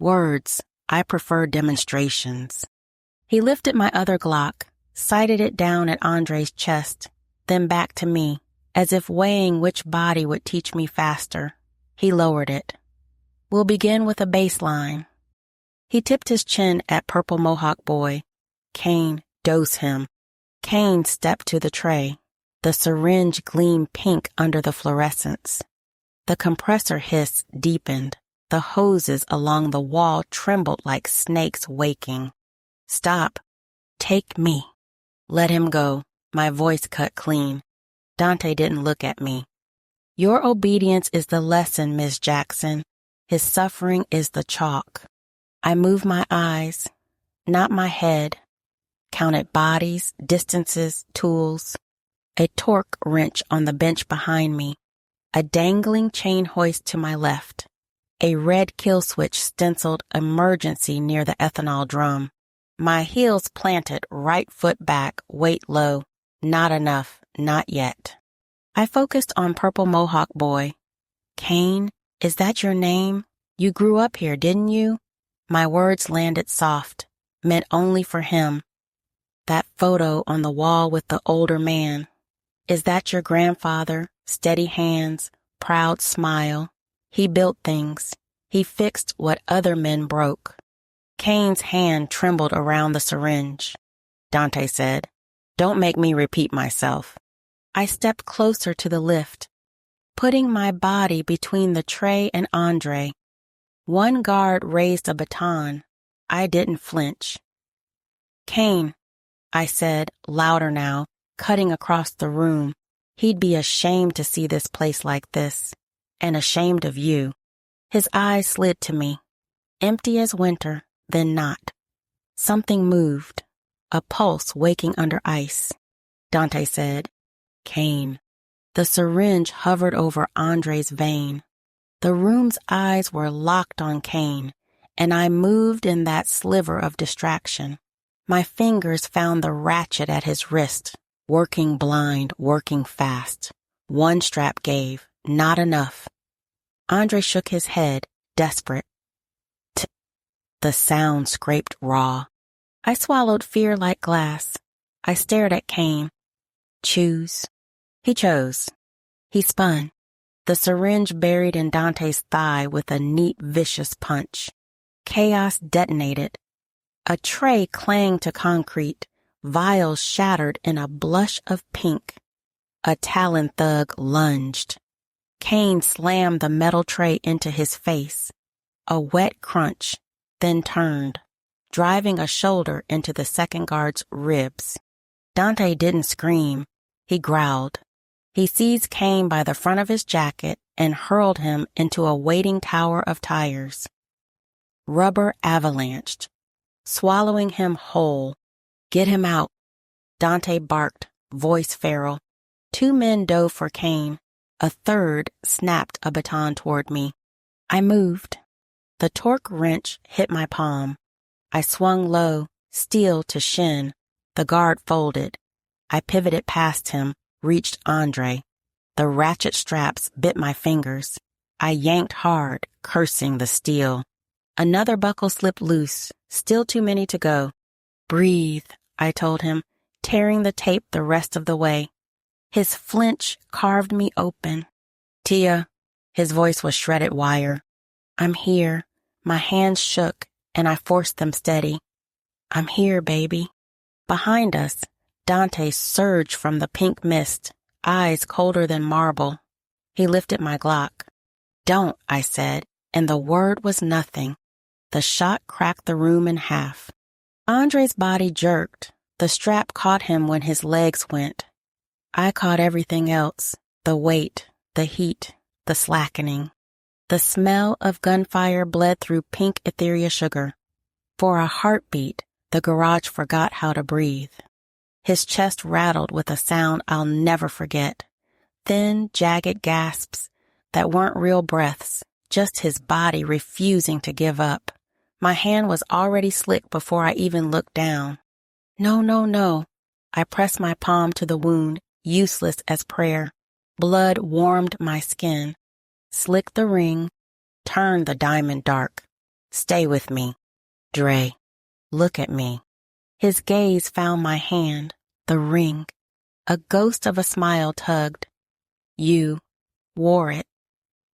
S1: Words, I prefer demonstrations. He lifted my other Glock, sighted it down at Andre's chest, then back to me, as if weighing which body would teach me faster. He lowered it. We'll begin with a baseline. He tipped his chin at Purple Mohawk Boy. Kane, dose him. Kane stepped to the tray. The syringe gleamed pink under the fluorescence. The compressor hiss deepened. The hoses along the wall trembled like snakes waking. Stop. Take me. Let him go. My voice cut clean. Dante didn't look at me. Your obedience is the lesson, Miss Jackson. His suffering is the chalk. I moved my eyes, not my head. Counted bodies, distances, tools. A torque wrench on the bench behind me. A dangling chain hoist to my left. A red kill switch stenciled emergency near the ethanol drum. My heels planted, right foot back, weight low. Not enough, not yet. I focused on Purple Mohawk Boy. Kane, is that your name? You grew up here, didn't you? My words landed soft, meant only for him. That photo on the wall with the older man. Is that your grandfather? Steady hands, proud smile. He built things. He fixed what other men broke. Kane's hand trembled around the syringe. Dante said, Don't make me repeat myself. I stepped closer to the lift, putting my body between the tray and Andre. One guard raised a baton. I didn't flinch. Kane, I said, louder now, cutting across the room. He'd be ashamed to see this place like this, and ashamed of you. His eyes slid to me, empty as winter, then not. Something moved, a pulse waking under ice. Dante said, "Kane." The syringe hovered over Andre's vein. The room's eyes were locked on Kane, and I moved in that sliver of distraction. My fingers found the ratchet at his wrist, working blind, working fast. One strap gave, not enough. Andre shook his head, desperate. The sound scraped raw. I swallowed fear like glass. I stared at Kane. Choose. He chose. He spun. The syringe buried in Dante's thigh with a neat, vicious punch. Chaos detonated. A tray clanged to concrete, vials shattered in a blush of pink. A Talon thug lunged. Kane slammed the metal tray into his face. A wet crunch, then turned, driving a shoulder into the second guard's ribs. Dante didn't scream. He growled. He seized Kane by the front of his jacket and hurled him into a waiting tower of tires. Rubber avalanched, swallowing him whole. Get him out, Dante barked, voice feral. 2 men dove for Kane. A third snapped a baton toward me. I moved. The torque wrench hit my palm. I swung low, steel to shin. The guard folded. I pivoted past him, reached Andre. The ratchet straps bit my fingers. I yanked hard, cursing the steel. Another buckle slipped loose, still too many to go. Breathe, I told him, tearing the tape the rest of the way. His flinch carved me open. Tia, his voice was shredded wire. I'm here. My hands shook, and I forced them steady. I'm here, baby. Behind us, Dante surged from the pink mist, eyes colder than marble. He lifted my Glock. Don't, I said, and the word was nothing. The shot cracked the room in half. Andre's body jerked. The strap caught him when his legs went. I caught everything else, the weight, the heat, the slackening. The smell of gunfire bled through pink ethereal sugar. For a heartbeat, the garage forgot how to breathe. His chest rattled with a sound I'll never forget. Thin, jagged gasps that weren't real breaths, just his body refusing to give up. My hand was already slick before I even looked down. No, no, no. I pressed my palm to the wound, useless as prayer. Blood warmed my skin. Slicked the ring, turned the diamond dark. Stay with me. Dre, look at me. His gaze found my hand, the ring. A ghost of a smile tugged. You wore it.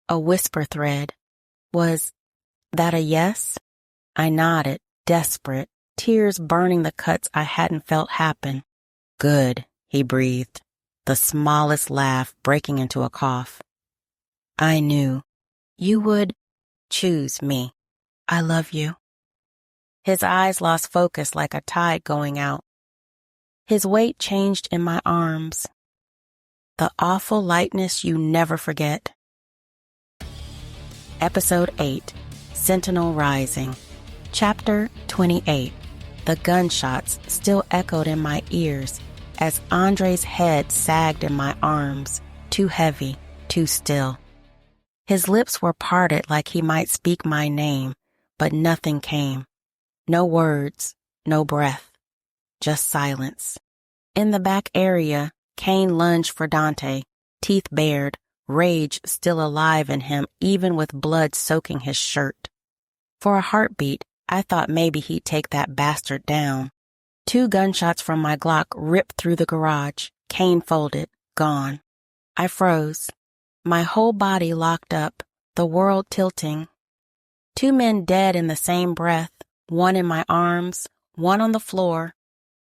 S1: A whisper thread. Was that a yes? I nodded, desperate, tears burning the cuts I hadn't felt happen. Good, he breathed, the smallest laugh breaking into a cough. I knew. You would choose me. I love you. His eyes lost focus like a tide going out. His weight changed in my arms. The awful lightness you never forget. Episode 8, Sentinel Rising. Chapter 28. The gunshots still echoed in my ears as Andre's head sagged in my arms, too heavy, too still. His lips were parted like he might speak my name, but nothing came. No words, no breath, just silence. In the back area, Kane lunged for Dante, teeth bared, rage still alive in him even with blood soaking his shirt. For a heartbeat, I thought maybe he'd take that bastard down. 2 gunshots from my Glock ripped through the garage. Kane folded, gone. I froze. My whole body locked up, the world tilting. 2 men dead in the same breath, one in my arms, one on the floor.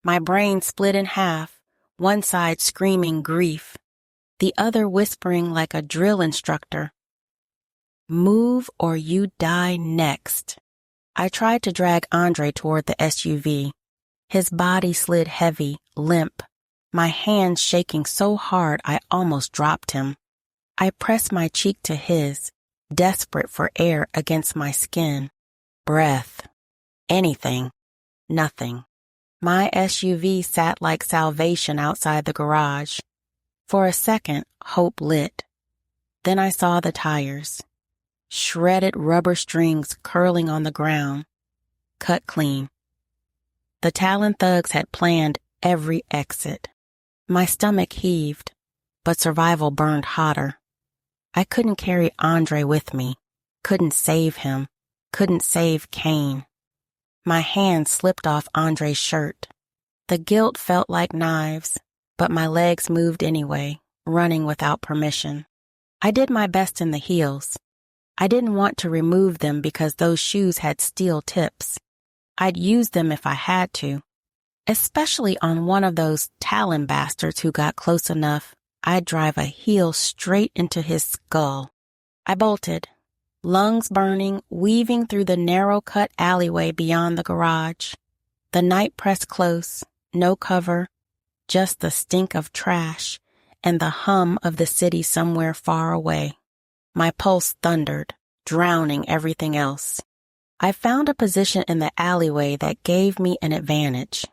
S1: My brain split in half, one side screaming grief, the other whispering like a drill instructor. Move or you die next. I tried to drag Andre toward the SUV. His body slid heavy, limp, my hands shaking so hard I almost dropped him. I pressed my cheek to his, desperate for air against my skin, breath, anything, nothing. My SUV sat like salvation outside the garage. For a second, hope lit. Then I saw the tires. Shredded rubber strings curling on the ground. Cut clean. The Talon thugs had planned every exit. My stomach heaved, but survival burned hotter. I couldn't carry Andre with me. Couldn't save him. Couldn't save Kane. My hand slipped off Andre's shirt. The guilt felt like knives, but my legs moved anyway, running without permission. I did my best in the heels. I didn't want to remove them because those shoes had steel tips. I'd use them if I had to, especially on one of those Talon bastards who got close enough, I'd drive a heel straight into his skull. I bolted, lungs burning, weaving through the narrow-cut alleyway beyond the garage. The night pressed close, no cover, just the stink of trash and the hum of the city somewhere far away. My pulse thundered, drowning everything else. I found a position in the alleyway that gave me an advantage.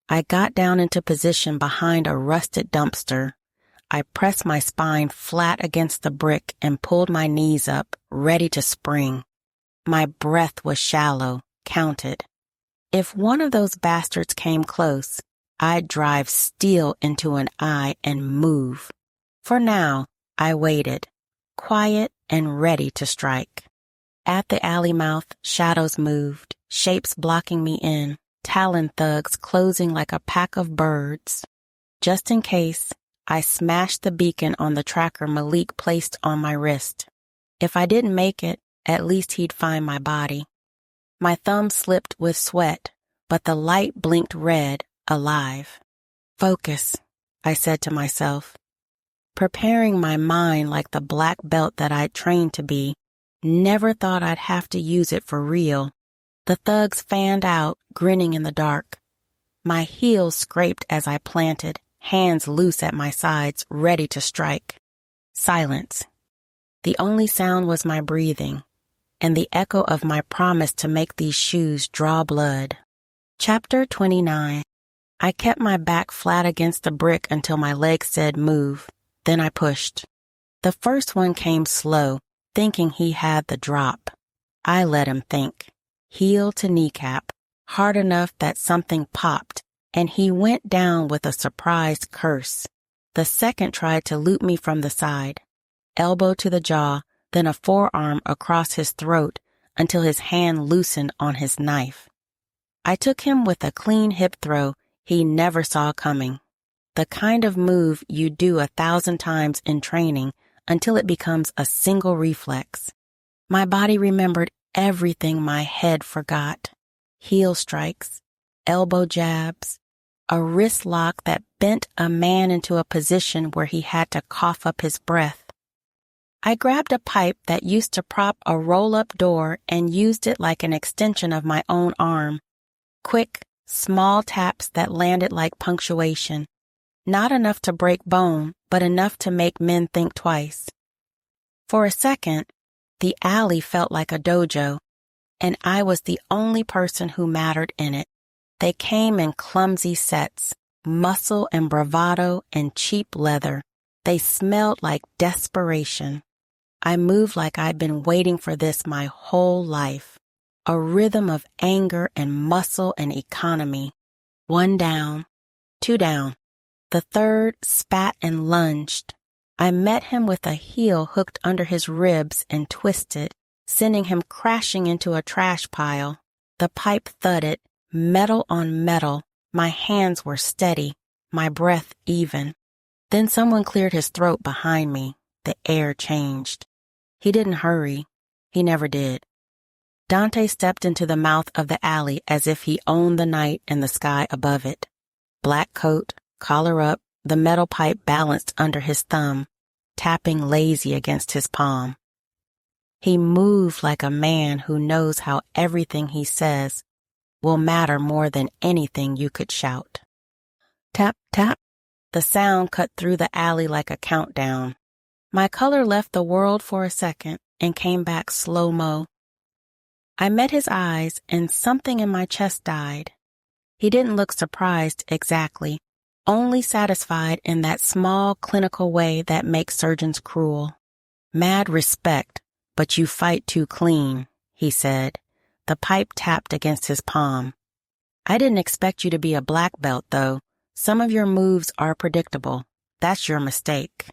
S1: I got down into position behind a rusted dumpster. I pressed my spine flat against the brick and pulled my knees up, ready to spring. My breath was shallow, counted. If one of those bastards came close, I'd drive steel into an eye and move. For now, I waited, quiet and ready to strike. At the alley mouth, shadows moved, shapes blocking me in, Talon thugs closing like a pack of birds. Just in case, I smashed the beacon on the tracker Malik placed on my wrist. If I didn't make it, at least he'd find my body. My thumb slipped with sweat, but the light blinked red, alive. Focus, I said to myself. Preparing my mind like the black belt that I'd trained to be, never thought I'd have to use it for real. The thugs fanned out, grinning in the dark. My heels scraped as I planted, hands loose at my sides, ready to strike. Silence. The only sound was my breathing, and the echo of my promise to make these shoes draw blood. Chapter 29. I kept my back flat against the brick until my legs said move. Then I pushed. The first one came slow, thinking he had the drop. I let him think. Heel to kneecap, hard enough that something popped, and he went down with a surprised curse. The second tried to loop me from the side. Elbow to the jaw, then a forearm across his throat until his hand loosened on his knife. I took him with a clean hip throw he never saw coming. The kind of move you do 1,000 times in training until it becomes a single reflex. My body remembered everything my head forgot. Heel strikes, elbow jabs, a wrist lock that bent a man into a position where he had to cough up his breath. I grabbed a pipe that used to prop a roll-up door and used it like an extension of my own arm. Quick, small taps that landed like punctuation. Not enough to break bone, but enough to make men think twice. For a second, the alley felt like a dojo, and I was the only person who mattered in it. They came in clumsy sets, muscle and bravado and cheap leather. They smelled like desperation. I moved like I'd been waiting for this my whole life. A rhythm of anger and muscle and economy. 1 down, 2 down. The third spat and lunged. I met him with a heel hooked under his ribs and twisted, sending him crashing into a trash pile. The pipe thudded, metal on metal. My hands were steady, my breath even. Then someone cleared his throat behind me. The air changed. He didn't hurry. He never did. Dante stepped into the mouth of the alley as if he owned the night and the sky above it. Black coat, collar up, the metal pipe balanced under his thumb, tapping lazy against his palm. He moved like a man who knows how everything he says will matter more than anything you could shout. Tap, tap. The sound cut through the alley like a countdown. My color left the world for a second, and came back slow-mo. I met his eyes and something in my chest died. He didn't look surprised exactly, only satisfied in that small clinical way that makes surgeons cruel. "Mad respect, but you fight too clean," he said. The pipe tapped against his palm. "I didn't expect you to be a black belt, though. Some of your moves are predictable. That's your mistake."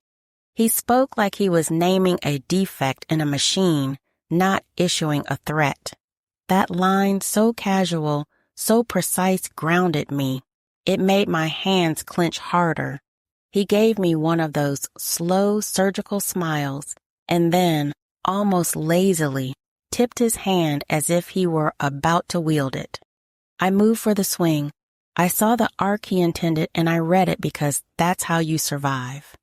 S1: He spoke like he was naming a defect in a machine, not issuing a threat. That line, so casual, so precise, grounded me. It made my hands clench harder. He gave me one of those slow surgical smiles and then, almost lazily, tipped his hand as if he were about to wield it. I moved for the swing. I saw the arc he intended and I read it because that's how you survive.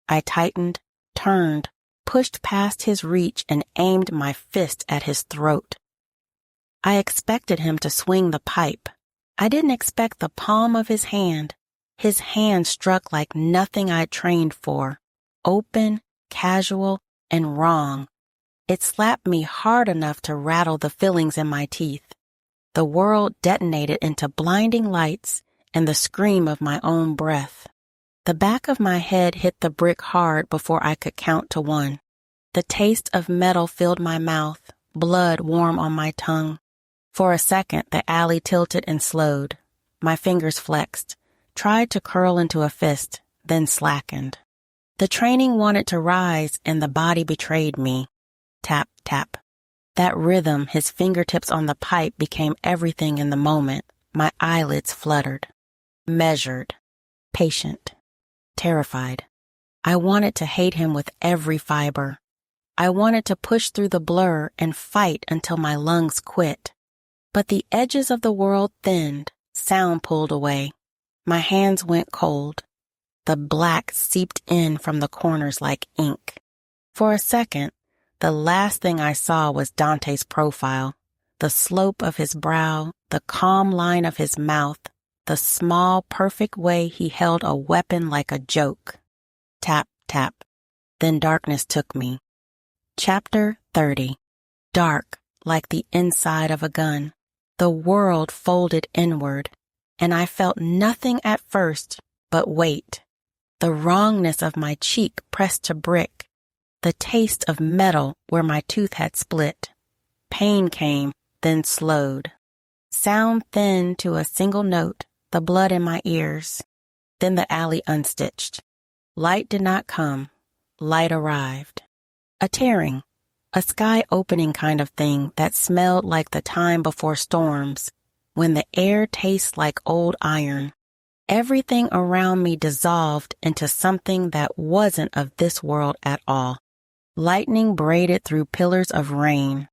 S1: I tightened, turned, pushed past his reach and aimed my fist at his throat. I expected him to swing the pipe. I didn't expect the palm of his hand. His hand struck like nothing I'd trained for, open, casual, and wrong. It slapped me hard enough to rattle the fillings in my teeth. The world detonated into blinding lights and the scream of my own breath. The back of my head hit the brick hard before I could count to 1. The taste of metal filled my mouth, blood warm on my tongue. For a second, the alley tilted and slowed. My fingers flexed, tried to curl into a fist, then slackened. The training wanted to rise and the body betrayed me. Tap, tap. That rhythm, his fingertips on the pipe, became everything in the moment. My eyelids fluttered. Measured. Patient. Terrified. I wanted to hate him with every fiber. I wanted to push through the blur and fight until my lungs quit. But the edges of the world thinned, sound pulled away. My hands went cold. The black seeped in from the corners like ink. For a second, the last thing I saw was Dante's profile, the slope of his brow, the calm line of his mouth, the small, perfect way he held a weapon like a joke. Tap, tap. Then darkness took me. Chapter 30. Dark, like the inside of a gun. The world folded inward, and I felt nothing at first but weight. The wrongness of my cheek pressed to brick, the taste of metal where my tooth had split. Pain came, then slowed. Sound thinned to a single note, the blood in my ears. Then the alley unstitched. Light did not come. Light arrived. A tearing, a sky-opening kind of thing that smelled like the time before storms, when the air tastes like old iron. Everything around me dissolved into something that wasn't of this world at all. Lightning braided through pillars of rain.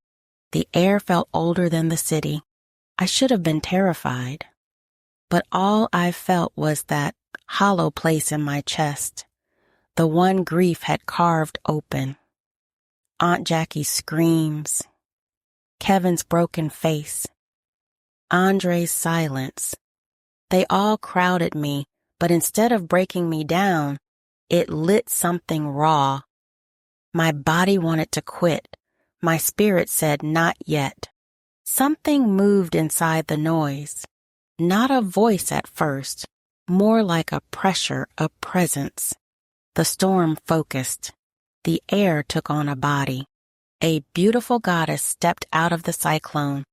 S1: The air felt older than the city. I should have been terrified. But all I felt was that hollow place in my chest, the one grief had carved open. Aunt Jackie's screams, Kevin's broken face, Andre's silence. They all crowded me, but instead of breaking me down, it lit something raw. My body wanted to quit. My spirit said not yet. Something moved inside the noise. Not a voice at first, more like a pressure, a presence. The storm focused. The air took on a body. A beautiful goddess stepped out of the cyclone.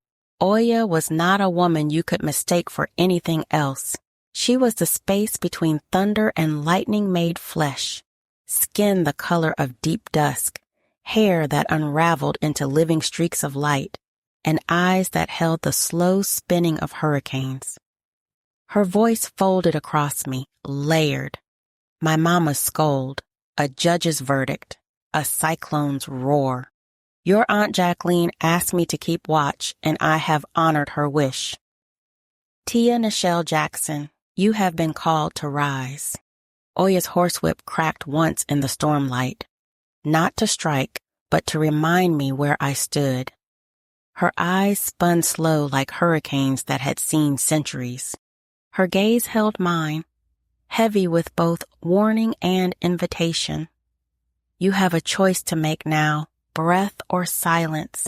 S1: Oya was not a woman you could mistake for anything else. She was the space between thunder and lightning-made flesh. Skin the color of deep dusk, hair that unraveled into living streaks of light, and eyes that held the slow spinning of hurricanes. Her voice folded across me, layered. My mama's scold, a judge's verdict, a cyclone's roar. Your Aunt Jacqueline asked me to keep watch, and I have honored her wish. Tia Nichelle Jackson, you have been called to rise. Oya's horsewhip cracked once in the stormlight, not to strike, but to remind me where I stood. Her eyes spun slow like hurricanes that had seen centuries. Her gaze held mine, heavy with both warning and invitation. You have a choice to make now, breath or silence.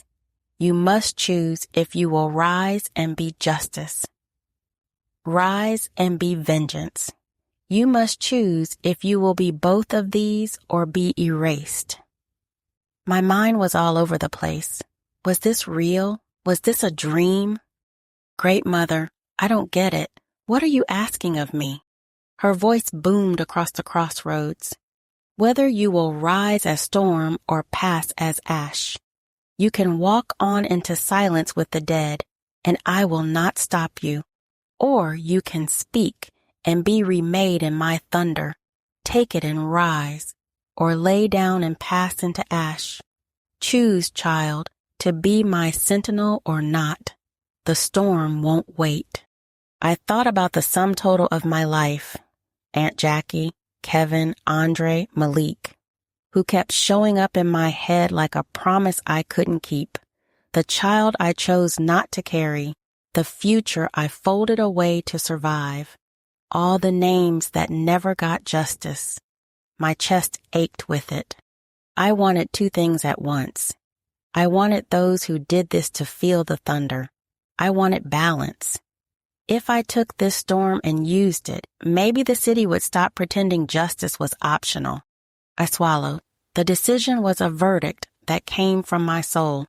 S1: You must choose if you will rise and be justice. Rise and be vengeance. You must choose if you will be both of these or be erased. My mind was all over the place. Was this real? Was this a dream? Great Mother, I don't get it. What are you asking of me? Her voice boomed across the crossroads. Whether you will rise as storm or pass as ash. You can walk on into silence with the dead, and I will not stop you. Or you can speak and be remade in my thunder. Take it and rise, or lay down and pass into ash. Choose, child, to be my sentinel or not. The storm won't wait. I thought about the sum total of my life. Aunt Jackie, Kevin, Andre, Malik, who kept showing up in my head like a promise I couldn't keep. The child I chose not to carry. The future I folded away to survive. All the names that never got justice. My chest ached with it. I wanted two things at once. I wanted those who did this to feel the thunder. I wanted balance. If I took this storm and used it, maybe the city would stop pretending justice was optional. I swallowed. The decision was a verdict that came from my soul.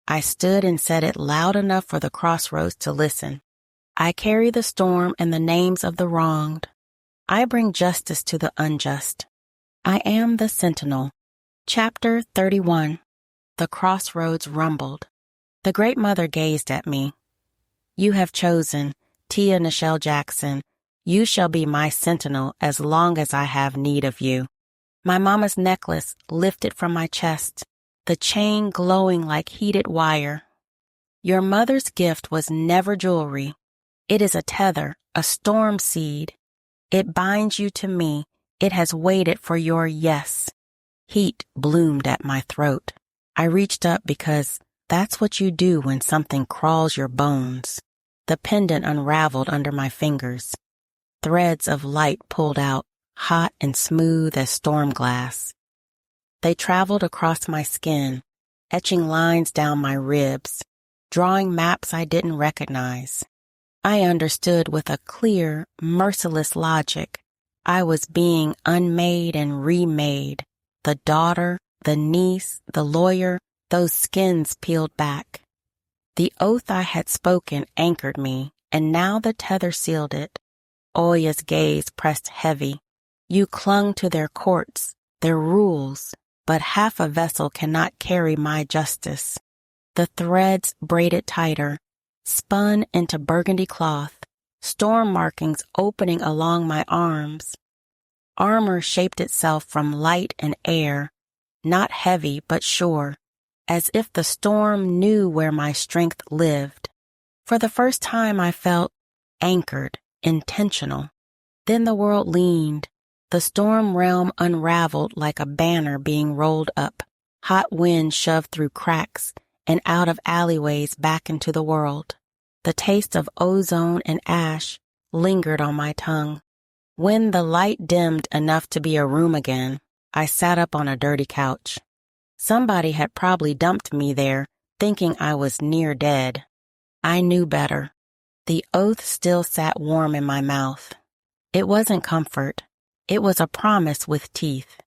S1: I stood and said it loud enough for the crossroads to listen. I carry the storm and the names of the wronged. I bring justice to the unjust. I am the Sentinel. Chapter 31. The crossroads rumbled. The Great Mother gazed at me. You have chosen, Tia Nichelle Jackson. You shall be my sentinel as long as I have need of you. My mama's necklace lifted from my chest, the chain glowing like heated wire. Your mother's gift was never jewelry. It is a tether, a storm seed. It binds you to me. It has waited for your yes. Heat bloomed at my throat. I reached up because that's what you do when something crawls your bones. The pendant unraveled under my fingers. Threads of light pulled out, hot and smooth as storm glass. They traveled across my skin, etching lines down my ribs, drawing maps I didn't recognize. I understood with a clear, merciless logic. I was being unmade and remade. The daughter, the niece, the lawyer, those skins peeled back. The oath I had spoken anchored me, and now the tether sealed it. Oya's gaze pressed heavy. You clung to their courts, their rules, but half a vessel cannot carry my justice. The threads braided tighter, spun into burgundy cloth, storm markings opening along my arms. Armor shaped itself from light and air, not heavy but sure, as if the storm knew where my strength lived. For the first time I felt anchored, intentional. Then the world leaned. The storm realm unraveled like a banner being rolled up. Hot wind shoved through cracks and out of alleyways back into the world. The taste of ozone and ash lingered on my tongue. When the light dimmed enough to be a room again, I sat up on a dirty couch. Somebody had probably dumped me there, thinking I was near dead. I knew better. The oath still sat warm in my mouth. It wasn't comfort. It was a promise with teeth.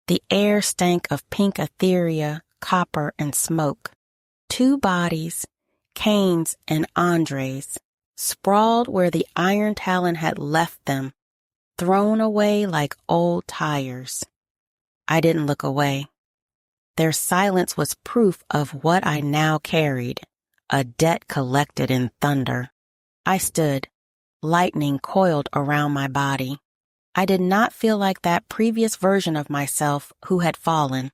S1: The air stank of pink etheria, copper, and smoke. Two bodies, Kane's and Andre's, sprawled where the Iron Talon had left them, thrown away like old tires. I didn't look away. Their silence was proof of what I now carried, a debt collected in thunder. I stood, lightning coiled around my body. I did not feel like that previous version of myself who had fallen.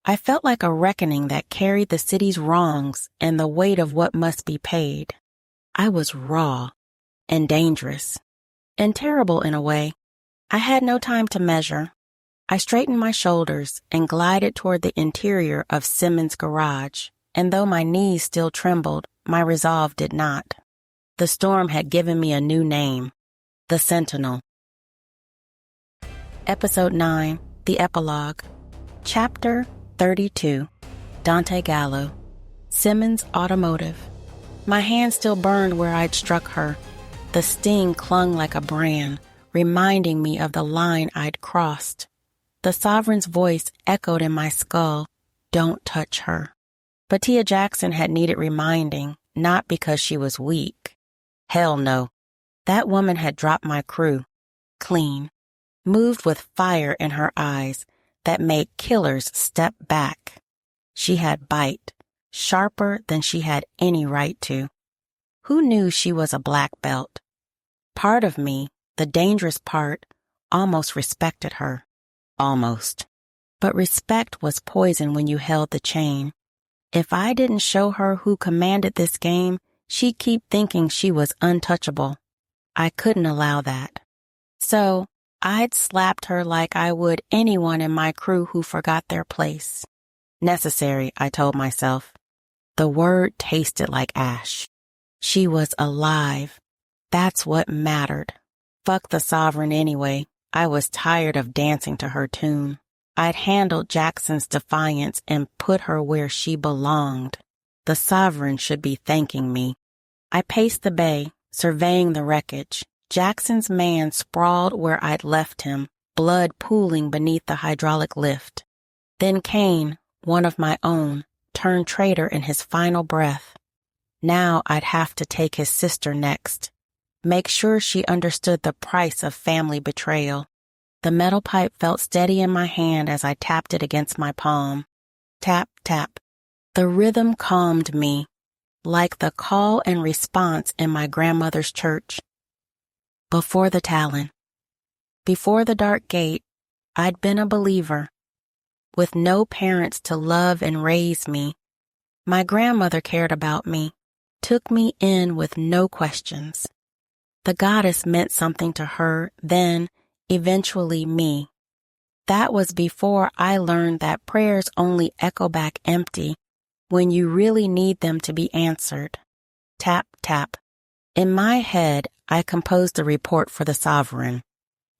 S1: I felt like a reckoning that carried the city's wrongs and the weight of what must be paid. I was raw and dangerous and terrible in a way. I had no time to measure. I straightened my shoulders and glided toward the interior of Simmons' garage, and though my knees still trembled, my resolve did not. The storm had given me a new name, the Sentinel. Episode 9, the Epilogue. Chapter 32. Dante Gallo, Simmons Automotive. My hand still burned where I'd struck her. The sting clung like a brand, reminding me of the line I'd crossed. The Sovereign's voice echoed in my skull, "Don't touch her." But Tia Jackson had needed reminding, not because she was weak. Hell no. That woman had dropped my crew. Clean. Moved with fire in her eyes that made killers step back. She had bite, sharper than she had any right to. Who knew she was a black belt? Part of me, the dangerous part, almost respected her. Almost. But respect was poison when you held the chain. If I didn't show her who commanded this game, she'd keep thinking she was untouchable. I couldn't allow that. So, I'd slapped her like I would anyone in my crew who forgot their place. Necessary, I told myself. The word tasted like ash. She was alive. That's what mattered. Fuck the Sovereign anyway. I was tired of dancing to her tune. I'd handled Jackson's defiance and put her where she belonged. The Sovereign should be thanking me. I paced the bay, surveying the wreckage. Jackson's man sprawled where I'd left him, blood pooling beneath the hydraulic lift. Then Kane, one of my own, turned traitor in his final breath. Now I'd have to take his sister next. Make sure she understood the price of family betrayal. The metal pipe felt steady in my hand as I tapped it against my palm. Tap, tap. The rhythm calmed me, like the call and response in my grandmother's church. Before the Talon. Before the dark gate, I'd been a believer. With no parents to love and raise me, my grandmother cared about me, took me in with no questions. The goddess meant something to her, then, eventually me. That was before I learned that prayers only echo back empty when you really need them to be answered. Tap, tap. In my head, I composed a report for the Sovereign.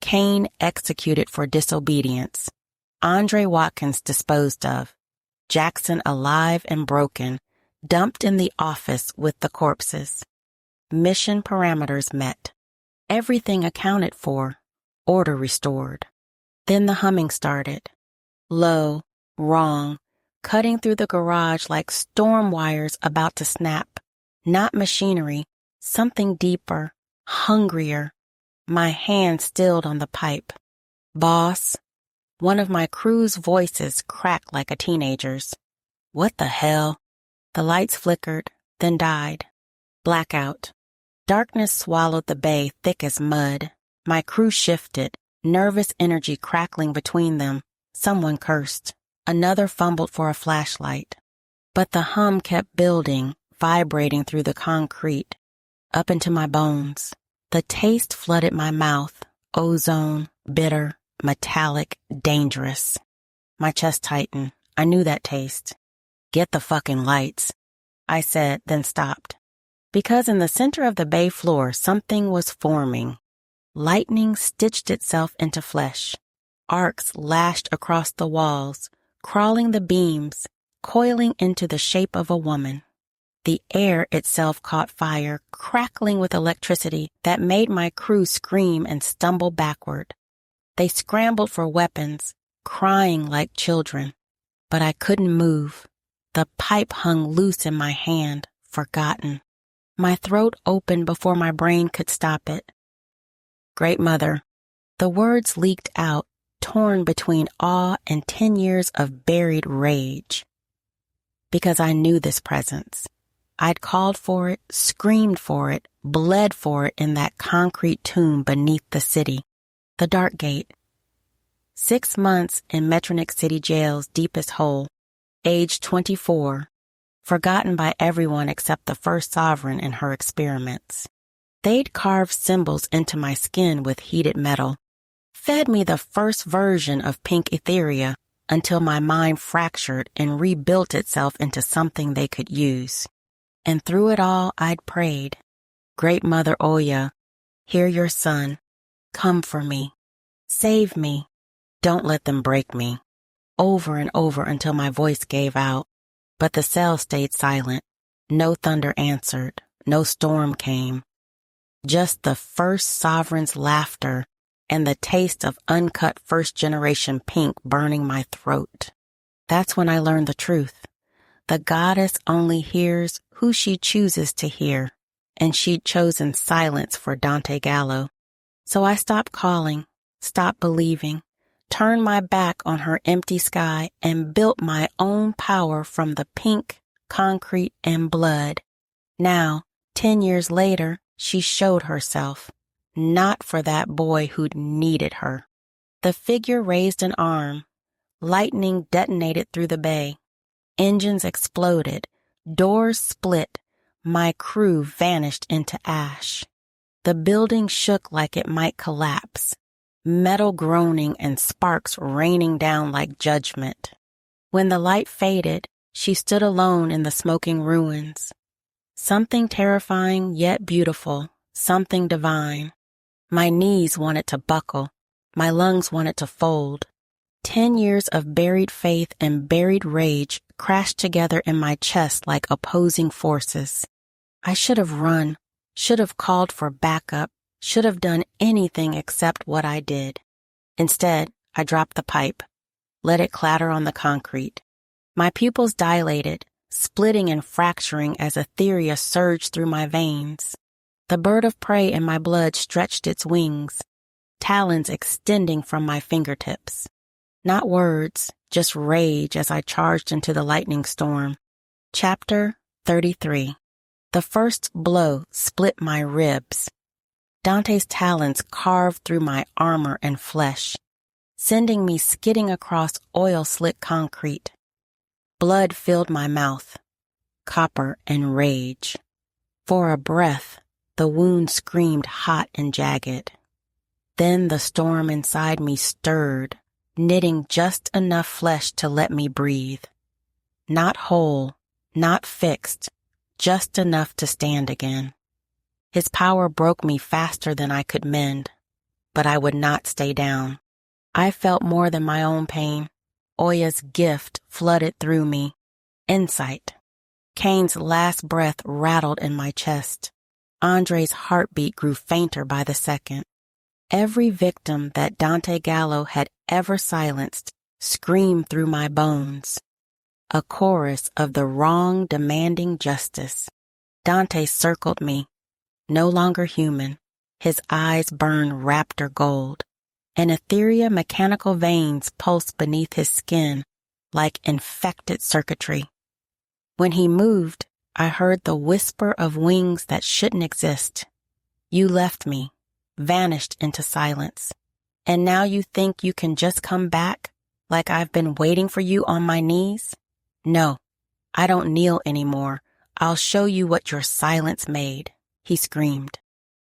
S1: Kane executed for disobedience. Andre Watkins disposed of. Jackson alive and broken, dumped in the office with the corpses. Mission parameters met. Everything accounted for. Order restored. Then the humming started. Low, wrong, cutting through the garage like storm wires about to snap. Not machinery, something deeper, hungrier. My hand stilled on the pipe. Boss. One of my crew's voices cracked like a teenager's. What the hell? The lights flickered, then died. Blackout. Darkness swallowed the bay thick as mud. My crew shifted, nervous energy crackling between them. Someone cursed. Another fumbled for a flashlight. But the hum kept building, vibrating through the concrete, up into my bones. The taste flooded my mouth. Ozone, bitter, metallic, dangerous. My chest tightened. I knew that taste. Get the fucking lights, I said, then stopped. Because in the center of the bay floor, something was forming. Lightning stitched itself into flesh. Arcs lashed across the walls, crawling the beams, coiling into the shape of a woman. The air itself caught fire, crackling with electricity that made my crew scream and stumble backward. They scrambled for weapons, crying like children. But I couldn't move. The pipe hung loose in my hand, forgotten. My throat opened before my brain could stop it. Great Mother. The words leaked out, torn between awe and 10 years of buried rage. Because I knew this presence. I'd called for it, screamed for it, bled for it in that concrete tomb beneath the city. The Dark Gate. 6 months in Metronix City Jail's deepest hole. Age 24. Forgotten by everyone except the first Sovereign in her experiments. They'd carved symbols into my skin with heated metal. Fed me the first version of pink etheria until my mind fractured and rebuilt itself into something they could use. And through it all, I'd prayed. Great Mother Oya, hear your son. Come for me. Save me. Don't let them break me. Over and over until my voice gave out. but the cell stayed silent. No thunder answered. No storm came. Just the first sovereign's laughter and the taste of uncut first-generation pink burning my throat. That's when I learned the truth. The goddess only hears who she chooses to hear, and she'd chosen silence for Dante Gallo. So I stopped calling, stopped believing, turned my back on her empty sky, and built my own power from the pink, concrete, and blood. Now, 10 years later, she showed herself, not for that boy who'd needed her. The figure raised an arm. Lightning detonated through the bay. Engines exploded. Doors split. My crew vanished into ash. The building shook like it might collapse, metal groaning and sparks raining down like judgment. When the light faded, she stood alone in the smoking ruins. Something terrifying yet beautiful, something divine. My knees wanted to buckle. My lungs wanted to fold. 10 years of buried faith and buried rage crashed together in my chest like opposing forces. I should have run, should have called for backup, should have done anything except what I did. Instead, I dropped the pipe, let it clatter on the concrete. My pupils dilated, splitting and fracturing as etheria surged through my veins. The bird of prey in my blood stretched its wings, talons extending from my fingertips. Not words, just rage as I charged into the lightning storm. Chapter 33. The first blow split my ribs. Dante's talons carved through my armor and flesh, sending me skidding across oil-slick concrete. Blood filled my mouth, copper and rage. For a breath, the wound screamed hot and jagged. Then the storm inside me stirred, knitting just enough flesh to let me breathe. Not whole, not fixed, just enough to stand again. His power broke me faster than I could mend, but I would not stay down. I felt more than my own pain. Oya's gift flooded through me. Insight. Cain's last breath rattled in my chest. Andre's heartbeat grew fainter by the second. Every victim that Dante Gallo had ever silenced screamed through my bones. A chorus of the wrong demanding justice. Dante circled me, no longer human. His eyes burned raptor gold, and ethereal mechanical veins pulsed beneath his skin like infected circuitry. When he moved, I heard the whisper of wings that shouldn't exist. You left me, vanished into silence, and now you think you can just come back like I've been waiting for you on my knees? No, I don't kneel anymore. I'll show you what your silence made, he screamed.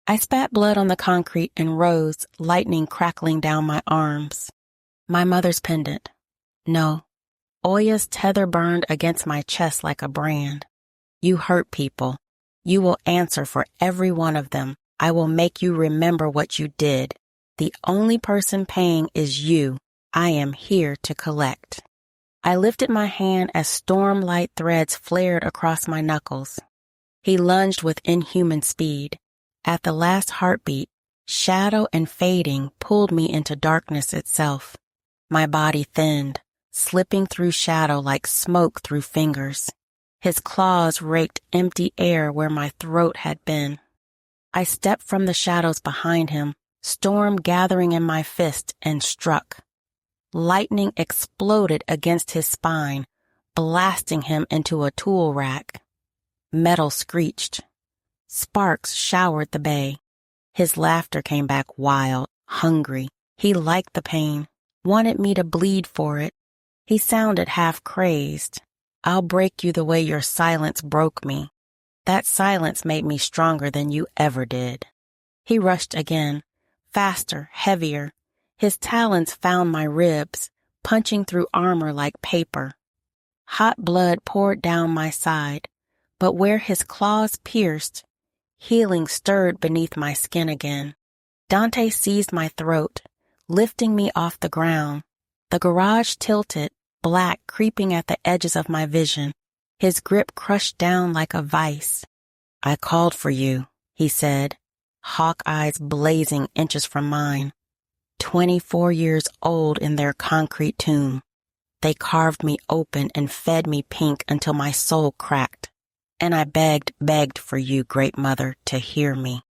S1: I spat blood on the concrete and rose, lightning crackling down my arms. My mother's pendant. No, Oya's tether burned against my chest like a brand. You hurt people. You will answer for every one of them. I will make you remember what you did. The only person paying is you. I am here to collect. I lifted my hand as storm-light threads flared across my knuckles. He lunged with inhuman speed. At the last heartbeat, shadow and fading pulled me into darkness itself. My body thinned, slipping through shadow like smoke through fingers. His claws raked empty air where my throat had been. I stepped from the shadows behind him, storm gathering in my fist, and struck. Lightning exploded against his spine, blasting him into a tool rack. Metal screeched. Sparks showered the bay. His laughter came back wild, hungry. He liked the pain, wanted me to bleed for it. He sounded half crazed. I'll break you the way your silence broke me. That silence made me stronger than you ever did. He rushed again, faster, heavier. His talons found my ribs, punching through armor like paper. Hot blood poured down my side, but where his claws pierced, healing stirred beneath my skin again. Dante seized my throat, lifting me off the ground. The garage tilted, black creeping at the edges of my vision. His grip crushed down like a vice. "I called for you," he said, hawk eyes blazing inches from mine. 24 years old in their concrete tomb. They carved me open and fed me pink until my soul cracked. And I begged for you, Great Mother, to hear me.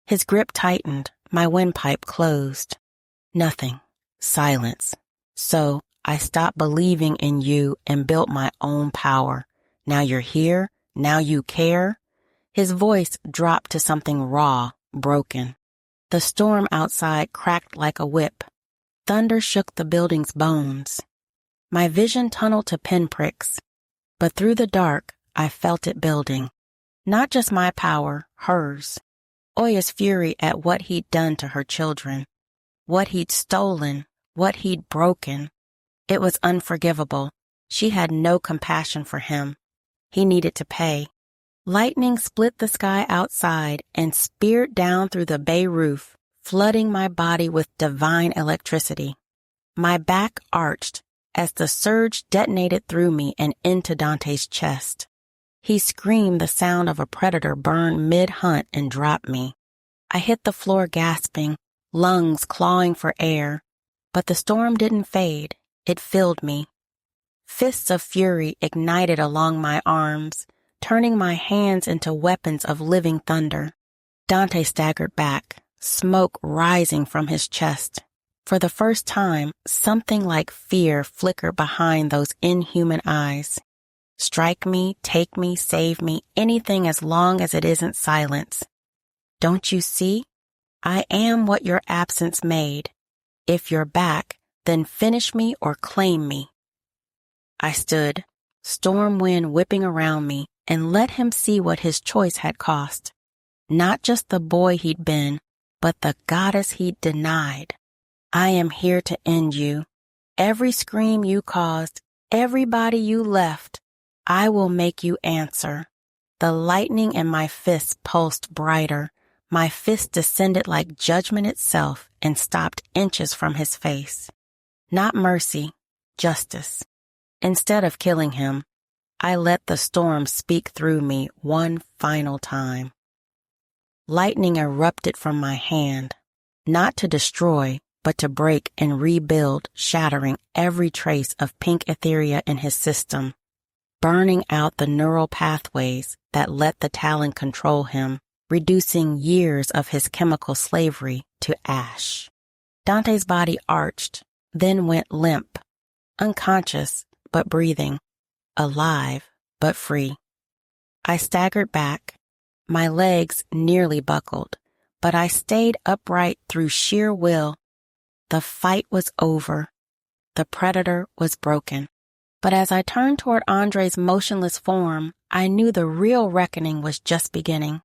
S1: His grip tightened, my windpipe closed. Nothing. Silence. So I stopped believing in you and built my own power. Now you're here. Now you care. His voice dropped to something raw, broken. The storm outside cracked like a whip. Thunder shook the building's bones. My vision tunneled to pinpricks. But through the dark, I felt it building. Not just my power, hers. Oya's fury at what he'd done to her children. What he'd stolen, what he'd broken. It was unforgivable. She had no compassion for him. He needed to pay. Lightning split the sky outside and speared down through the bay roof, flooding my body with divine electricity. My back arched as the surge detonated through me and into Dante's chest. He screamed the sound of a predator burn mid-hunt and dropped me. I hit the floor gasping, lungs clawing for air, but the storm didn't fade. It filled me. Fists of fury ignited along my arms, turning my hands into weapons of living thunder. Dante staggered back, smoke rising from his chest. For the first time, something like fear flickered behind those inhuman eyes. Strike me, take me, save me, anything as long as it isn't silence. Don't you see? I am what your absence made. If you're back, then finish me or claim me. I stood, storm wind whipping around me, and let him see what his choice had cost. Not just the boy he'd been, but the goddess he'd denied. I am here to end you. Every scream you caused, everybody you left, I will make you answer. The lightning in my fist pulsed brighter. My fist descended like judgment itself and stopped inches from his face. Not mercy, justice. Instead of killing him, I let the storm speak through me one final time. Lightning erupted from my hand, not to destroy, but to break and rebuild, shattering every trace of pink etheria in his system, burning out the neural pathways that let the Talon control him, reducing years of his chemical slavery to ash. Dante's body arched, then went limp, unconscious but breathing, alive but free. I staggered back. My legs nearly buckled, but I stayed upright through sheer will. The fight was over. The predator was broken. But as I turned toward Andre's motionless form, I knew the real reckoning was just beginning.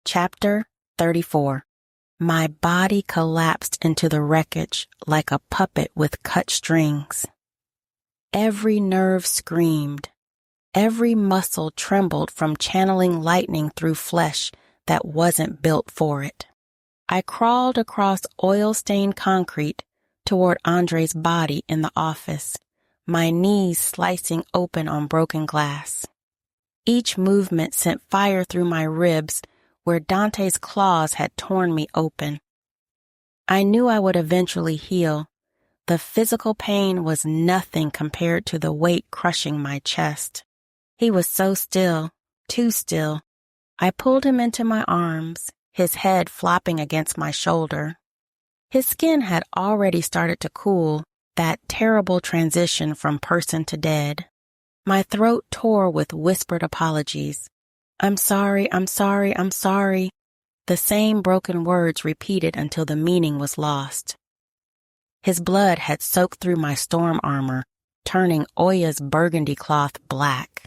S1: Chapter 34. My body collapsed into the wreckage like a puppet with cut strings. Every nerve screamed. Every muscle trembled from channeling lightning through flesh that wasn't built for it. I crawled across oil-stained concrete toward Andre's body in the office, my knees slicing open on broken glass. Each movement sent fire through my ribs where Dante's claws had torn me open. I knew I would eventually heal. The physical pain was nothing compared to the weight crushing my chest. He was so still, too still. I pulled him into my arms, his head flopping against my shoulder. His skin had already started to cool, that terrible transition from person to dead. My throat tore with whispered apologies. I'm sorry, I'm sorry, I'm sorry. The same broken words repeated until the meaning was lost. His blood had soaked through my storm armor, turning Oya's burgundy cloth black.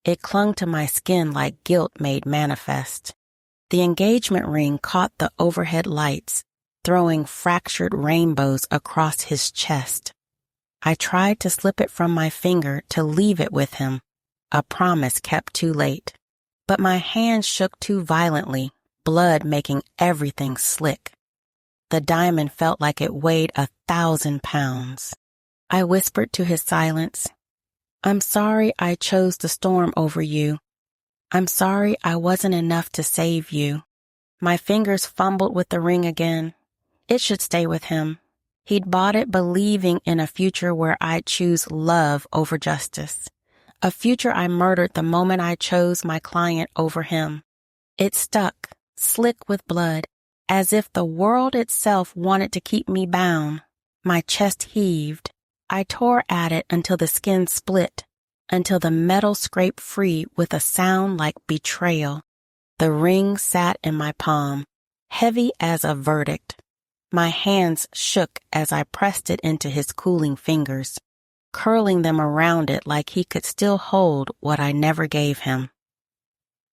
S1: It clung to my skin like guilt made manifest. The engagement ring caught the overhead lights, throwing fractured rainbows across his chest. I tried to slip it from my finger to leave it with him, a promise kept too late. But my hand shook too violently, blood making everything slick. The diamond felt like it weighed 1,000 pounds. I whispered to his silence, I'm sorry I chose the storm over you. I'm sorry I wasn't enough to save you. My fingers fumbled with the ring again. It should stay with him. He'd bought it believing in a future where I'd choose love over justice. A future I murdered the moment I chose my client over him. It stuck, slick with blood, as if the world itself wanted to keep me bound. My chest heaved. I tore at it until the skin split, until the metal scraped free with a sound like betrayal. The ring sat in my palm, heavy as a verdict. My hands shook as I pressed it into his cooling fingers, curling them around it like he could still hold what I never gave him.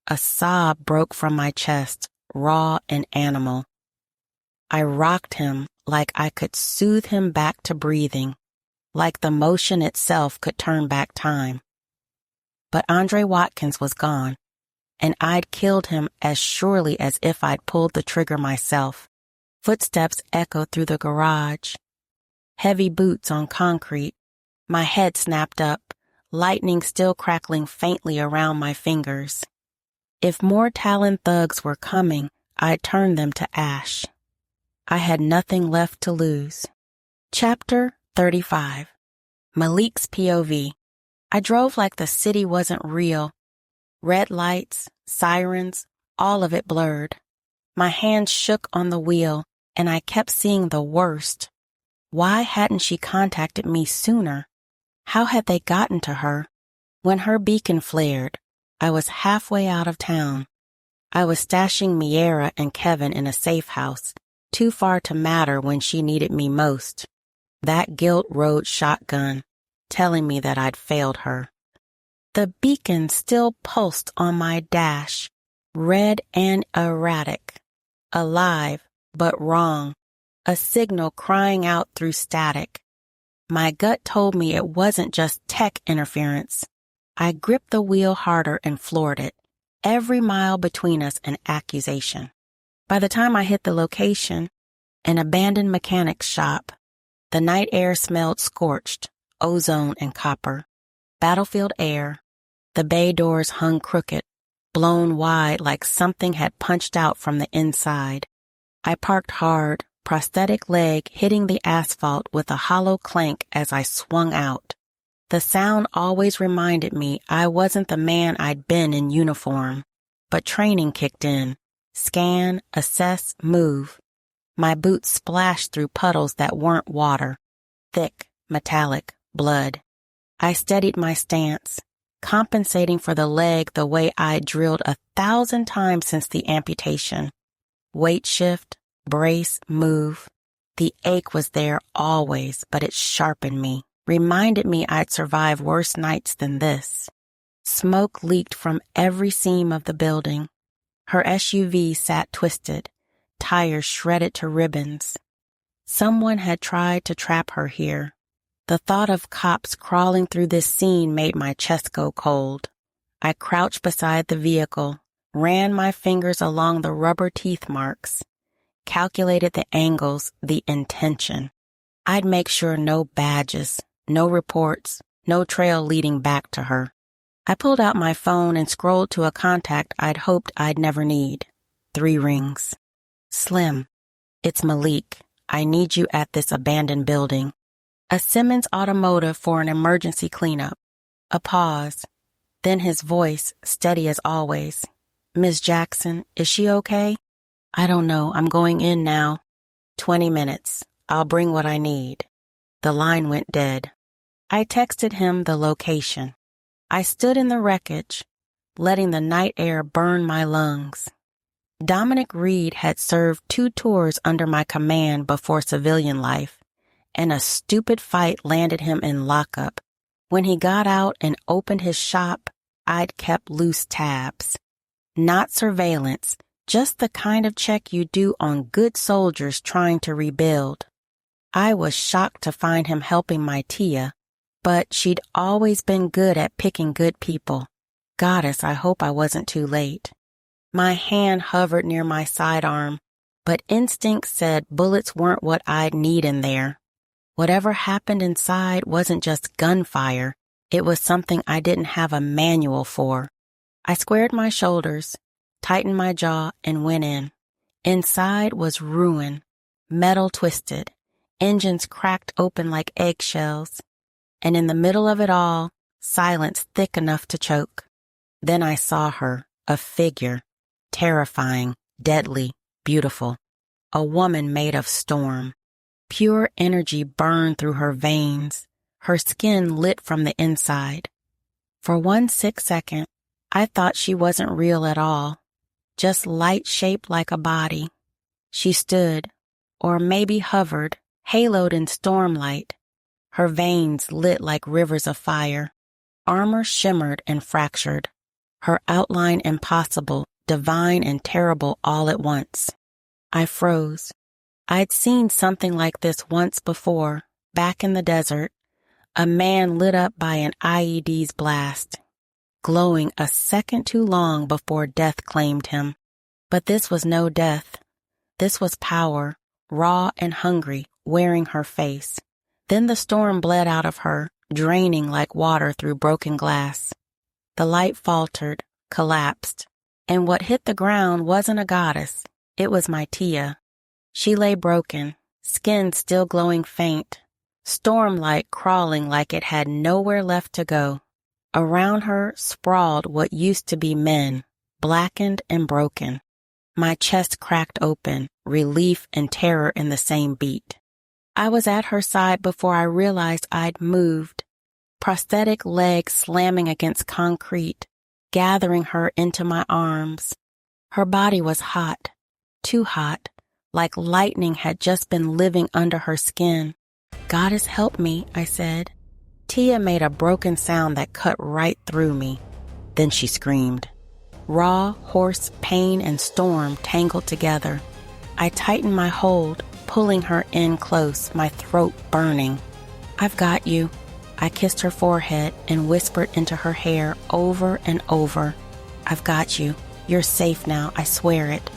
S1: A sob broke from my chest, raw and animal. I rocked him like I could soothe him back to breathing, like the motion itself could turn back time. But Andre Watkins was gone, and I'd killed him as surely as if I'd pulled the trigger myself. Footsteps echoed through the garage. Heavy boots on concrete. My head snapped up, lightning still crackling faintly around my fingers. If more Talon thugs were coming, I'd turn them to ash. I had nothing left to lose. Chapter 35. Malik's POV. I drove like the city wasn't real. Red lights, sirens, all of it blurred. My hands shook on the wheel, and I kept seeing the worst. Why hadn't she contacted me sooner? How had they gotten to her? When her beacon flared, I was halfway out of town. I was stashing Miera and Kevin in a safe house, too far to matter when she needed me most. That guilt rode shotgun, telling me that I'd failed her. The beacon still pulsed on my dash, red and erratic. Alive, but wrong. A signal crying out through static. My gut told me it wasn't just tech interference. I gripped the wheel harder and floored it. Every mile between us an accusation. By the time I hit the location, an abandoned mechanic's shop, the night air smelled scorched, ozone and copper. Battlefield air. The bay doors hung crooked, blown wide like something had punched out from the inside. I parked hard, prosthetic leg hitting the asphalt with a hollow clank as I swung out. The sound always reminded me I wasn't the man I'd been in uniform. But training kicked in. Scan, assess, move. My boots splashed through puddles that weren't water. Thick, metallic, blood. I steadied my stance, compensating for the leg the way I'd drilled 1,000 times since the amputation. Weight shift, brace, move. The ache was there always, but it sharpened me, reminded me I'd survived worse nights than this. Smoke leaked from every seam of the building. Her SUV sat twisted, tires shredded to ribbons. Someone had tried to trap her here. The thought of cops crawling through this scene made my chest go cold. I crouched beside the vehicle, ran my fingers along the rubber teeth marks, calculated the angles, the intention. I'd make sure no badges, no reports, no trail leading back to her. I pulled out my phone and scrolled to a contact I'd hoped I'd never need. 3 rings. Slim, it's Malik. I need you at this abandoned building. A Simmons Automotive for an emergency cleanup. A pause. Then his voice, steady as always. Miss Jackson, is she okay? I don't know. I'm going in now. 20 minutes. I'll bring what I need. The line went dead. I texted him the location. I stood in the wreckage, letting the night air burn my lungs. Dominic Reed had served 2 tours under my command before civilian life, and a stupid fight landed him in lockup. When he got out and opened his shop, I'd kept loose tabs. Not surveillance, just the kind of check you do on good soldiers trying to rebuild. I was shocked to find him helping my Tia, but she'd always been good at picking good people. Goddess, I hope I wasn't too late. My hand hovered near my sidearm, but instinct said bullets weren't what I'd need in there. Whatever happened inside wasn't just gunfire. It was something I didn't have a manual for. I squared my shoulders, tightened my jaw, and went in. Inside was ruin, metal twisted, engines cracked open like eggshells, and in the middle of it all, silence thick enough to choke. Then I saw her, a figure, terrifying, deadly, beautiful, a woman made of storm. Pure energy burned through her veins, her skin lit from the inside. For 1 sick second, I thought she wasn't real at all, just light shaped like a body. She stood, or maybe hovered, haloed in stormlight, her veins lit like rivers of fire. Armor shimmered and fractured, her outline impossible, divine and terrible all at once. I froze. I'd seen something like this once before, back in the desert, a man lit up by an IED's blast, glowing a second too long before death claimed him. But this was no death. This was power, raw and hungry, wearing her face. Then the storm bled out of her, draining like water through broken glass. The light faltered, collapsed, and what hit the ground wasn't a goddess. It was my Tia. She lay broken, skin still glowing faint, stormlight crawling like it had nowhere left to go. Around her sprawled what used to be men, blackened and broken. My chest cracked open, relief and terror in the same beat. I was at her side before I realized I'd moved, prosthetic legs slamming against concrete, gathering her into my arms. Her body was hot, too hot, like lightning had just been living under her skin. "Goddess help me," I said. Tia made a broken sound that cut right through me. Then she screamed. Raw, hoarse pain and storm tangled together. I tightened my hold, pulling her in close, my throat burning. "I've got you." I kissed her forehead and whispered into her hair over and over. "I've got you. You're safe now, I swear it."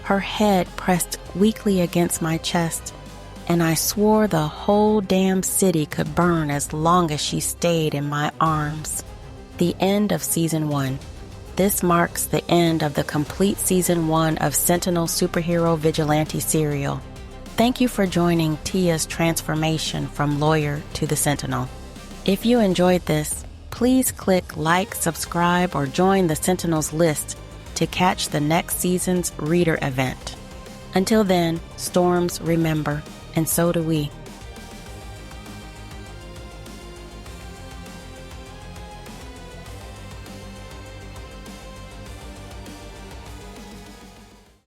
S1: Her head pressed weakly against my chest, and I swore the whole damn city could burn as long as she stayed in my arms. The end of Season 1. This marks the end of the complete Season 1 of Sentinel Superhero Vigilante serial. Thank you for joining Tia's transformation from lawyer to the Sentinel. If you enjoyed this, please click like, subscribe, or join the Sentinels list to catch the next season's reader event. Until then, storms remember, and so do we.